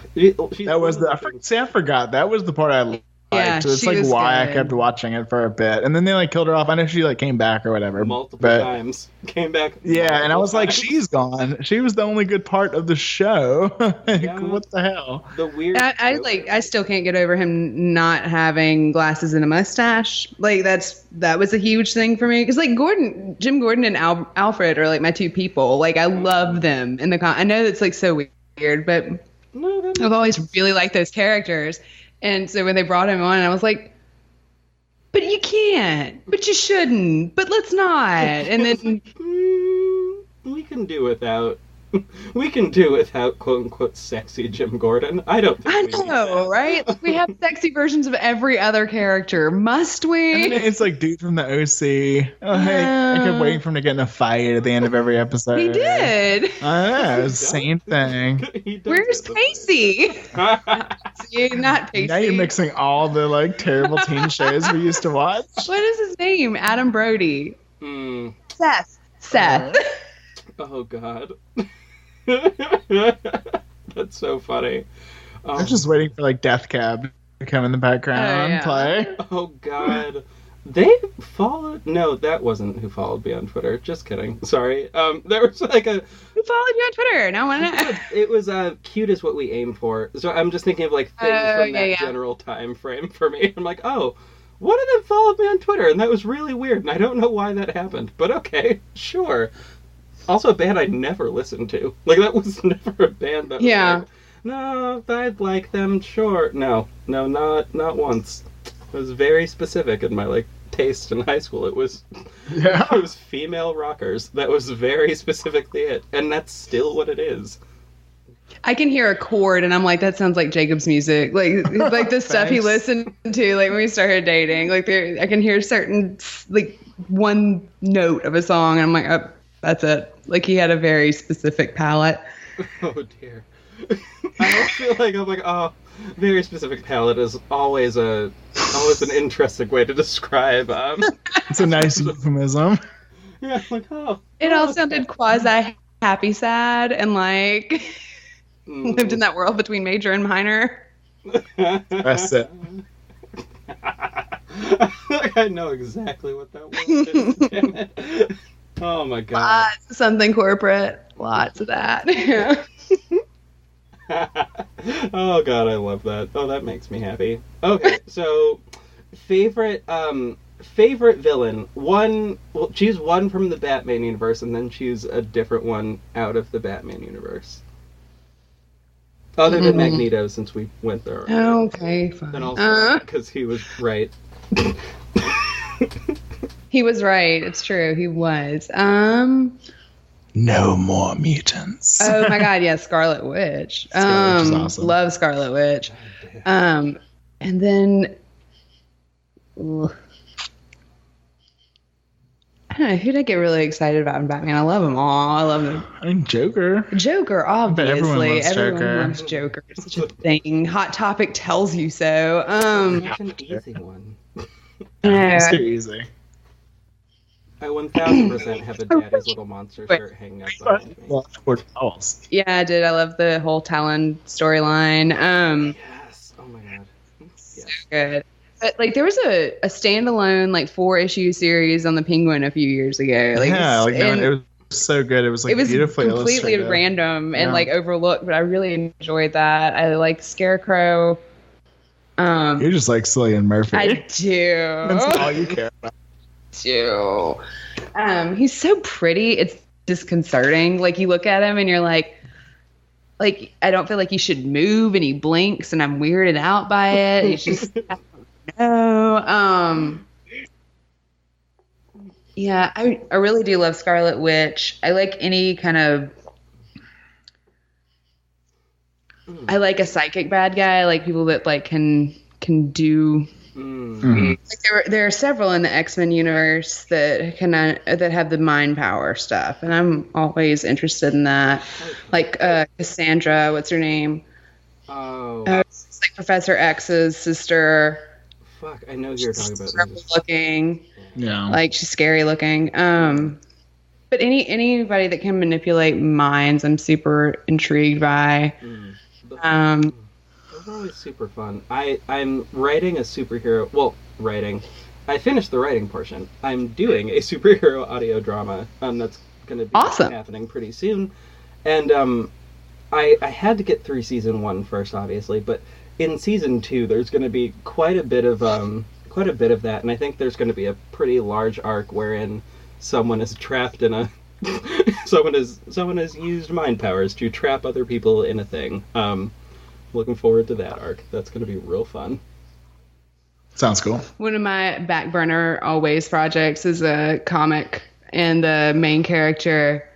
forgot. That was the part I liked. Yeah, so it's like why good. I kept watching it for a bit. And then they killed her off. I know she came back or whatever. Multiple times. Came back. Yeah, and I was like, she's gone. She was the only good part of the show. What the hell? The weird I still can't get over him not having glasses and a mustache. Like that was a huge thing for me. Because Jim Gordon and Alfred are my two people. Like I love them in the I know that's so weird, but I've always really liked those characters. And so when they brought him on, I was like, but you can't, but you shouldn't, but let's not. And then we can do without quote unquote sexy Jim Gordon. I don't think I know, right? We have sexy versions of every other character. Must we? And it's dude from the OC. Oh, hey, I kept waiting for him to get in a fight at the end of every episode. He did. I know, it was the same thing. Where's Pacey? See, not Pacey. Now you're mixing all the terrible teen shows we used to watch. What is his name? Adam Brody. Seth. Oh God. That's so funny. I'm just waiting for Death Cab to come in the background and play. Oh God. They followed. No, that wasn't Who Followed Me on Twitter. Just kidding. Sorry. There was Who followed you on Twitter? Now I It was cute is what we aim for. So I'm just thinking of things from that general time frame for me. I'm like, oh, one of them followed me on Twitter, and that was really weird, and I don't know why that happened, but okay, sure. Also, a band I never listened to. That was never a band that was no, I'd like them, sure. No, not once. It was very specific in my, taste in high school. It was female rockers. That was very specifically it. And that's still what it is. I can hear a chord, and I'm like, that sounds like Jacob's music. Like the stuff he listened to, when we started dating. I can hear certain, one note of a song, and I'm like, oh, that's it. He had a very specific palette. Oh, dear. I feel oh, very specific palette is always an interesting way to describe. It's a nice euphemism. Yeah, oh. It all sounded quasi happy sad and lived in that world between major and minor. That's it. I know exactly what that world is. Damn it. Oh my God. Lots of something corporate. Lots of that. Oh God, I love that. Oh, that makes me happy. Okay, so favorite villain. Choose one from the Batman universe, and then choose a different one out of the Batman universe. Other than Magneto, since we went there. Okay, fine. And also because he was right. He was right. It's true. He was. No more mutants. Oh my God, yeah, Scarlet Witch. Scarlet Witch is awesome. Love Scarlet Witch. And then I don't know, who did I get really excited about in Batman? I love them all. I love them. I mean, Joker, obviously. Everyone loves Joker. It's such a thing. Hot Topic tells you so. That's an easy one. It's too easy. I 1000% have a Daddy's Little Monster shirt hanging up behind me. Yeah, I did. I love the whole Talon storyline. Yes. Oh my God. Yes. So good. But there was a standalone 4-issue series on the Penguin a few years ago. It was so good. It was beautifully completely illustrated. Random and overlooked, but I really enjoyed that. I liked Scarecrow. You're just like Cillian Murphy. I do. That's all you care about. He's so pretty. It's disconcerting. You look at him and you're like, like, I don't feel like he should move, and he blinks, and I'm weirded out by it. It's just, I don't know. Yeah, I really do love Scarlet Witch. I like any kind of, I like a psychic bad guy. I like people that like can do. Like there are several in the X-Men universe that that have the mind power stuff, and I'm always interested in that. Like Cassandra, what's her name? Oh, It's like Professor X's sister. fuck! I know who you're talking about. Terrible looking. Yeah. Like she's scary looking. But anybody that can manipulate minds, I'm super intrigued by. Those are always super fun. I'm writing a superhero. Well, I finished the writing portion. I'm doing a superhero audio drama. That's going to be awesome. Happening pretty soon. And I had to get through season 1 first, obviously, but in season 2, there's going to be quite a bit of that, and I think there's going to be a pretty large arc wherein someone is trapped in a someone has used mind powers to trap other people in a thing. Looking forward to that arc. That's going to be real fun. Sounds cool. One of my back burner always projects is a comic, and the main character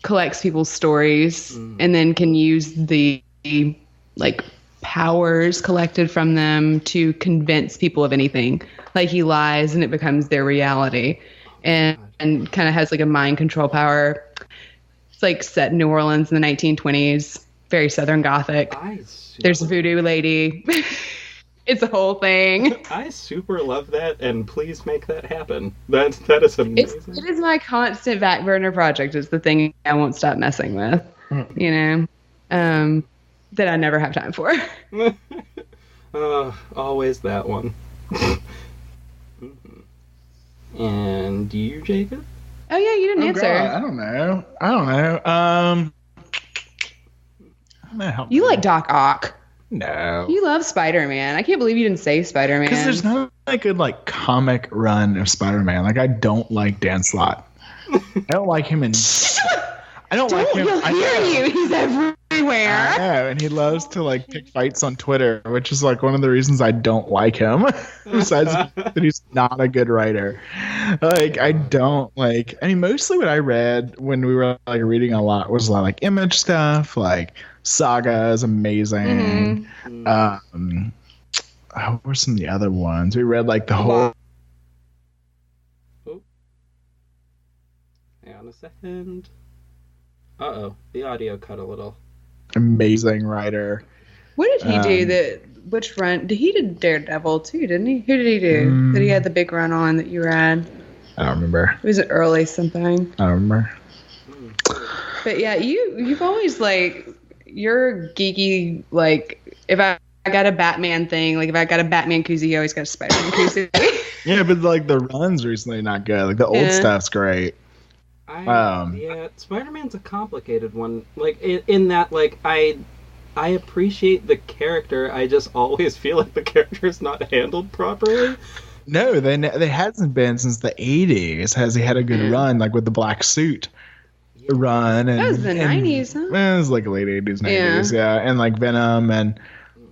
collects people's stories and then can use the like powers collected from them to convince people of anything. Like he lies and it becomes their reality, and kind of has like a mind control power. It's like set in New Orleans in the 1920s, very Southern Gothic. There's a voodoo lady. It's a whole thing. I super love that, and please make that happen. That is amazing. It is my constant back burner project. It's the thing I won't stop messing with. You know, that I never have time for. Always that one. And you, Jacob? Oh yeah, you didn't answer. God, I don't know. You like Doc Ock. No. You love Spider-Man. I can't believe you didn't say Spider-Man. Because there's not a good like comic run of Spider-Man. Like I don't like Dan Slott. I don't like him in. I don't like him. He'll hear you. He's everywhere. I know, and he loves to like pick fights on Twitter, which is like one of the reasons I don't like him. Besides that he's not a good writer. Like I don't like. I mean, mostly what I read when we were like reading a lot was a lot of, like Image stuff, like. Saga is amazing. What were some of the other ones? We read like the whole. Oh. Hang on a second. The audio cut a little. Amazing writer. What did he do? Which run? He did Daredevil too, didn't he? Who did he do? That he had the big run on that you read? I don't remember. It was an early something. I don't remember. But yeah, you've always like. You're geeky, like, if I got a Batman thing, like, if I got a Batman koozie, you always got a Spider-Man koozie. Yeah, but, like, the run's recently not good. Like, the old stuff's great. Yeah, Spider-Man's a complicated one. Like, in that, like, I appreciate the character, I just always feel like the character's not handled properly. No, they hasn't been since the 80s. Has he had a good run, like, with the black suit? Run and that was the 90s, huh? It was like late 80s, 90s, yeah. And like Venom and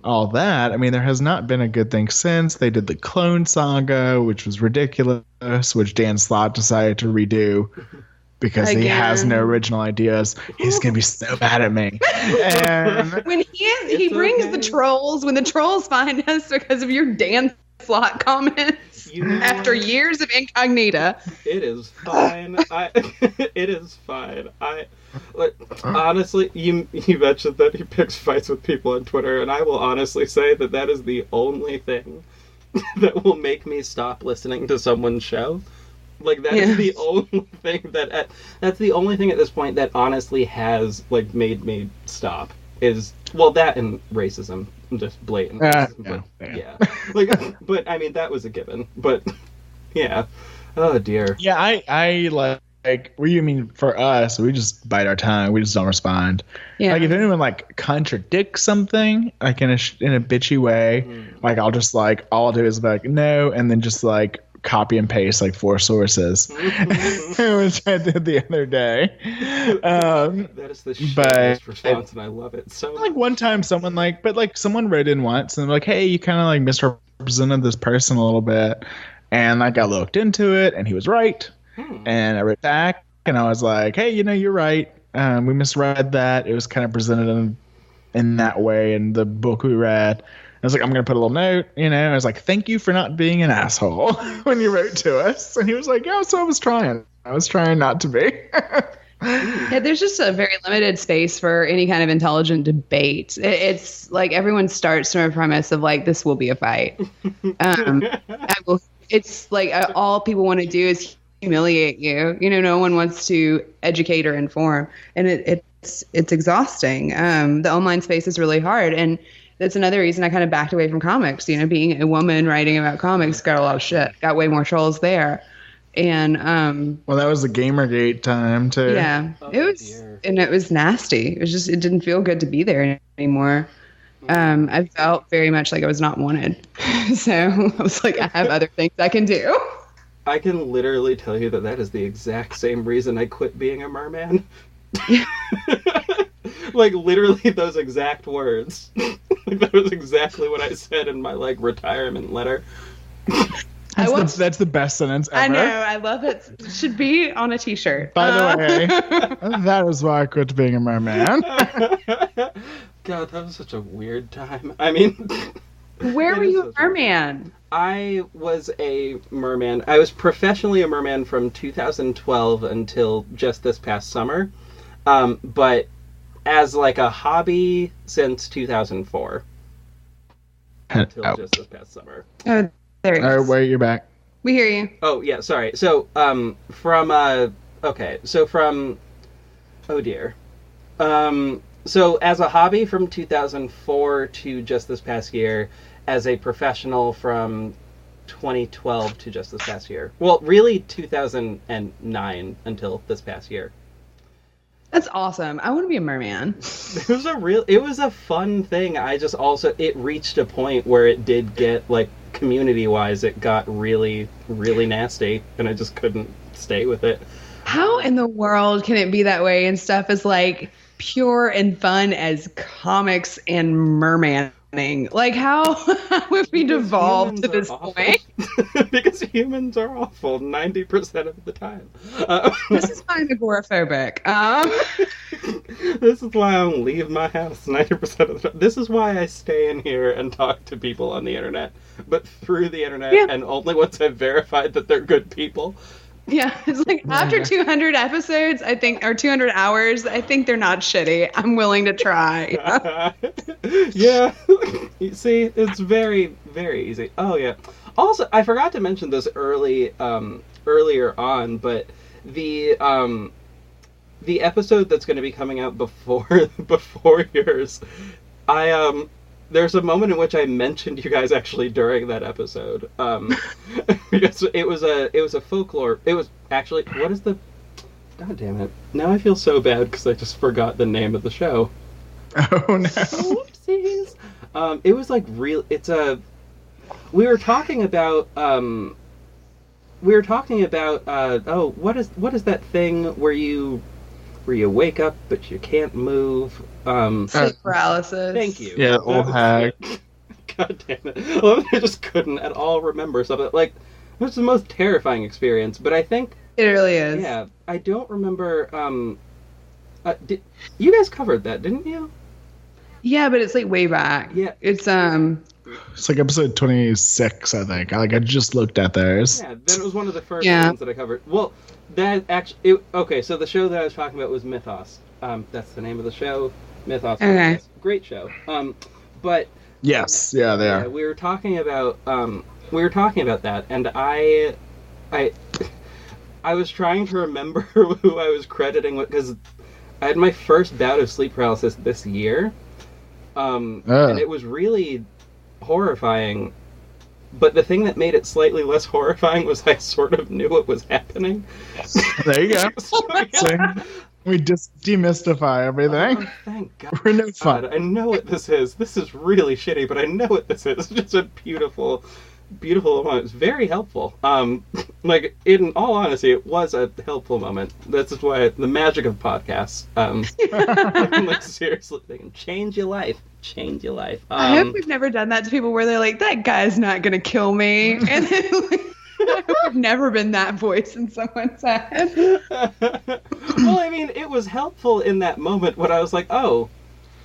all that. I mean, there has not been a good thing since. They did the Clone Saga, which was ridiculous, which Dan Slott decided to redo because he has no original ideas. He's gonna be so mad at me. And when he brings the trolls, when the trolls find us because of your Dan Slott comments. After years of incognita. It is fine. It is fine. Honestly, you mentioned that he picks fights with people on Twitter, and I will honestly say that is the only thing that will make me stop listening to someone's show. Like that is the only thing that's the only thing at this point that honestly has like made me stop. Is that and racism. Just blatant. But I mean that was a given. But yeah, oh dear. Yeah, I like. What do you mean for us? We just bite our tongue. We just don't respond. Yeah. Like if anyone like contradicts something, like in a bitchy way, like I'll just like all I'll do is be like no, and then just like copy and paste like 4 sources, which I did the other day. That is the shittiest response, and I love it. So like one time someone someone wrote in once and like, hey, you kind of like misrepresented this person a little bit, and like I looked into it and he was right, and I wrote back and I was like, hey, you're right. We misread that. It was kind of presented in that way in the book we read. I was like, I'm going to put a little note, I was like, thank you for not being an asshole when you wrote to us. And he was like, yeah, so I was trying not to be. Yeah, there's just a very limited space for any kind of intelligent debate. It's like everyone starts from a premise of like, this will be a fight. It's like all people want to do is humiliate you. No one wants to educate or inform. And it's exhausting. The online space is really hard. And that's another reason I kind of backed away from comics. Being a woman writing about comics got a lot of shit. Got way more trolls there. And well, that was the Gamergate time too. Yeah, it was nasty. It didn't feel good to be there anymore. I felt very much like I was not wanted. So I was like, I have other things I can do. I can literally tell you that is the exact same reason I quit being a merman. Like literally those exact words. Like that was exactly what I said in my like retirement letter. That's the best sentence ever. I know. I love it. It should be on a t-shirt. By the way, that is why I quit being a merman. God, that was such a weird time. I mean, where were you a merman? I was a merman. I was professionally a merman from 2012 until just this past summer. But as like a hobby since 2004. Until just this past summer. Oh, there you go. All right, wait, you're back. We hear you. Oh, yeah, sorry. So, oh dear. So as a hobby from 2004 to just this past year, as a professional from 2012 to just this past year. Well, really 2009 until this past year. That's awesome. I want to be a merman. It was a fun thing. It reached a point where it did get, like, community-wise, it got really, really nasty, and I just couldn't stay with it. How in the world can it be that way and stuff is, like, pure and fun as comics and mermaning? Like, how have we devolved to this point? Because humans are awful 90% of the time. This is kind of agoraphobic. This is why I don't leave my house 90% of the time. This is why I stay in here and talk to people on the internet. But through the internet, and only once I've verified that they're good people. Yeah, it's like after 200 episodes, I think, or 200 hours, I think they're not shitty. I'm willing to try. Yeah, you see, it's very, very easy. Oh yeah. Also, I forgot to mention this earlier on, but the episode that's going to be coming out before yours, there's a moment in which I mentioned you guys actually during that episode, because it was a folklore. It was actually, what is the? God damn it! Now I feel so bad because I just forgot the name of the show. Oh no! Whoopsies. It was like real. We were talking about. Oh, what is that thing where you wake up but you can't move? Sleep paralysis. Thank you. Yeah, old hag. God damn it! Well, I just couldn't at all remember something. Like, it was the most terrifying experience. But I think it really is. Yeah, I don't remember. You guys covered that, didn't you? Yeah, but it's like way back. Yeah, it's like episode 26, I think. I just looked at those. Yeah, that was one of the first ones that I covered. Well, that actually... Okay, so the show that I was talking about was Mythos. That's the name of the show. Mythos. Okay. Great show. But... Yes, yeah, they are. We were talking about that, and I was trying to remember who I was crediting with, because I had my first bout of sleep paralysis this year. And it was really horrifying, but the thing that made it slightly less horrifying was I sort of knew what was happening. There you go. So, we just demystify everything. Oh, thank God. We're no fun. I know what this is. This is really shitty, but I know what this is. It's just a beautiful, beautiful moment. It was very helpful. Like, in all honesty, it was a helpful moment. This is why the magic of podcasts. Like, seriously, they can change your life. Change your life. I hope we've never done that to people where they're like, that guy's not going to kill me. And then, I hope I've never been that voice in someone's head. Well, I mean, it was helpful in that moment when I was like, oh,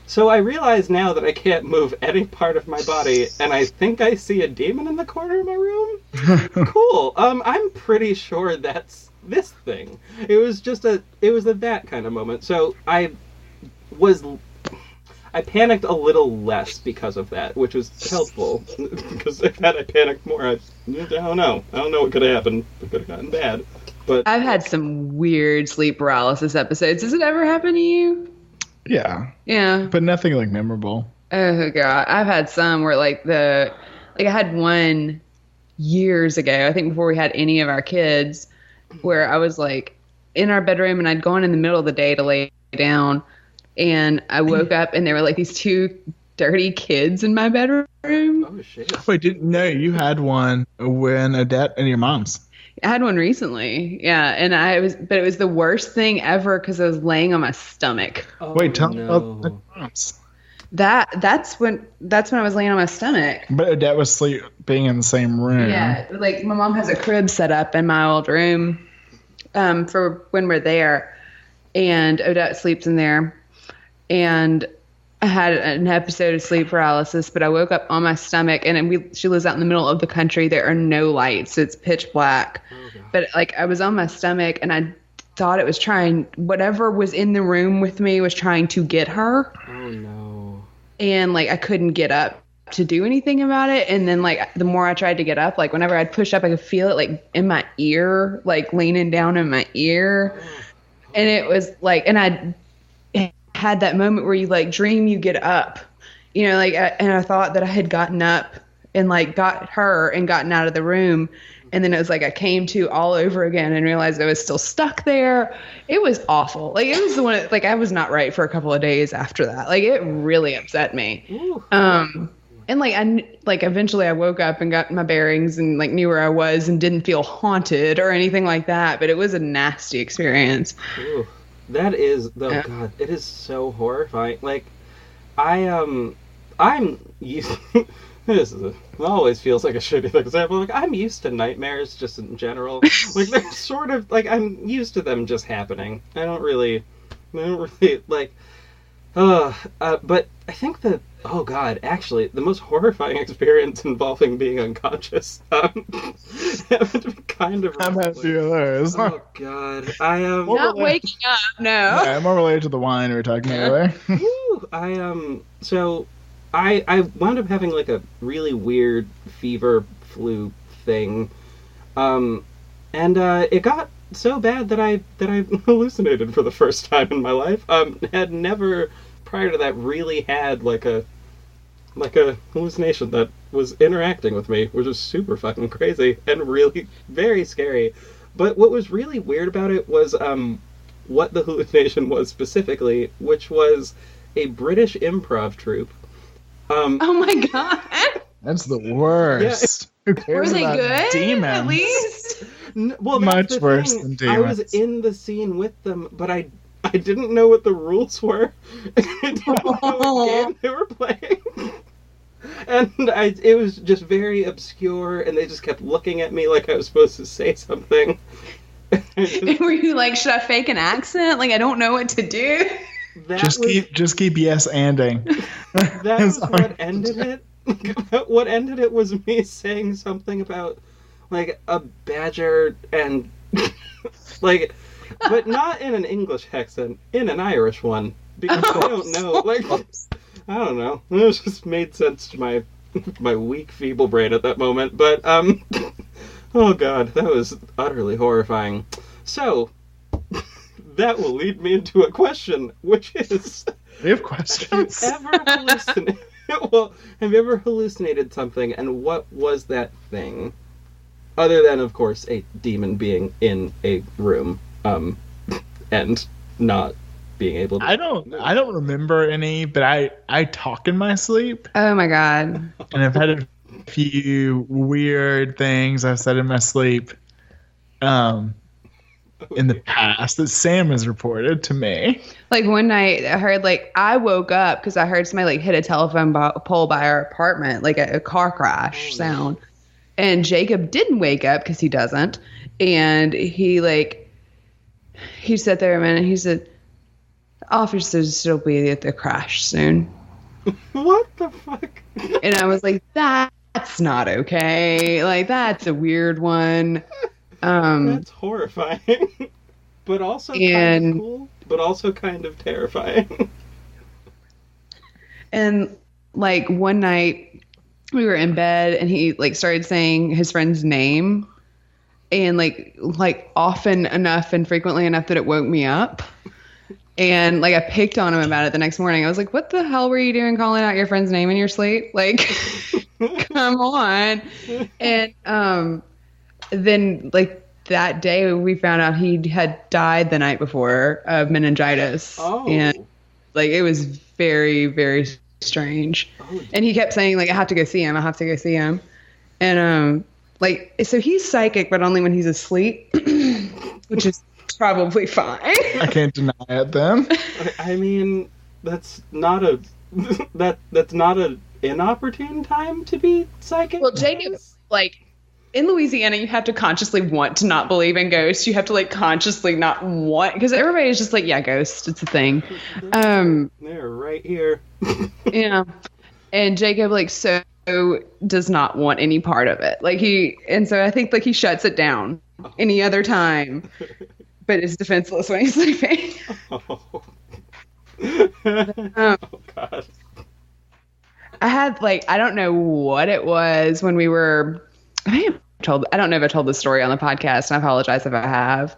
so I realize now that I can't move any part of my body, and I think I see a demon in the corner of my room? Cool. I'm pretty sure that's this thing. It was that kind of moment. So I panicked a little less because of that, which was helpful. Because if had I panicked more, I don't know. I don't know what could have happened. It could have gotten bad. But I've had some weird sleep paralysis episodes. Does it ever happen to you? Yeah. Yeah. But nothing like memorable. Oh god, I've had some where I had one years ago, I think before we had any of our kids, where I was like in our bedroom and I'd gone in the middle of the day to lay down, and I woke up and there were like these two dirty kids in my bedroom. oh shit. Wait, didn't know you had one when Odette and your mom's. I had one recently, yeah, and it was the worst thing ever because I was laying on my stomach. Oh, Wait, tell me no. about the mom's. That's when I was laying on my stomach. But Odette was sleeping in the same room. Yeah, like my mom has a crib set up in my old room, for when we're there, and Odette sleeps in there, and I had an episode of sleep paralysis, but I woke up on my stomach, and she lives out in the middle of the country. There are no lights. It's pitch black. Oh, But like I was on my stomach, and I thought it was whatever was in the room with me was trying to get her. Oh no. And like I couldn't get up to do anything about it. And then like the more I tried to get up, like whenever I'd push up, I could feel it like in my ear, like leaning down in my ear. And it was like, and I had that moment where you like dream you get up, you know, like, and I thought that I had gotten up and like got her and gotten out of the room. And then it was like I came to all over again and realized I was still stuck there. It was awful. Like it was the one, like I was not right for a couple of days after that. Like it really upset me. Ooh. And like eventually I woke up and got my bearings and like knew where I was and didn't feel haunted or anything like that. But it was a nasty experience. Ooh. That is, God, it is so horrifying. Like, I'm used. It always feels like a shitty example. Like, I'm used to nightmares just in general. Like, they're sort of, like, I'm used to them just happening. I don't really, like, but I think that, oh God, actually, the most horrifying experience involving being unconscious, happened to be kind of. How about those? Oh God, I am Not waking up, no. Yeah, I'm more related to the wine we were talking about earlier. Woo, so I wound up having like a really weird fever flu thing, and it got so bad that I hallucinated for the first time in my life. Had never prior to that really had like a hallucination that was interacting with me, which was super fucking crazy and really very scary. But what was really weird about it was what the hallucination was specifically, which was a British improv troupe. Oh my God. That's the worst. Who cares Were they about good? demons? At least? Well, Much that's the worse thing. than demons. I was in the scene with them, but I didn't know what the rules were. I didn't know what game they were playing. And it was just very obscure, and they just kept looking at me like I was supposed to say something. Were you like, should I fake an accent? Like, I don't know what to do. Just keep yes-anding. That was what ended it. What ended it was me saying something about, like, a badger and, like, but not in an English accent, in an Irish one. Because I don't know, like, I don't know. It just made sense to my weak, feeble brain at that moment. But, oh God, that was utterly horrifying. So, that will lead me into a question, which is... We have questions. Have you ever hallucinated something, and what was that thing? Other than, of course, a demon being in a room, and not being able to... I don't remember any, but I talk in my sleep. Oh my God. And I've had few weird things I've said in my sleep in the past that Sam has reported to me. Like one night I heard I woke up because I heard somebody hit a telephone pole by our apartment, like a car crash sound. And Jacob didn't wake up because he doesn't. And he sat there a minute and he said, officers will be at the crash soon. What the fuck? And I was like, that's not okay. That's a weird one. That's horrifying. But also kind of cool, but also kind of terrifying. And one night we were in bed and he started saying his friend's name and often enough and frequently enough that it woke me up. And I picked on him about it the next morning. I was like, what the hell were you doing calling out your friend's name in your sleep? Come on. And then that day we found out he had died the night before of meningitis. Oh. And it was very, very strange. Oh. And he kept saying I have to go see him. I have to go see him. And so he's psychic, but only when he's asleep, which is probably fine. I can't deny it then. I mean, that's not an inopportune time to be psychic. Well, Jacob, in Louisiana, you have to consciously want to not believe in ghosts. You have to consciously not want, because everybody's just yeah, ghosts, it's a thing. They're right here. Yeah. And Jacob so does not want any part of it. And so I think he shuts it down any other time, but is defenseless when he's sleeping. Oh. Oh God. I had I don't know what it was when we were. I don't know if I told this story on the podcast, and I apologize if I have.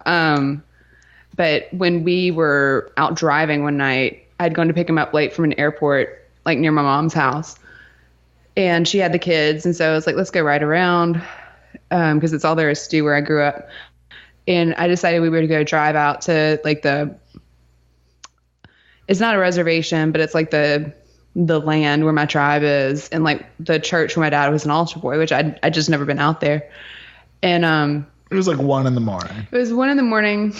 But when we were out driving one night, I'd gone to pick him up late from an airport, near my mom's house, and she had the kids, and so I was like, let's go ride around, because it's all there is to do where I grew up. And I decided we were to go drive out to it's not a reservation, but it's the land where my tribe is, and the church where my dad was an altar boy, which I just never been out there. And it was 1 a.m. It was 1 a.m,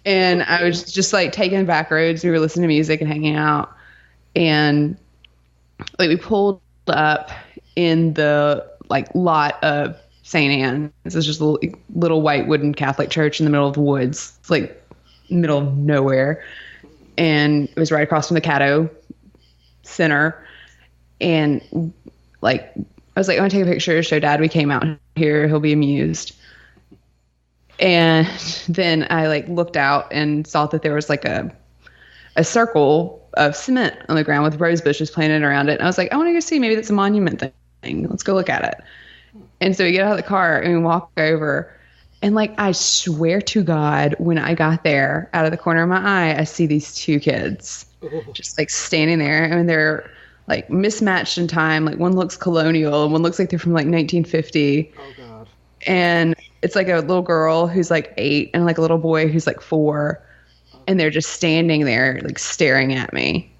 and I was just taking back roads. We were listening to music and hanging out, and we pulled up in the lot of St. Anne. This is just a little white wooden Catholic church in the middle of the woods, middle of nowhere, and it was right across from the Caddo Center. And I was like, I want to take a picture to show Dad we came out here, he'll be amused. And then I looked out and saw that there was a circle of cement on the ground with rose bushes planted around it. And I was like, I want to go see, maybe that's a monument thing, let's go look at it. And so we get out of the car and we walk over, and I swear to God, when I got there, out of the corner of my eye, I see these 2 kids just standing there. I mean, they're mismatched in time. One looks colonial and one looks like they're from 1950. Oh God. And it's a little girl who's 8 and a little boy who's 4. And they're just standing there staring at me.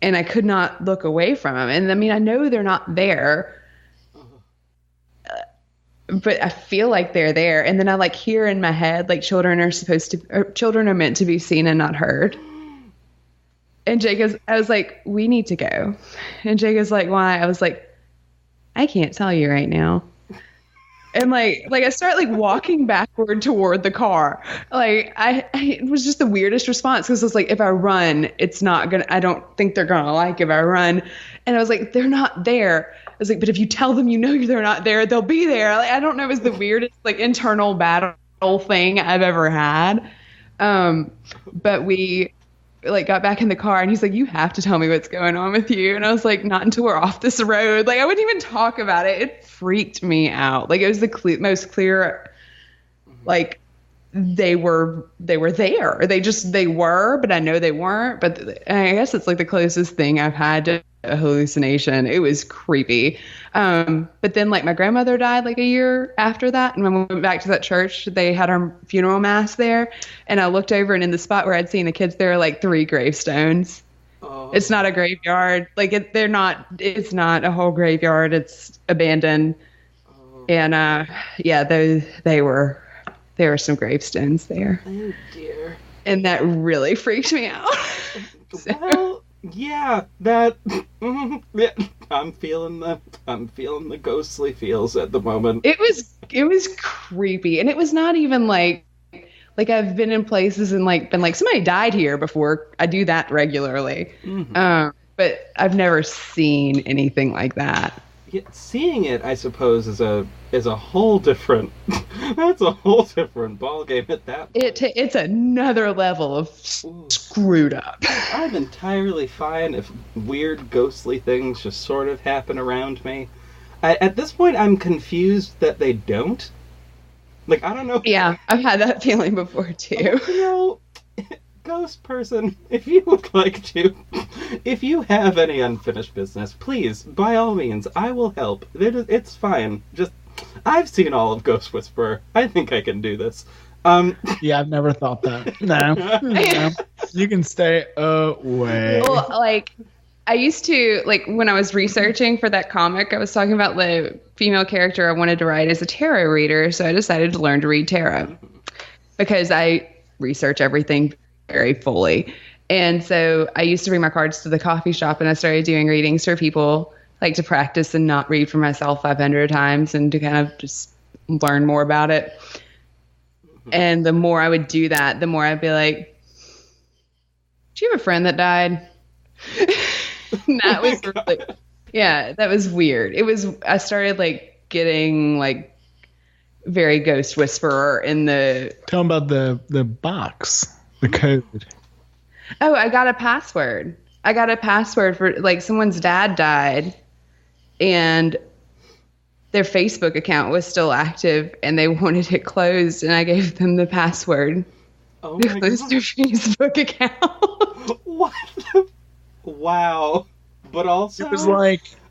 And I could not look away from them. And I mean, I know they're not there, but I feel like they're there. And then I hear in my head, children are meant to be seen and not heard. And I was like, we need to go. And Jacob's like, why? I was like, I can't tell you right now. And I start walking backward toward the car. It was just the weirdest response, because it's if I run, it's not gonna, I don't think they're gonna if I run. And I was like, they're not there. I was like, but if you tell them they're not there, they'll be there. I don't know, it was the weirdest internal battle thing I've ever had. But we got back in the car, and he's like, you have to tell me what's going on with you. And I was like, not until we're off this road. I wouldn't even talk about it. It freaked me out. It was the most clear, they were there. They were, but I know they weren't. But I guess it's the closest thing I've had to a hallucination. It was creepy. But then my grandmother died a year after that, and when we went back to that church, they had our funeral mass there, and I looked over, and in the spot where I'd seen the kids, there were 3 gravestones. Oh. It's not a graveyard. Like it's not a whole graveyard. It's abandoned. Oh. And yeah, there were some gravestones there. Oh dear. And that really freaked me out. Well, yeah, that yeah, I'm feeling the ghostly feels at the moment. It was creepy, and it was not even like I've been in places and like been like somebody died here before. I do that regularly, but I've never seen anything like that. Yeah, seeing it, I suppose, is a whole different. That's a whole different ballgame at that point. It's another level of screwed up. I'm entirely fine if weird ghostly things just sort of happen around me. At this point, I'm confused that they don't. Like, I don't know. Yeah, I've had that feeling before too. You know, ghost person, if you would like to, if you have any unfinished business, please, by all means, I will help. It's fine. Just, I've seen all of Ghost Whisperer. I think I can do this. Yeah, I've never thought that. No. You can stay away. Well, like, I used to, like, when I was researching for that comic, I was talking about the female character I wanted to write as a tarot reader, so I decided to learn to read tarot because I research everything very fully. And so I used to bring my cards to the coffee shop, and I started doing readings for people, like, to practice and not read for myself 500 times and to kind of just learn more about it. And the more I would do that, the more I'd be like, do you have a friend that died? That was really, yeah, that was weird. I started like getting like very Ghost Whisperer in the. Tell them about the box, the code. Oh, I got a password. For like someone's dad died and their Facebook account was still active and they wanted it closed, and I gave them the password to close their Facebook account. What the? Wow. But also it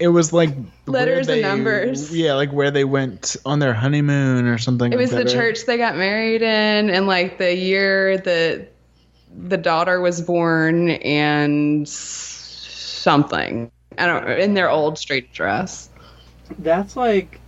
was like letters and numbers. Yeah, like where they went on their honeymoon or something. It was the church they got married in, and like the year the daughter was born, and something. I don't know, in their old street address. That's like,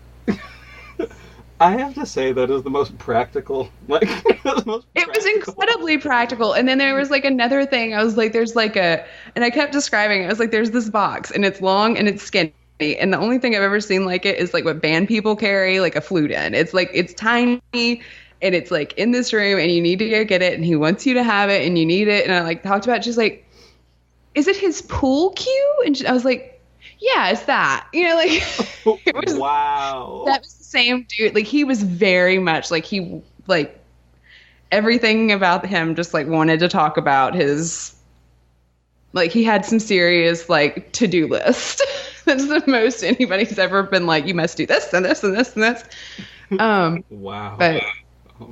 I have to say that is the most practical, like, It was incredibly practical. And then there was like another thing. I was like, there's like and I kept describing it. I was like, there's this box and it's long and it's skinny. And the only thing I've ever seen like it is like what band people carry, like a flute in. It's like, it's tiny and it's like in this room and you need to go get it. And he wants you to have it and you need it. And I like talked about it. She's like, is it his pool cue? And I was like, yeah, it's that. You know, like, it was, wow. That was the same dude. Like, he was very much like, he, like, everything about him just, like, wanted to talk about his, like, he had some serious, like, to-do list. That's the most anybody's ever been like, you must do this and this and this and this. Wow. But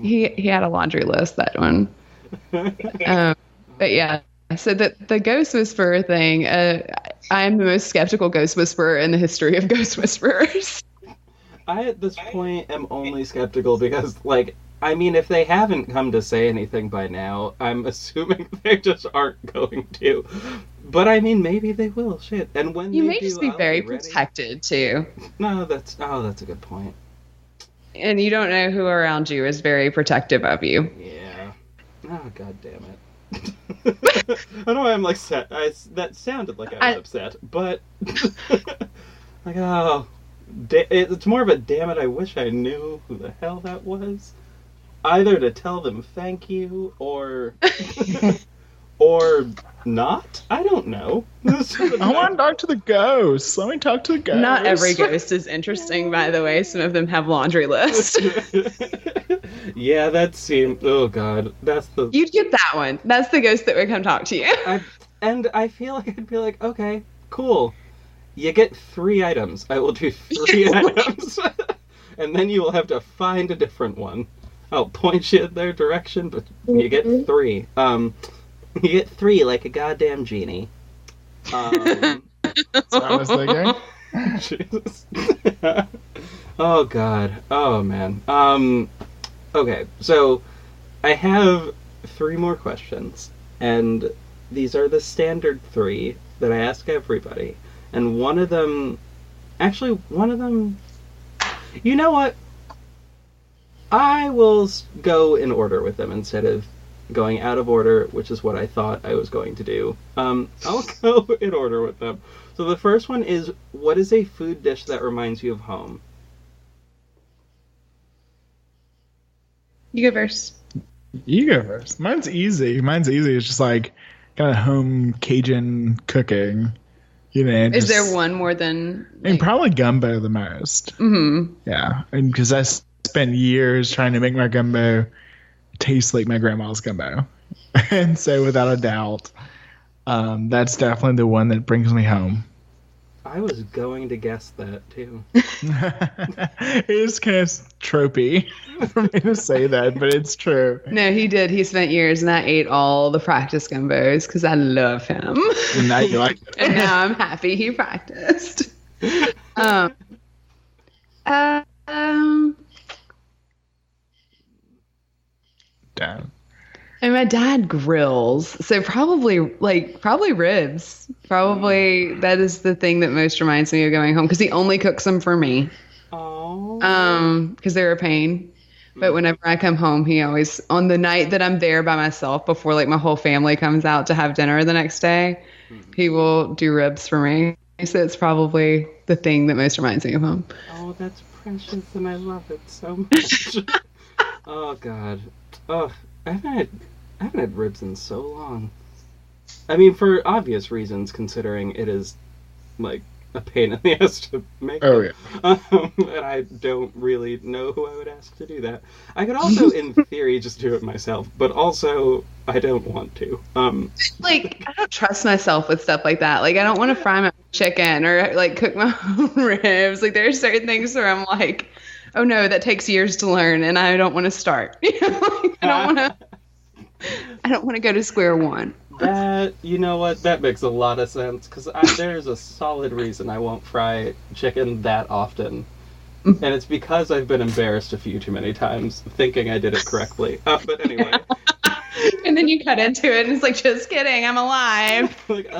he had a laundry list, that one. But yeah. So the Ghost Whisperer thing, I am the most skeptical Ghost Whisperer in the history of Ghost Whisperers. I, at this point, am only skeptical because, like, I mean, if they haven't come to say anything by now, I'm assuming they just aren't going to. But, I mean, maybe they will. Shit. And when you they may do, just be I'll very be ready. protected, too. No, that's a good point. And you don't know who around you is very protective of you. Yeah. Oh, god damn it. I don't know why I'm like sad. That sounded like I was upset, but like, oh, it's more of a damn it. I wish I knew who the hell that was, either to tell them thank you or not. I don't know. I want to talk to the ghosts. Let me talk to the ghosts. Not every ghost is interesting, by the way. Some of them have laundry lists. Yeah, that seemed. Oh god, that's the. You'd get that one. That's the ghost that would come talk to you. I feel like I'd be like, okay, cool. You get 3 items. I will do 3 items, and then you will have to find a different one. I'll point you in their direction, but you get 3. You get 3 like a goddamn genie. That's what I was thinking. Jesus. Oh god. Oh man. Okay, so I have 3 more questions, and these are the standard 3 that I ask everybody. And one of them, you know what? I will go in order with them instead of going out of order, which is what I thought I was going to do. I'll go in order with them. So the first one is, what is a food dish that reminds you of home? You go first. You go first. Mine's easy. It's just like kind of home Cajun cooking. You know, is there one more than? I mean, probably gumbo the most. Mm-hmm. Yeah, and because I spent years trying to make my gumbo taste like my grandma's gumbo, and so without a doubt, that's definitely the one that brings me home. I was going to guess that too. It is kind of tropey for me to say that, but it's true. No, he did. He spent years, and I ate all the practice gumbos because I love him. And now you like it. And now I'm happy he practiced. Damn. And my dad grills, so probably ribs. Probably that is the thing that most reminds me of going home because he only cooks them for me. Oh. Because they're a pain. But whenever I come home, he always, on the night that I'm there by myself before like my whole family comes out to have dinner the next day, he will do ribs for me. So it's probably the thing that most reminds me of home. Oh, that's precious, and I love it so much. Oh God. Oh, I haven't had ribs in so long. I mean, for obvious reasons, considering it is like a pain in the ass to make. Oh yeah. And I don't really know who I would ask to do that. I could also, in theory, just do it myself, but also I don't want to. Like, I don't trust myself with stuff like that. Like, I don't want to fry my chicken or like cook my own ribs. Like, there are certain things where I'm like, oh no, that takes years to learn, and I don't want to start. You know, like, I don't want to go to square one. That, you know what, that makes a lot of sense, because there's a solid reason I won't fry chicken that often. And it's because I've been embarrassed a few too many times thinking I did it correctly. But anyway. And then you cut into it and it's like, just kidding, I'm alive. Like,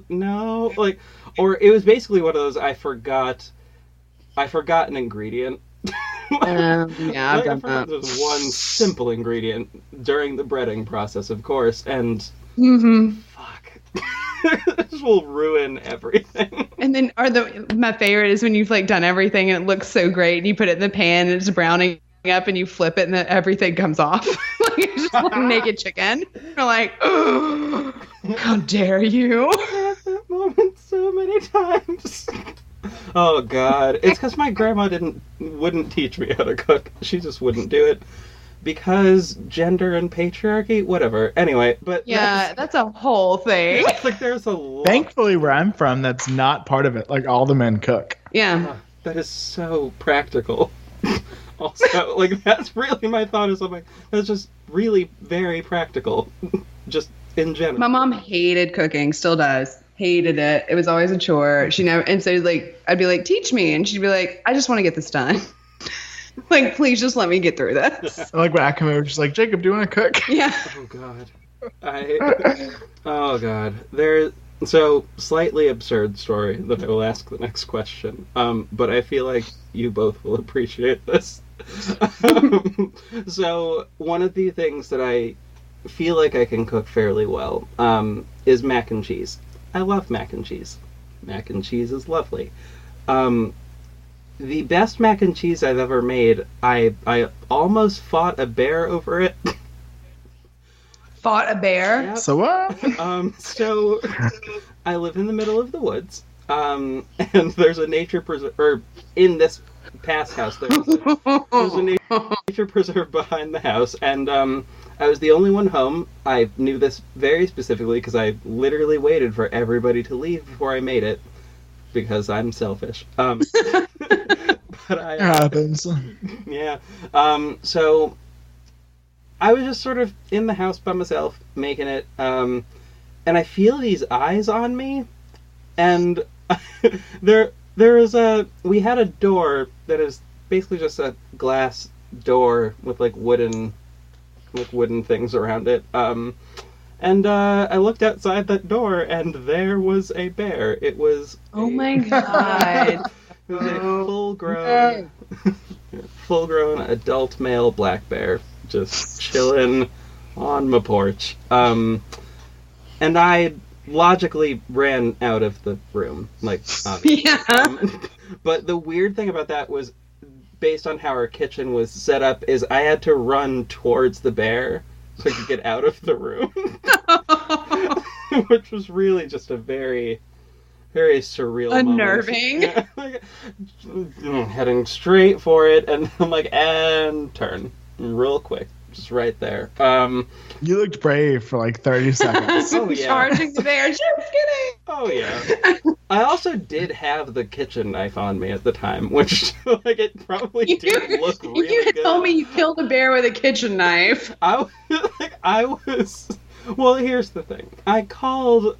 no. Like, or it was basically one of those, I forgot an ingredient. Yeah, I've done that. There's one simple ingredient during the breading process, of course, and fuck, this will ruin everything. And then, my favorite is when you've like done everything and it looks so great, and you put it in the pan and it's browning up, and you flip it and then everything comes off. Like it's just like naked chicken. You're like, oh, how dare you? I had that moment so many times. Oh God! It's because my grandma wouldn't teach me how to cook. She just wouldn't do it because gender and patriarchy, whatever. Anyway, but yeah, that's a whole thing. Like there's a lot. Thankfully, where I'm from, that's not part of it. Like all the men cook. Yeah, that is so practical. Also, like that's really my thought. Is I'm like, that's just really very practical, just in general. My mom hated cooking, still does. Hated it. It was always a chore. She never, and so like I'd be like, teach me, and she'd be like, I just want to get this done. Like, please just let me get through this. Like when I come over, she's like, Jacob, do you want to cook? Yeah. Oh God. Oh God. So slightly absurd story that I will ask the next question. But I feel like you both will appreciate this. So one of the things that I feel like I can cook fairly well is mac and cheese. I love mac and cheese. Mac and cheese is lovely. The best mac and cheese I've ever made, I almost fought a bear over it. Fought a bear? Yep. So what? So I live in the middle of the woods, and there's a nature preserve, or in this past house, there's a nature preserve behind the house, and I was the only one home. I knew this very specifically because I literally waited for everybody to leave before I made it, because I'm selfish. But It happens. Yeah. So I was just sort of in the house by myself making it, and I feel these eyes on me, and we had a door that is basically just a glass door with like wooden things around it. And I looked outside that door, and there was a bear. It was Oh my god. it was a full-grown adult male black bear just chilling on my porch. And I logically ran out of the room, like, obviously. Yeah. But the weird thing about that was, based on how our kitchen was set up, is I had to run towards the bear so I could get out of the room. Which was really just a very, very surreal unnerving moment. Like, heading straight for it, and I'm like, and turn. Real quick. Just right there. You looked brave for like 30 seconds. Oh, yeah. Charging the bear. Just kidding. Oh, yeah. I also did have the kitchen knife on me at the time, which, like, it probably did look really You good. told me you killed a bear with a kitchen knife. I was... Well, here's the thing. I called...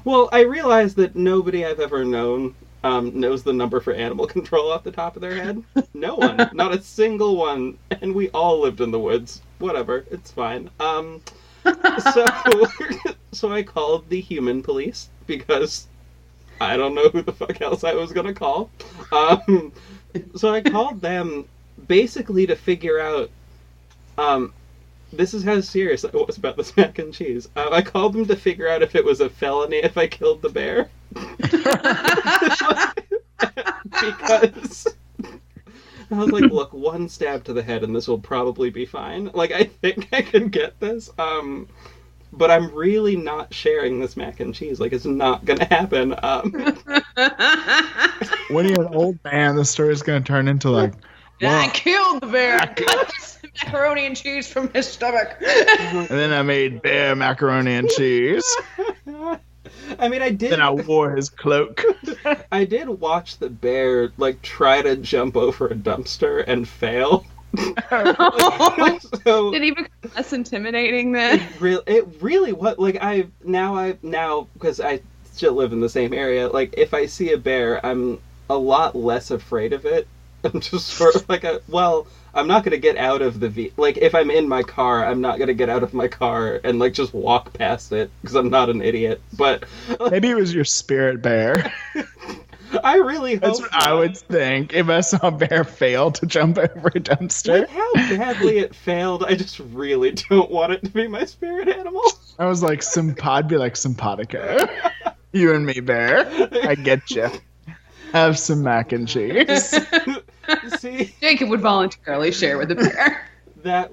Well, I realized that nobody I've ever known knows the number for animal control off the top of their head. No one. Not a single one. And we all lived in the woods. Whatever. It's fine. So I called the human police because I don't know who the fuck else I was gonna call. So I called them basically to figure out. This is how serious I was about this mac and cheese. I called them to figure out if it was a felony if I killed the bear. Because I was like, look, one stab to the head and this will probably be fine. Like, I think I can get this. But I'm really not sharing this mac and cheese. Like, it's not gonna happen. When you're an old man, the story's gonna turn into like, I killed the bear. I cut this macaroni and cheese from his stomach. and then I made bear macaroni and cheese. I mean, I did. Then I wore his cloak. I did watch the bear, like, try to jump over a dumpster and fail. So, did he become less intimidating then? It really was. Like, now, because I still live in the same area, like, if I see a bear, I'm a lot less afraid of it. I'm just sort of like I'm not going to get out of the like, if I'm in my car, I'm not going to get out of my car and, like, just walk past it, because I'm not an idiot, but... Maybe it was your spirit bear. I really hope That's what I would think if I saw a bear fail to jump over a dumpster. With how badly it failed, I just really don't want it to be my spirit animal. I was like, I'd be like, simpatico. You and me, bear. I get you. Have some mac and cheese. See, Jacob would voluntarily share with the bear. that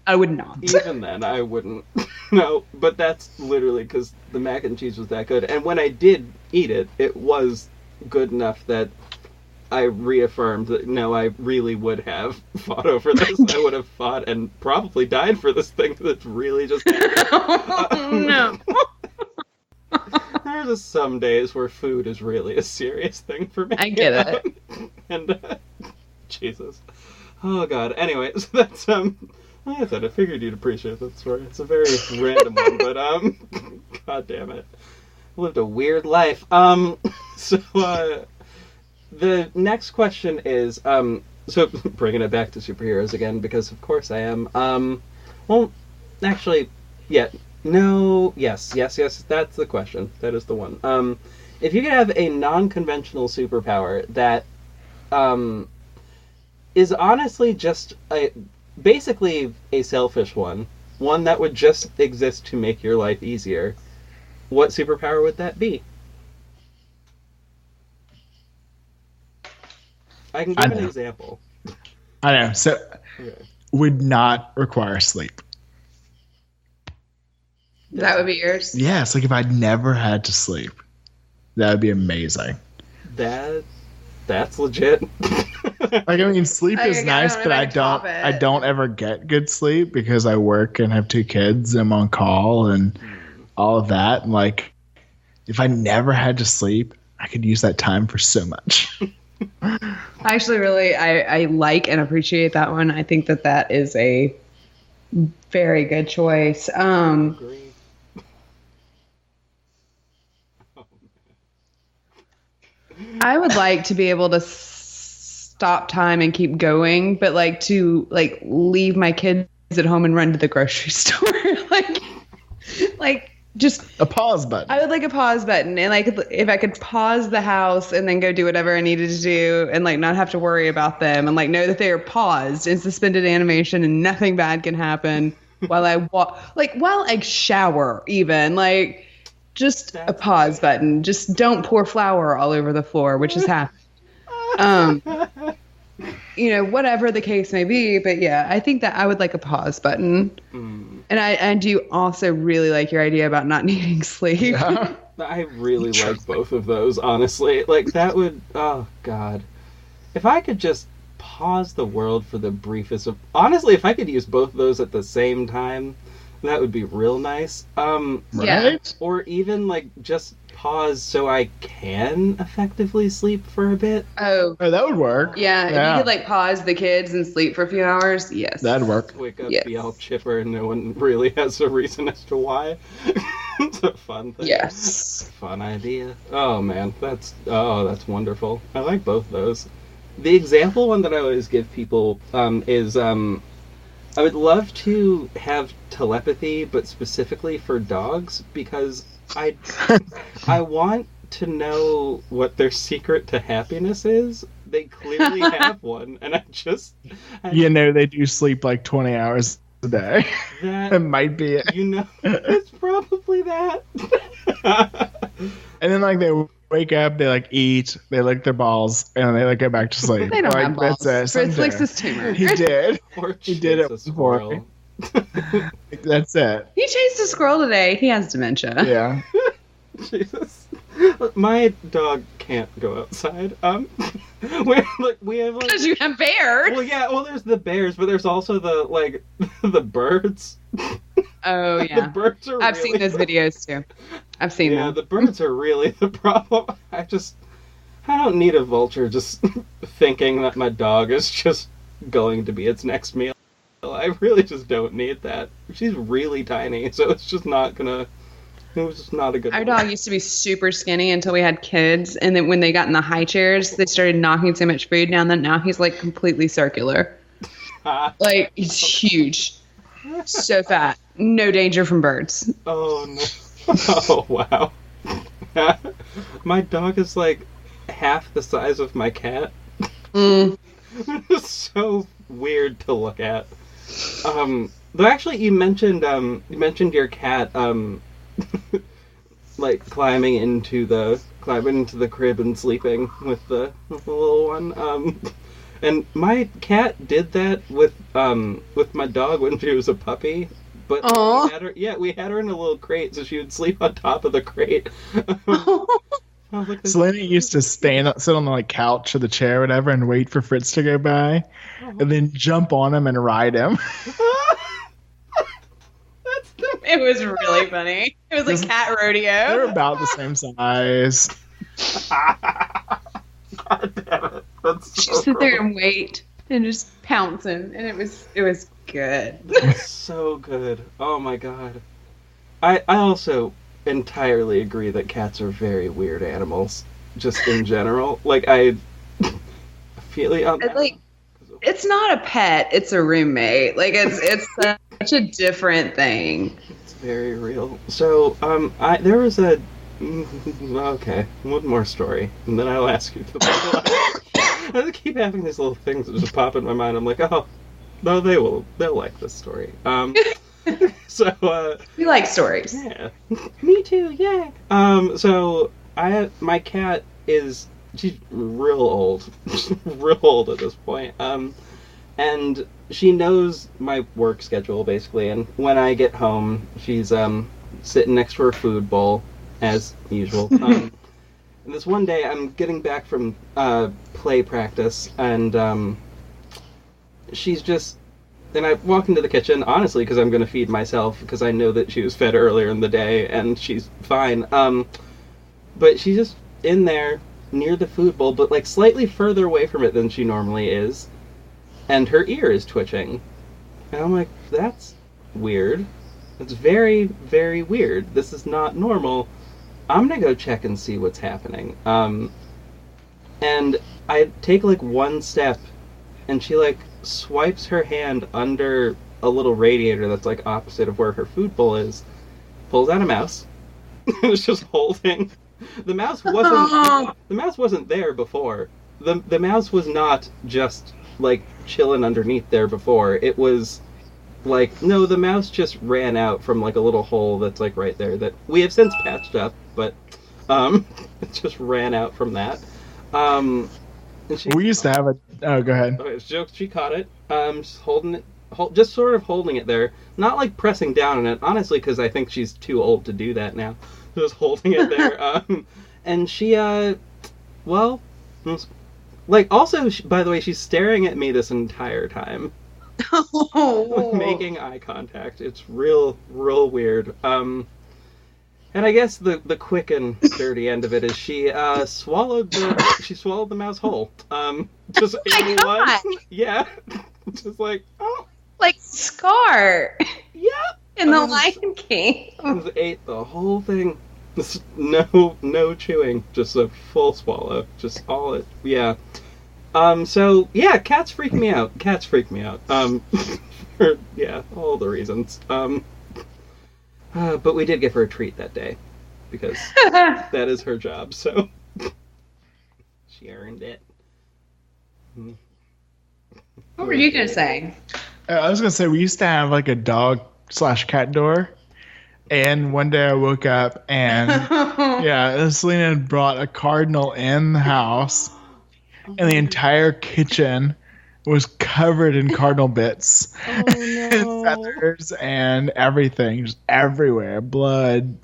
I would not. Even then, I wouldn't. No, but that's literally because the mac and cheese was that good. And when I did eat it, it was good enough that I reaffirmed that, no, I really would have fought over this. I would have fought and probably died for this thing that's really just... No. There's just some days where food is really a serious thing for me. I get it. And, Jesus. Oh, God. Anyway, so that's, like I said, I figured you'd appreciate that story. It's a very random one, but, God damn it. I lived a weird life. The next question is, so bringing it back to superheroes again, because of course I am. Well, actually, yeah. No, yes, that's the question. That is the one. If you could have a non-conventional superpower that is honestly just basically a selfish one that would just exist to make your life easier, what superpower would that be? I can give an example. I know. So, would not require sleep. That would be yours? Yeah, it's like if I'd never had to sleep. That would be amazing. That's legit. Like, I mean, sleep is nice, but I don't ever get good sleep because I work and have 2 kids and I'm on call and all of that. And, like, if I never had to sleep, I could use that time for so much. I actually really, I like and appreciate that one. I think that is a very good choice. I would like to be able to stop time and keep going, but like to leave my kids at home and run to the grocery store. Like, Like, just A pause button. I would like a pause button, and like if I could pause the house and then go do whatever I needed to do, and like not have to worry about them, and like know that they are paused in suspended animation and nothing bad can happen while I while I shower, even like just a pause button. Just don't pour flour all over the floor, which has happened. Whatever the case may be, but yeah, I think that I would like a pause button. And I do also really like your idea about not needing sleep. Yeah. I really like both of those, honestly. Like, that would... Oh, God. If I could just pause the world for the briefest of... Honestly, if I could use both of those at the same time, that would be real nice. Right? Or even, like, just pause so I can effectively sleep for a bit. Oh, that would work. Yeah, if you could like pause the kids and sleep for a few hours, yes. That'd work. Wake up, be all chipper, and no one really has a reason as to why. It's a fun thing. Yes. Fun idea. Oh, man. That's wonderful. I like both those. The example one that I always give people is I would love to have telepathy, but specifically for dogs, because I want to know what their secret to happiness is. They clearly have one, and they do sleep like 20 hours a day. That might be it. It's probably that. And then like they wake up, they like eat, they lick their balls, and they like go back to sleep. They don't have balls. That's it. Fritz licks his tumor. He did. He did it before. That's it. He chased a squirrel today. He has dementia. Yeah. Jesus. My dog can't go outside. We have like... Because you have bears. Well, there's the bears, but there's also the birds. Oh, yeah. The birds are I've seen those videos, too. I've seen them. Yeah, the birds are really the problem. I don't need a vulture just thinking that my dog is just going to be its next meal. I really just don't need that. She's really tiny, so it's just not gonna... It was just not a good Our one. dog used to be super skinny until we had kids, and then when they got in the high chairs, they started knocking so much food down that now he's like completely circular. Like, he's huge. So fat. No danger from birds. Oh, no. Oh, wow. My dog is like half the size of my cat. It's so weird to look at. Though actually, you mentioned your cat, like climbing into the crib and sleeping with the little one. And my cat did that with my dog when she was a puppy. But we had her in a little crate, so she would sleep on top of the crate. Selena used to sit on the like couch or the chair or whatever and wait for Fritz to go by, and then jump on him and ride him. It was really funny. It was like cat rodeo. They're about the same size. God damn it. That's She'd sit there and wait and just pounce him, and it was good. That's so good. Oh my god. I also entirely agree that cats are very weird animals, just in general. Like, I feel like it's not a pet, it's a roommate. Like, it's such a different thing. It's very real. So, there was a... Okay, one more story, and then I'll ask you I just keep having these little things that just pop in my mind. I'm like, oh, no, they'll like this story. So, we like stories. Yeah. Me too, yay! So, my cat she's real old. Real old at this point. And she knows my work schedule, basically, and when I get home, she's, sitting next to her food bowl, as usual. And this one day, I'm getting back from, play practice, and, she's just... Then I walk into the kitchen, honestly, because I'm going to feed myself, because I know that she was fed earlier in the day, and she's fine. But she's just in there, near the food bowl, but, like, slightly further away from it than she normally is. And her ear is twitching. And I'm like, that's weird. It's very, very weird. This is not normal. I'm going to go check and see what's happening. And I take, like, one step, and she, like, swipes her hand under a little radiator that's like opposite of where her food bowl is, pulls out a mouse. It's just holding. The mouse wasn't there before. The mouse was not just like chilling underneath there before. It was like, no, the mouse just ran out from like a little hole that's like right there that we have since patched up, but it just ran out from that. We used to have oh, go ahead. Okay, she caught it. Just holding it, just sort of holding it there, not like pressing down on it, honestly, because I think she's too old to do that now. Just holding it there. And she, well, like, also, by the way, she's staring at me this entire time. Oh. Making eye contact. It's real weird. And I guess the quick and dirty end of it is she swallowed the mouse whole. Just in one. Yeah. Just like, oh. Like Scar. Yeah. In the Lion King. Just ate the whole thing. No chewing. Just a full swallow. Just all it. Yeah. So yeah, cats freak me out. For, yeah, all the reasons. But we did give her a treat that day because that is her job. So she earned it. What were you gonna say? I was gonna say we used to have like a dog/cat door, and one day I woke up and yeah, Selena had brought a cardinal in the house, and the entire kitchen was covered in cardinal bits. Oh no! And feathers and everything, just everywhere, blood,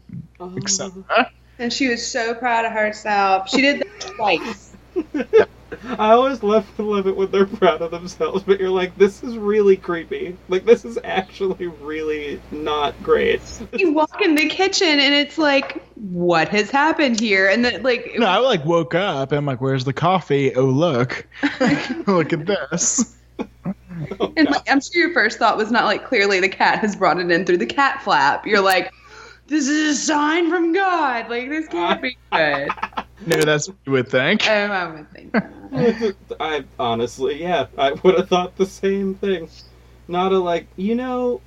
etc. And she was so proud of herself. She did that twice. I always love it when they're proud of themselves, but you're like, this is really creepy. Like, this is actually really not great. You walk in the kitchen and it's like, what has happened here? And then, like, No, I like woke up and I'm like, where's the coffee? Oh, look. Look at this. and like, I'm sure your first thought was not like, clearly the cat has brought it in through the cat flap. You're like, this is a sign from God. Like, this can't be good. No, that's what you would think. I would think that. I honestly, yeah, I would have thought the same thing. Not a like, this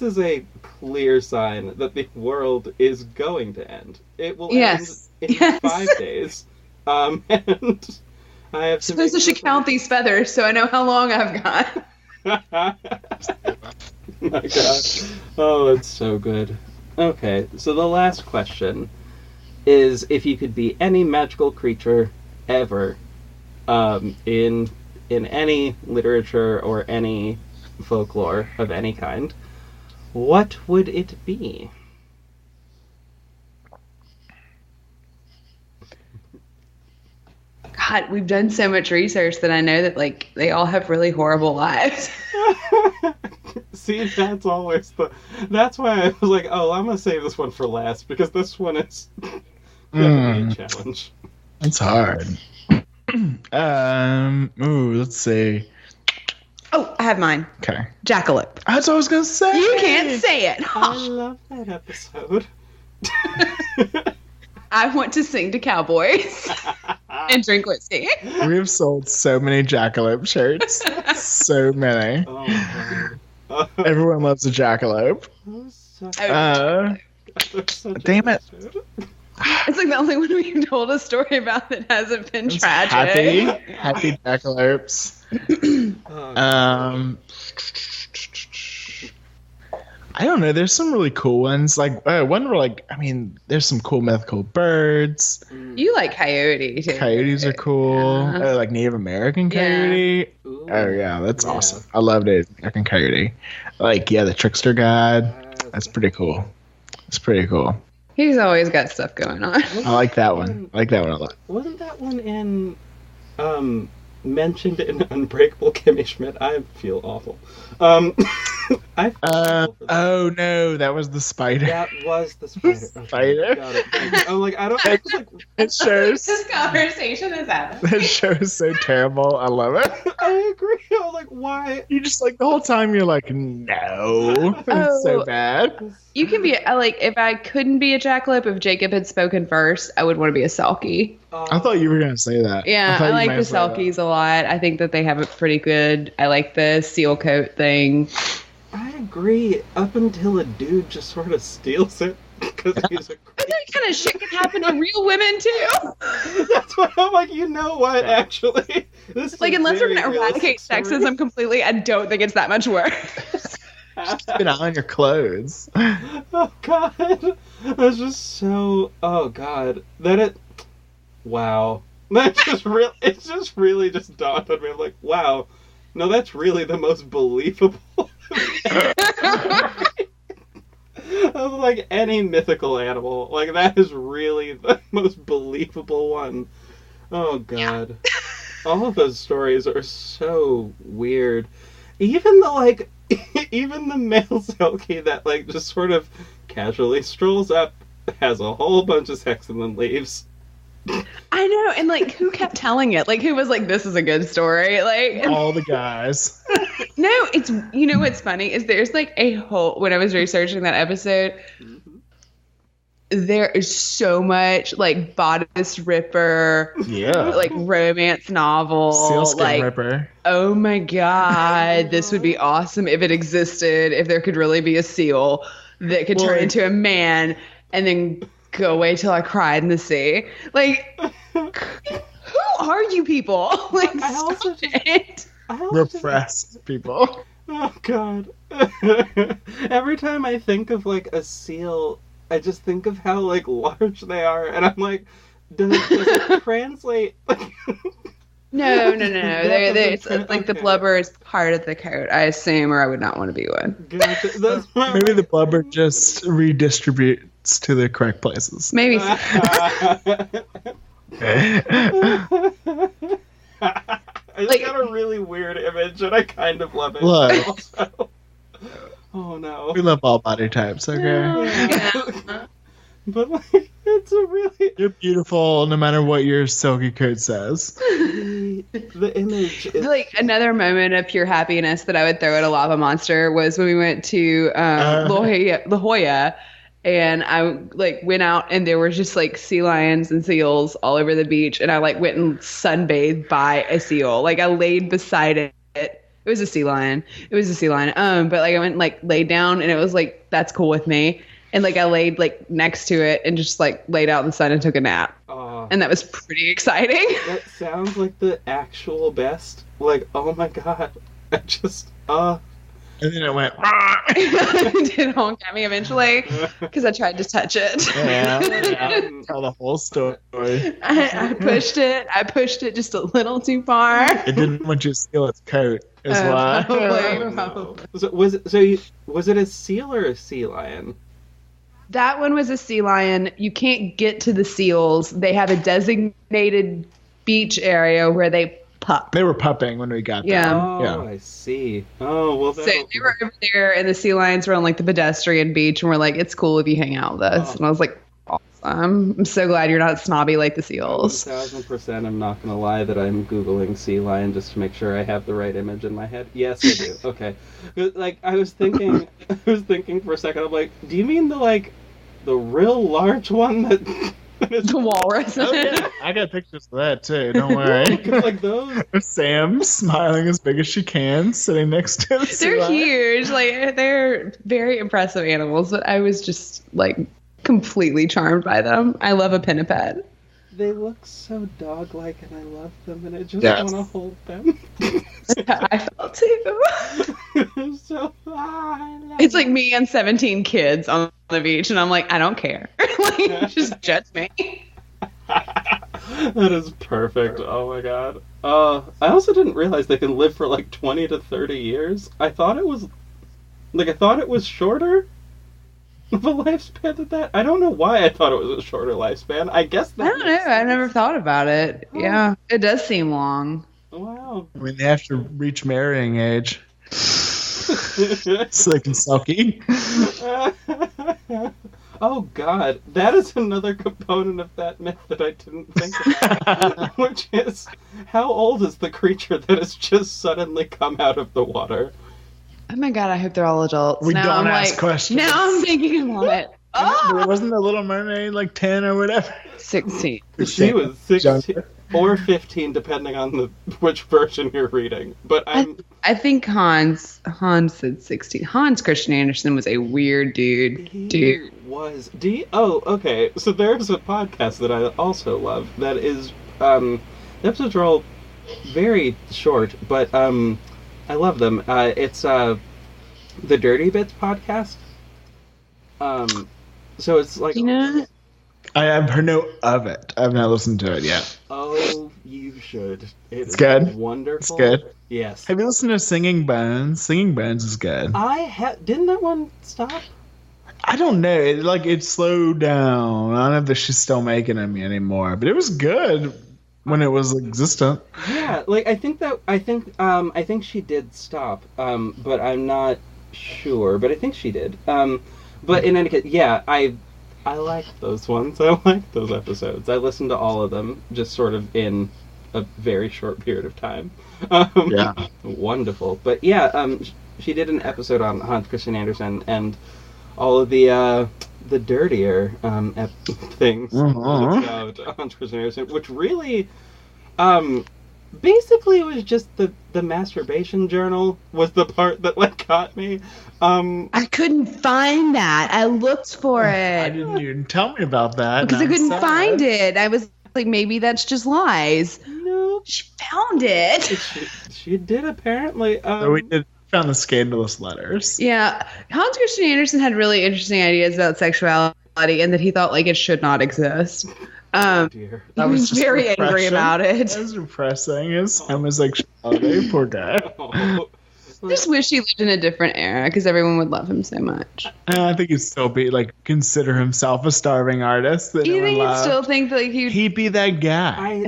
is a clear sign that the world is going to end. It will end in 5 days. And I have to. Suppose I should count these feathers so I know how long I've got. My God. Oh, it's so good. Okay, so the last question is if you could be any magical creature ever in any literature or any folklore of any kind, what would it be? God, we've done so much research that I know that like they all have really horrible lives. See, that's always that's why I was like, oh, I'm gonna save this one for last because this one is definitely a challenge. It's hard. Let's see. Oh, I have mine. Okay. Jackalope. That's what I was gonna say. You can't say it. I love that episode. I want to sing to cowboys and drink whiskey. We have sold so many jackalope shirts. So many. Oh my God. Everyone loves a jackalope. Damn it. It's like the only one we've told a story about that hasn't been tragic. Happy jackalopes. I don't know. There's some really cool ones. Like one where, like, I mean, there's some cool mythical birds. You like coyote too. Coyotes are cool. Like Native American coyote. Yeah. Oh yeah, that's awesome. I love Native American coyote. Like the trickster god. That's pretty cool. It's pretty cool. He's always got stuff going on. I like that one. I like that one a lot. Wasn't that one in mentioned in Unbreakable Kimmy Schmidt? I feel awful. Oh no, that was the spider. That was the spider. Spider. Got it. I'm like, I don't. I was like, It shows. This conversation is happening. That show is so terrible. I love it. I agree. I'm like, why? You just like the whole time you're like, no, it's so bad. You can be like, if I couldn't be a jackalope, if Jacob had spoken first, I would want to be a Selkie. I thought you were gonna say that. Yeah, I like the Selkies a lot. I think that they have it pretty good. I like the seal coat thing. I agree. Up until a dude just sort of steals it because he's a. But that kind of shit can happen to real women too. That's why I'm like, you know what? Actually, this is Like, unless we're gonna eradicate story. sexism completely, I don't think it's that much work. Just keep an eye on your clothes. Oh God, that's just so. Oh God, Wow, that just really. It's just really just dawned on me. I'm like, wow, no, that's really the most believable. Of like any mythical animal, like that is really the most believable one. Oh God, all of those stories are so weird. Even the even the male Selkie that like just sort of casually strolls up, has a whole bunch of sex and then leaves. I know, and like, who kept telling it? Like, who was like, "This is a good story"? Like, All the guys. no, it's what's funny is there's like a whole when I was researching that episode, there is so much like bodice ripper, like romance novel, Sealskin like ripper. oh my God, this would be awesome if it existed. If there could really be a seal that could turn into a man and then go away till I cried in the sea. Like, who are you people? Like, stop it. Repressed people. Oh God. Every time I think of like a seal, I just think of how like large they are, and I'm like, does it translate? No. It's like the blubber is part of the coat, I assume, or I would not want to be one. Gotcha. Maybe the blubber just redistributes to the correct places. Maybe. I just got a really weird image, and I kind of love it. Look. Also. Oh no. We love all body types, okay? Yeah. But like, it's a really You're beautiful no matter what your silky coat says. the image is Like, another moment of pure happiness that I would throw at a lava monster was when we went to La Jolla, and I like went out and there were just like sea lions and seals all over the beach, and I like went and sunbathed by a seal. Like, I laid beside it. It was a sea lion. But like I went and like laid down, and it was like, that's cool with me. And like I laid like next to it and just like laid out in the sun and took a nap. And that was pretty exciting. That sounds like the actual best. Like, oh my God. I just And then it went. It did honk at me eventually because I tried to touch it. Yeah. Tell the whole story. I pushed it. I pushed it just a little too far. It didn't want you to steal its coat, is why. Probably. So was it a seal or a sea lion? That one was a sea lion. You can't get to the seals. They have a designated beach area where they pup. They were pupping when we got there. Yeah. Oh, I see. Oh, well, So they were over there, and the sea lions were on like the pedestrian beach, and we're like, "It's cool if you hang out with us." And I was like, "Awesome! I'm so glad you're not snobby like the seals." 1000%. I'm not gonna lie that I'm googling sea lion just to make sure I have the right image in my head. Yes, I do. Okay. Like I was thinking for a second. I'm like, do you mean the real large one that? The walrus. Oh, yeah. I got pictures of that too. Don't worry. Like those. Sam smiling as big as she can, sitting next to the sea They're lion. huge. Like, they're very impressive animals, but I was just like completely charmed by them. I love a pinniped. They look so dog-like, and I love them, and I just Yes. want to hold them. I felt too. So I love It's like me and 17 kids on the beach, and I'm like, I don't care. Like, just judge me. That is perfect. Oh my God. I also didn't realize they can live for like 20 to 30 years. I thought it was shorter of a lifespan than that. I don't know why I thought it was a shorter lifespan. I guess that I don't know. I never thought about it. Yeah, it does seem long. Wow. I mean, they have to reach marrying age. Slick and silky. Oh God, that is another component of that myth that I didn't think about, which is how old is the creature that has just suddenly come out of the water? Oh my God, I hope they're all adults. We now don't I'm ask like, questions. Now I'm thinking about it. Wasn't the Little Mermaid like 10 or whatever? 16. She was 16. or 15, depending on which version you're reading. But I think Hans said 16. Hans Christian Andersen was a weird dude. He was. Okay. So there's a podcast that I also love that is, the episodes are all very short, but I love them. It's the Dirty Bits podcast. So it's like... I have heard no of it. I've not listened to it yet. Oh, you should. It's good. Wonderful. It's good. Yes. Have you listened to Singing Bones? Singing Bones is good. Didn't that one stop? I don't know. It slowed down. I don't know if she's still making them anymore, but it was good when it was existent. Yeah, I think she did stop. But I'm not sure. But I think she did. But in any case, yeah, I like those ones. I like those episodes. I listened to all of them, just sort of in a very short period of time. Yeah. Wonderful. But yeah, she did an episode on Hans Christian Andersen and all of the dirtier things about Hans Christian Andersen, which really... basically, it was just the masturbation journal was the part that got me. I couldn't find that. I looked for it. I didn't even tell me about that. Because I couldn't find it. I was like, maybe that's just lies. Nope. She found it. She did, apparently. So we found the scandalous letters. Yeah. Hans Christian Andersen had really interesting ideas about sexuality and that he thought it should not exist. Dear. That was very angry about it. That was depressing. His homosexuality. Poor guy. I just wish he lived in a different era because everyone would love him so much. I think he'd still be consider himself a starving artist. That Do you no think one he'd loved. still think that He'd be that guy.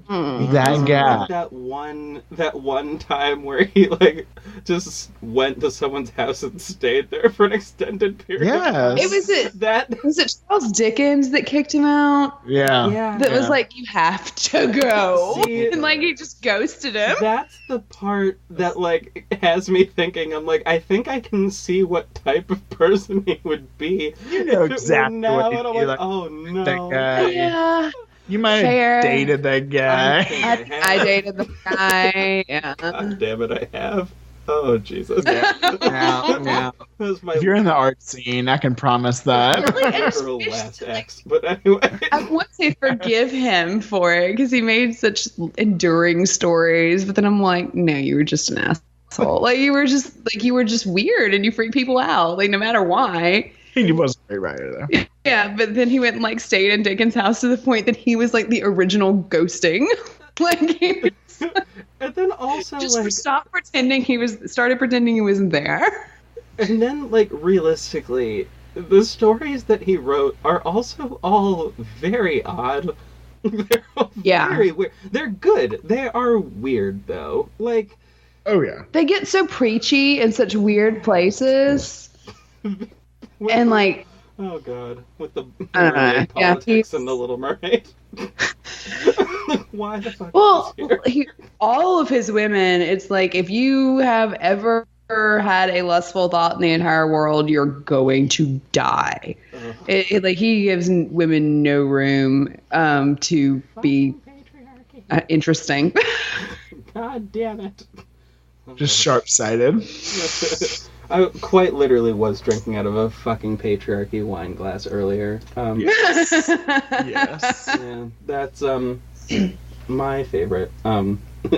that guy. That one time where he just went to someone's house and stayed there for an extended period. Yes. Was it Charles Dickens that kicked him out? Yeah. That was you have to go. See, and he just ghosted him. That's the part that has me thinking. I'm I think I can see what type of person he would be. You know exactly now, what and I'm he'd be oh no. That guy. Yeah. You might have dated that guy. I dated the guy. Yeah. God damn it, I have. Oh, Jesus. Yeah. If you're in the art scene, I can promise that. Her last ex. But anyway. I want to say forgive him for it because he made such enduring stories. But then I'm no, you were just an asshole. You were just weird and you freak people out. No matter why. He wasn't a great writer, though. Yeah, but then he went and stayed in Dickens' house to the point that he was the original ghosting. And then also just started pretending he wasn't there. And then realistically, the stories that he wrote are also all very odd. They're all very weird. They're good. They are weird though. Oh yeah. They get so preachy in such weird places. And oh god, with the yeah, politics and the Little Mermaid. Why the fuck? Well, all of his women, it's if you have ever had a lustful thought in the entire world, you're going to die. He gives women no room to be interesting. God damn it. Just sharp-sighted. I quite literally was drinking out of a fucking patriarchy wine glass earlier. Yes. Yes. Yeah, that's my favorite.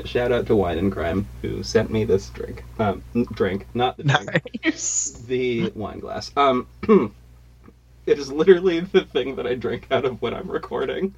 Shout out to Wine and Crime who sent me this drink. Drink, not the drink. Nice. The wine glass. It is literally the thing that I drink out of when I'm recording.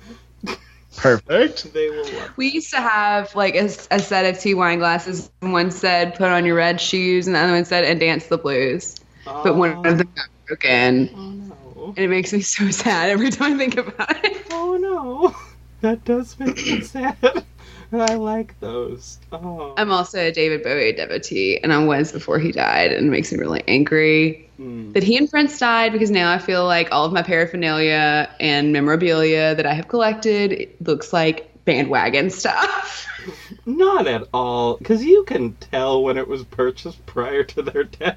Perfect. They will love. We used to have a set of 2 wine glasses. One said "Put on your red shoes," and the other one said "And dance the blues." But one of them got broken. Oh no. And it makes me so sad every time I think about it. Oh no. That does make me sad. I like those. Oh. I'm also a David Bowie devotee, and I was before he died, and it makes me really angry that he and Prince died because now I feel all of my paraphernalia and memorabilia that I have collected looks like bandwagon stuff. Not at all, because you can tell when it was purchased prior to their death.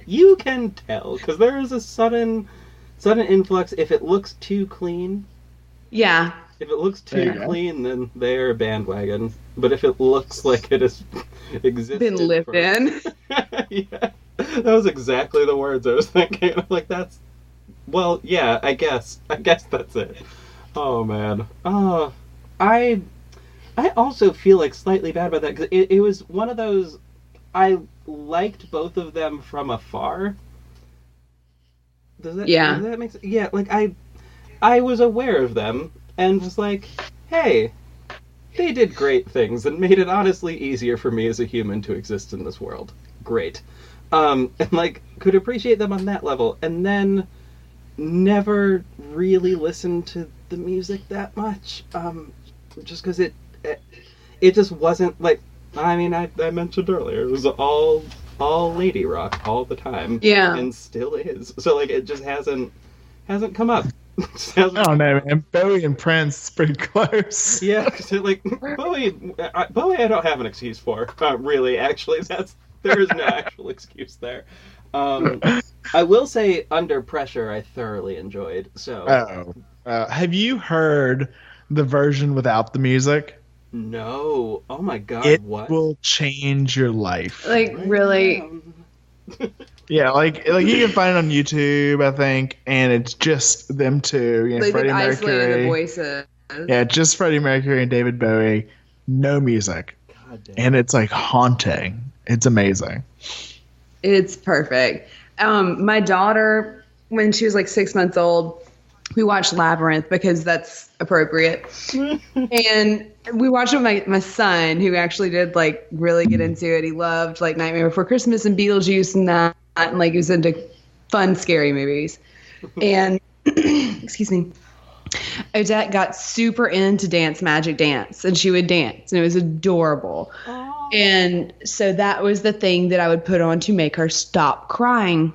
You can tell, because there is a sudden influx. If it looks too clean, Yeah. If it looks There too you go. clean, then they're a bandwagon. But if it looks like it has existed, Been lived in. Yeah, that was exactly the words I was thinking. I'm like, that's, well, yeah, I guess that's it. Oh man, I also feel like slightly bad about that because it was one of those. I liked both of them from afar. Does that make sense? Yeah, like I was aware of them and was like, hey, they did great things and made it honestly easier for me as a human to exist in this world. Great. And like could appreciate them on that level, and then never really listened to the music that much. Just because it just wasn't like. I mean, I mentioned earlier it was all lady rock all the time. Yeah. And still is. So like it just hasn't come up. I don't know, man. Bowie and Prince is pretty close. Yeah, because like Bowie, I don't have an excuse for. Really, actually, there is no actual excuse there. I will say, Under Pressure, I thoroughly enjoyed. So, have you heard the version without the music? No. Oh my God! It what will change your life? Like, really? Yeah, like you can find it on YouTube, I think, and it's just them two, Like Freddie they've isolated the Mercury. voices. Yeah, just Freddie Mercury and David Bowie, no music, God damn. and it's like haunting. It's amazing. It's perfect. My daughter, when she was like 6 months old, we watched Labyrinth because that's appropriate. And we watched it with my son, who actually did like really get into it. He loved like Nightmare Before Christmas and Beetlejuice and that, and like he was into fun, scary movies. And excuse me, Odette got super into Magic Dance, and she would dance, and it was adorable. Oh. And so that was the thing that I would put on to make her stop crying.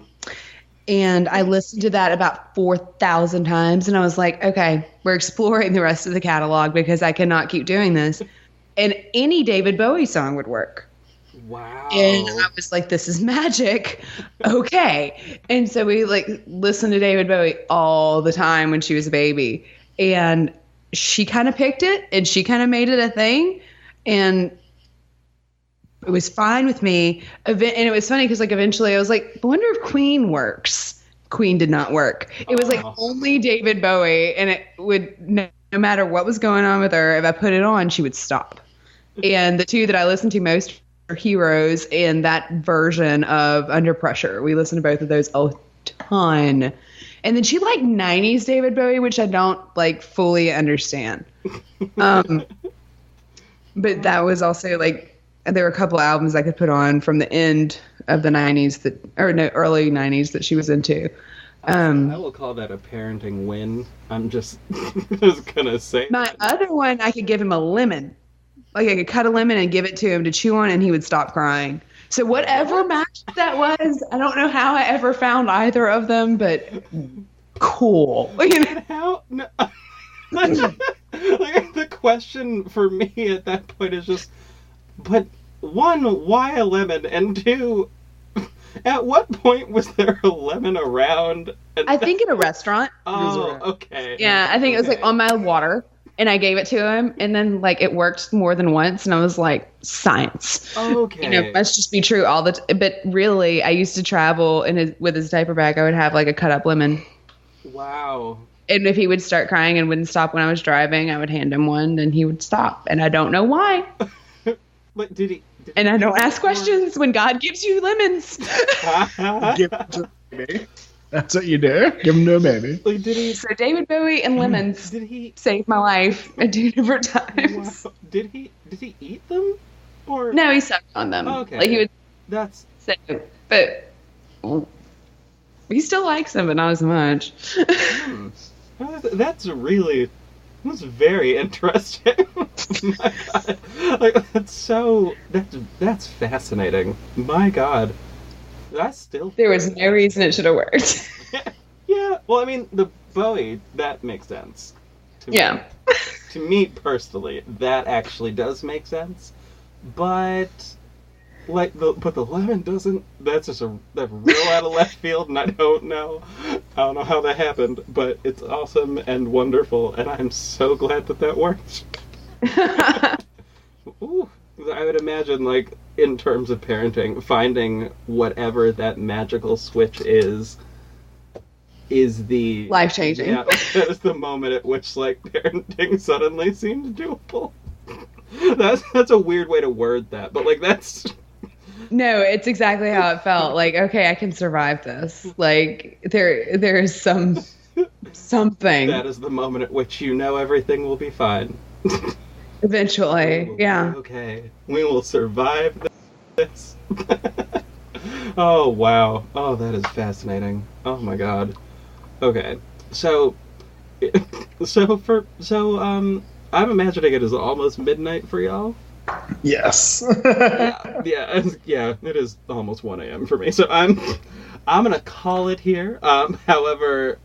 And I listened to that about 4,000 times, and I was like, okay, we're exploring the rest of the catalog because I cannot keep doing this. And any David Bowie song would work. Wow. And I was like, this is magic. Okay. And so we like listened to David Bowie all the time when she was a baby. And she kind of picked it, and she kind of made it a thing. And it was fine with me. And it was funny because like eventually I was like, I wonder if Queen works. Queen did not work. It was like only David Bowie, and it would no matter what was going on with her, if I put it on, she would stop. And the two that I listened to most are Heroes and that version of Under Pressure. We listened to both of those a ton. And then she liked 90s David Bowie, which I don't like fully understand. But that was also like, there were a couple albums I could put on from the end of the 90s early 90s that she was into. I will call that a parenting win. I'm just gonna say. My other one, I could give him a lemon. Like I could cut a lemon and give it to him to chew on, and he would stop crying. So whatever match that was, I don't know how I ever found either of them, but cool. How? No. Like, the question for me at that point is just, but one, why a lemon? And two, at what point was there a lemon around? And I think in a restaurant. Oh, okay. Yeah, I think it was like on my water, and I gave it to him, and then like it worked more than once, and I was like, science. Okay. Must just be true all the time. But really, I used to travel with his diaper bag. I would have like a cut up lemon. Wow. And if he would start crying and wouldn't stop when I was driving, I would hand him one, then he would stop. And I don't know why. But did he and I don't ask questions when God gives you lemons. Give it to me. That's what you do. Give them to a baby. Like, did he? So David Bowie and lemons Did he? saved my life at 2 different times. Wow. Did he eat them? Or No, he sucked on them. Okay. Like he would That's say, but he still likes them, but not as much. That's very interesting. My God, like that's fascinating. My God, There was no reason it should have worked. Yeah, well, I mean, the Bowie, that makes sense. Yeah. To me personally, that actually does make sense. But but the lemon doesn't. That's real out of left field, and I don't know how that happened, but it's awesome and wonderful, and I'm so glad that worked. Ooh, I would imagine, like, in terms of parenting, finding whatever that magical switch is the life-changing. Yeah, that is the moment at which, like, parenting suddenly seems doable. That's a weird way to word that, but, like, that's... No, it's exactly how it felt. Like, okay, I can survive this. Like, there is something. That is the moment at which you know everything will be fine. Eventually, yeah. Okay, we will survive this. Oh, wow. Oh, that is fascinating. Oh, my God. Okay, so I'm imagining it is almost midnight for y'all. Yes. yeah, it is almost 1 a.m. for me. So I'm gonna call it here. However,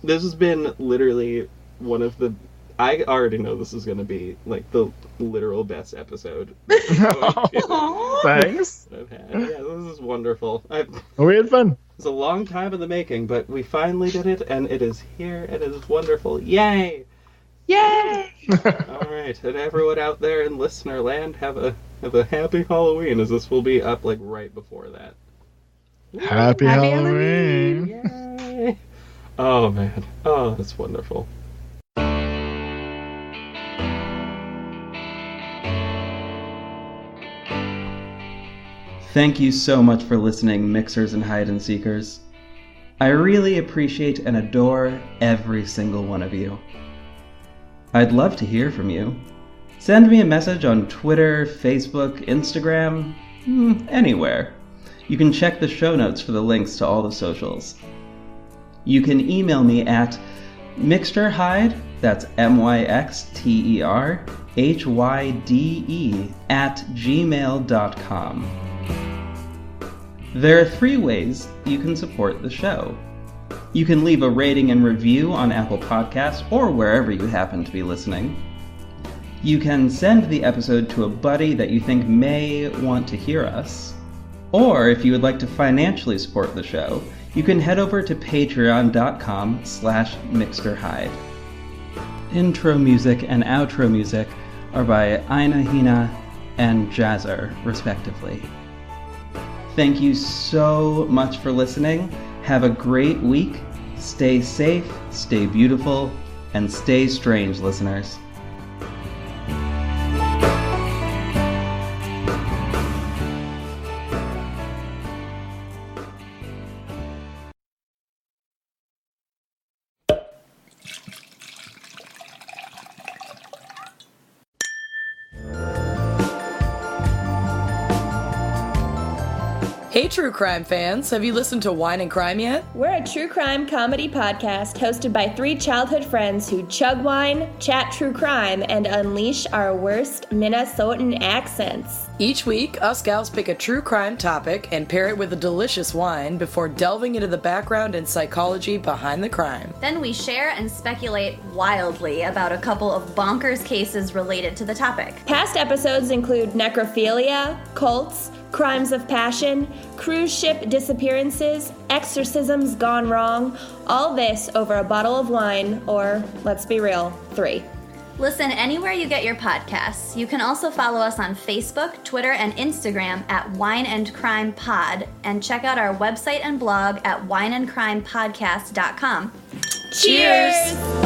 this has been literally one of the. I already know this is gonna be like the literal best episode. Thanks. I've had. Yeah, this is wonderful. We had fun. It's a long time in the making, but we finally did it, and it is here, and it is wonderful. Yay! Yay! All right, and everyone out there in listener land, have a happy Halloween, as this will be up like right before that. Happy Halloween! Yay! Oh man, oh that's wonderful. Thank you so much for listening, Mixers and Hide and Seekers. I really appreciate and adore every single one of you. I'd love to hear from you. Send me a message on Twitter, Facebook, Instagram, anywhere. You can check the show notes for the links to all the socials. You can email me at mixterhyde, that's MYXTERHYDE @gmail.com. There are 3 ways you can support the show. You can leave a rating and review on Apple Podcasts or wherever you happen to be listening. You can send the episode to a buddy that you think may want to hear us. Or if you would like to financially support the show, you can head over to patreon.com/mixterhyde. Intro music and outro music are by Aina Haina and Jahzzar, respectively. Thank you so much for listening. Have a great week. Stay safe, stay beautiful, and stay strange, listeners. Hey true crime fans, have you listened to Wine and Crime yet? We're a true crime comedy podcast hosted by 3 childhood friends who chug wine, chat true crime, and unleash our worst Minnesotan accents. Each week, us gals pick a true crime topic and pair it with a delicious wine before delving into the background and psychology behind the crime. Then we share and speculate wildly about a couple of bonkers cases related to the topic. Past episodes include necrophilia, cults, crimes of passion, cruise ship disappearances, exorcisms gone wrong, all this over a bottle of wine, or, let's be real, 3. Listen anywhere you get your podcasts. You can also follow us on Facebook, Twitter, and Instagram at Wine and Crime Pod, and check out our website and blog at wineandcrimepodcast.com. Cheers!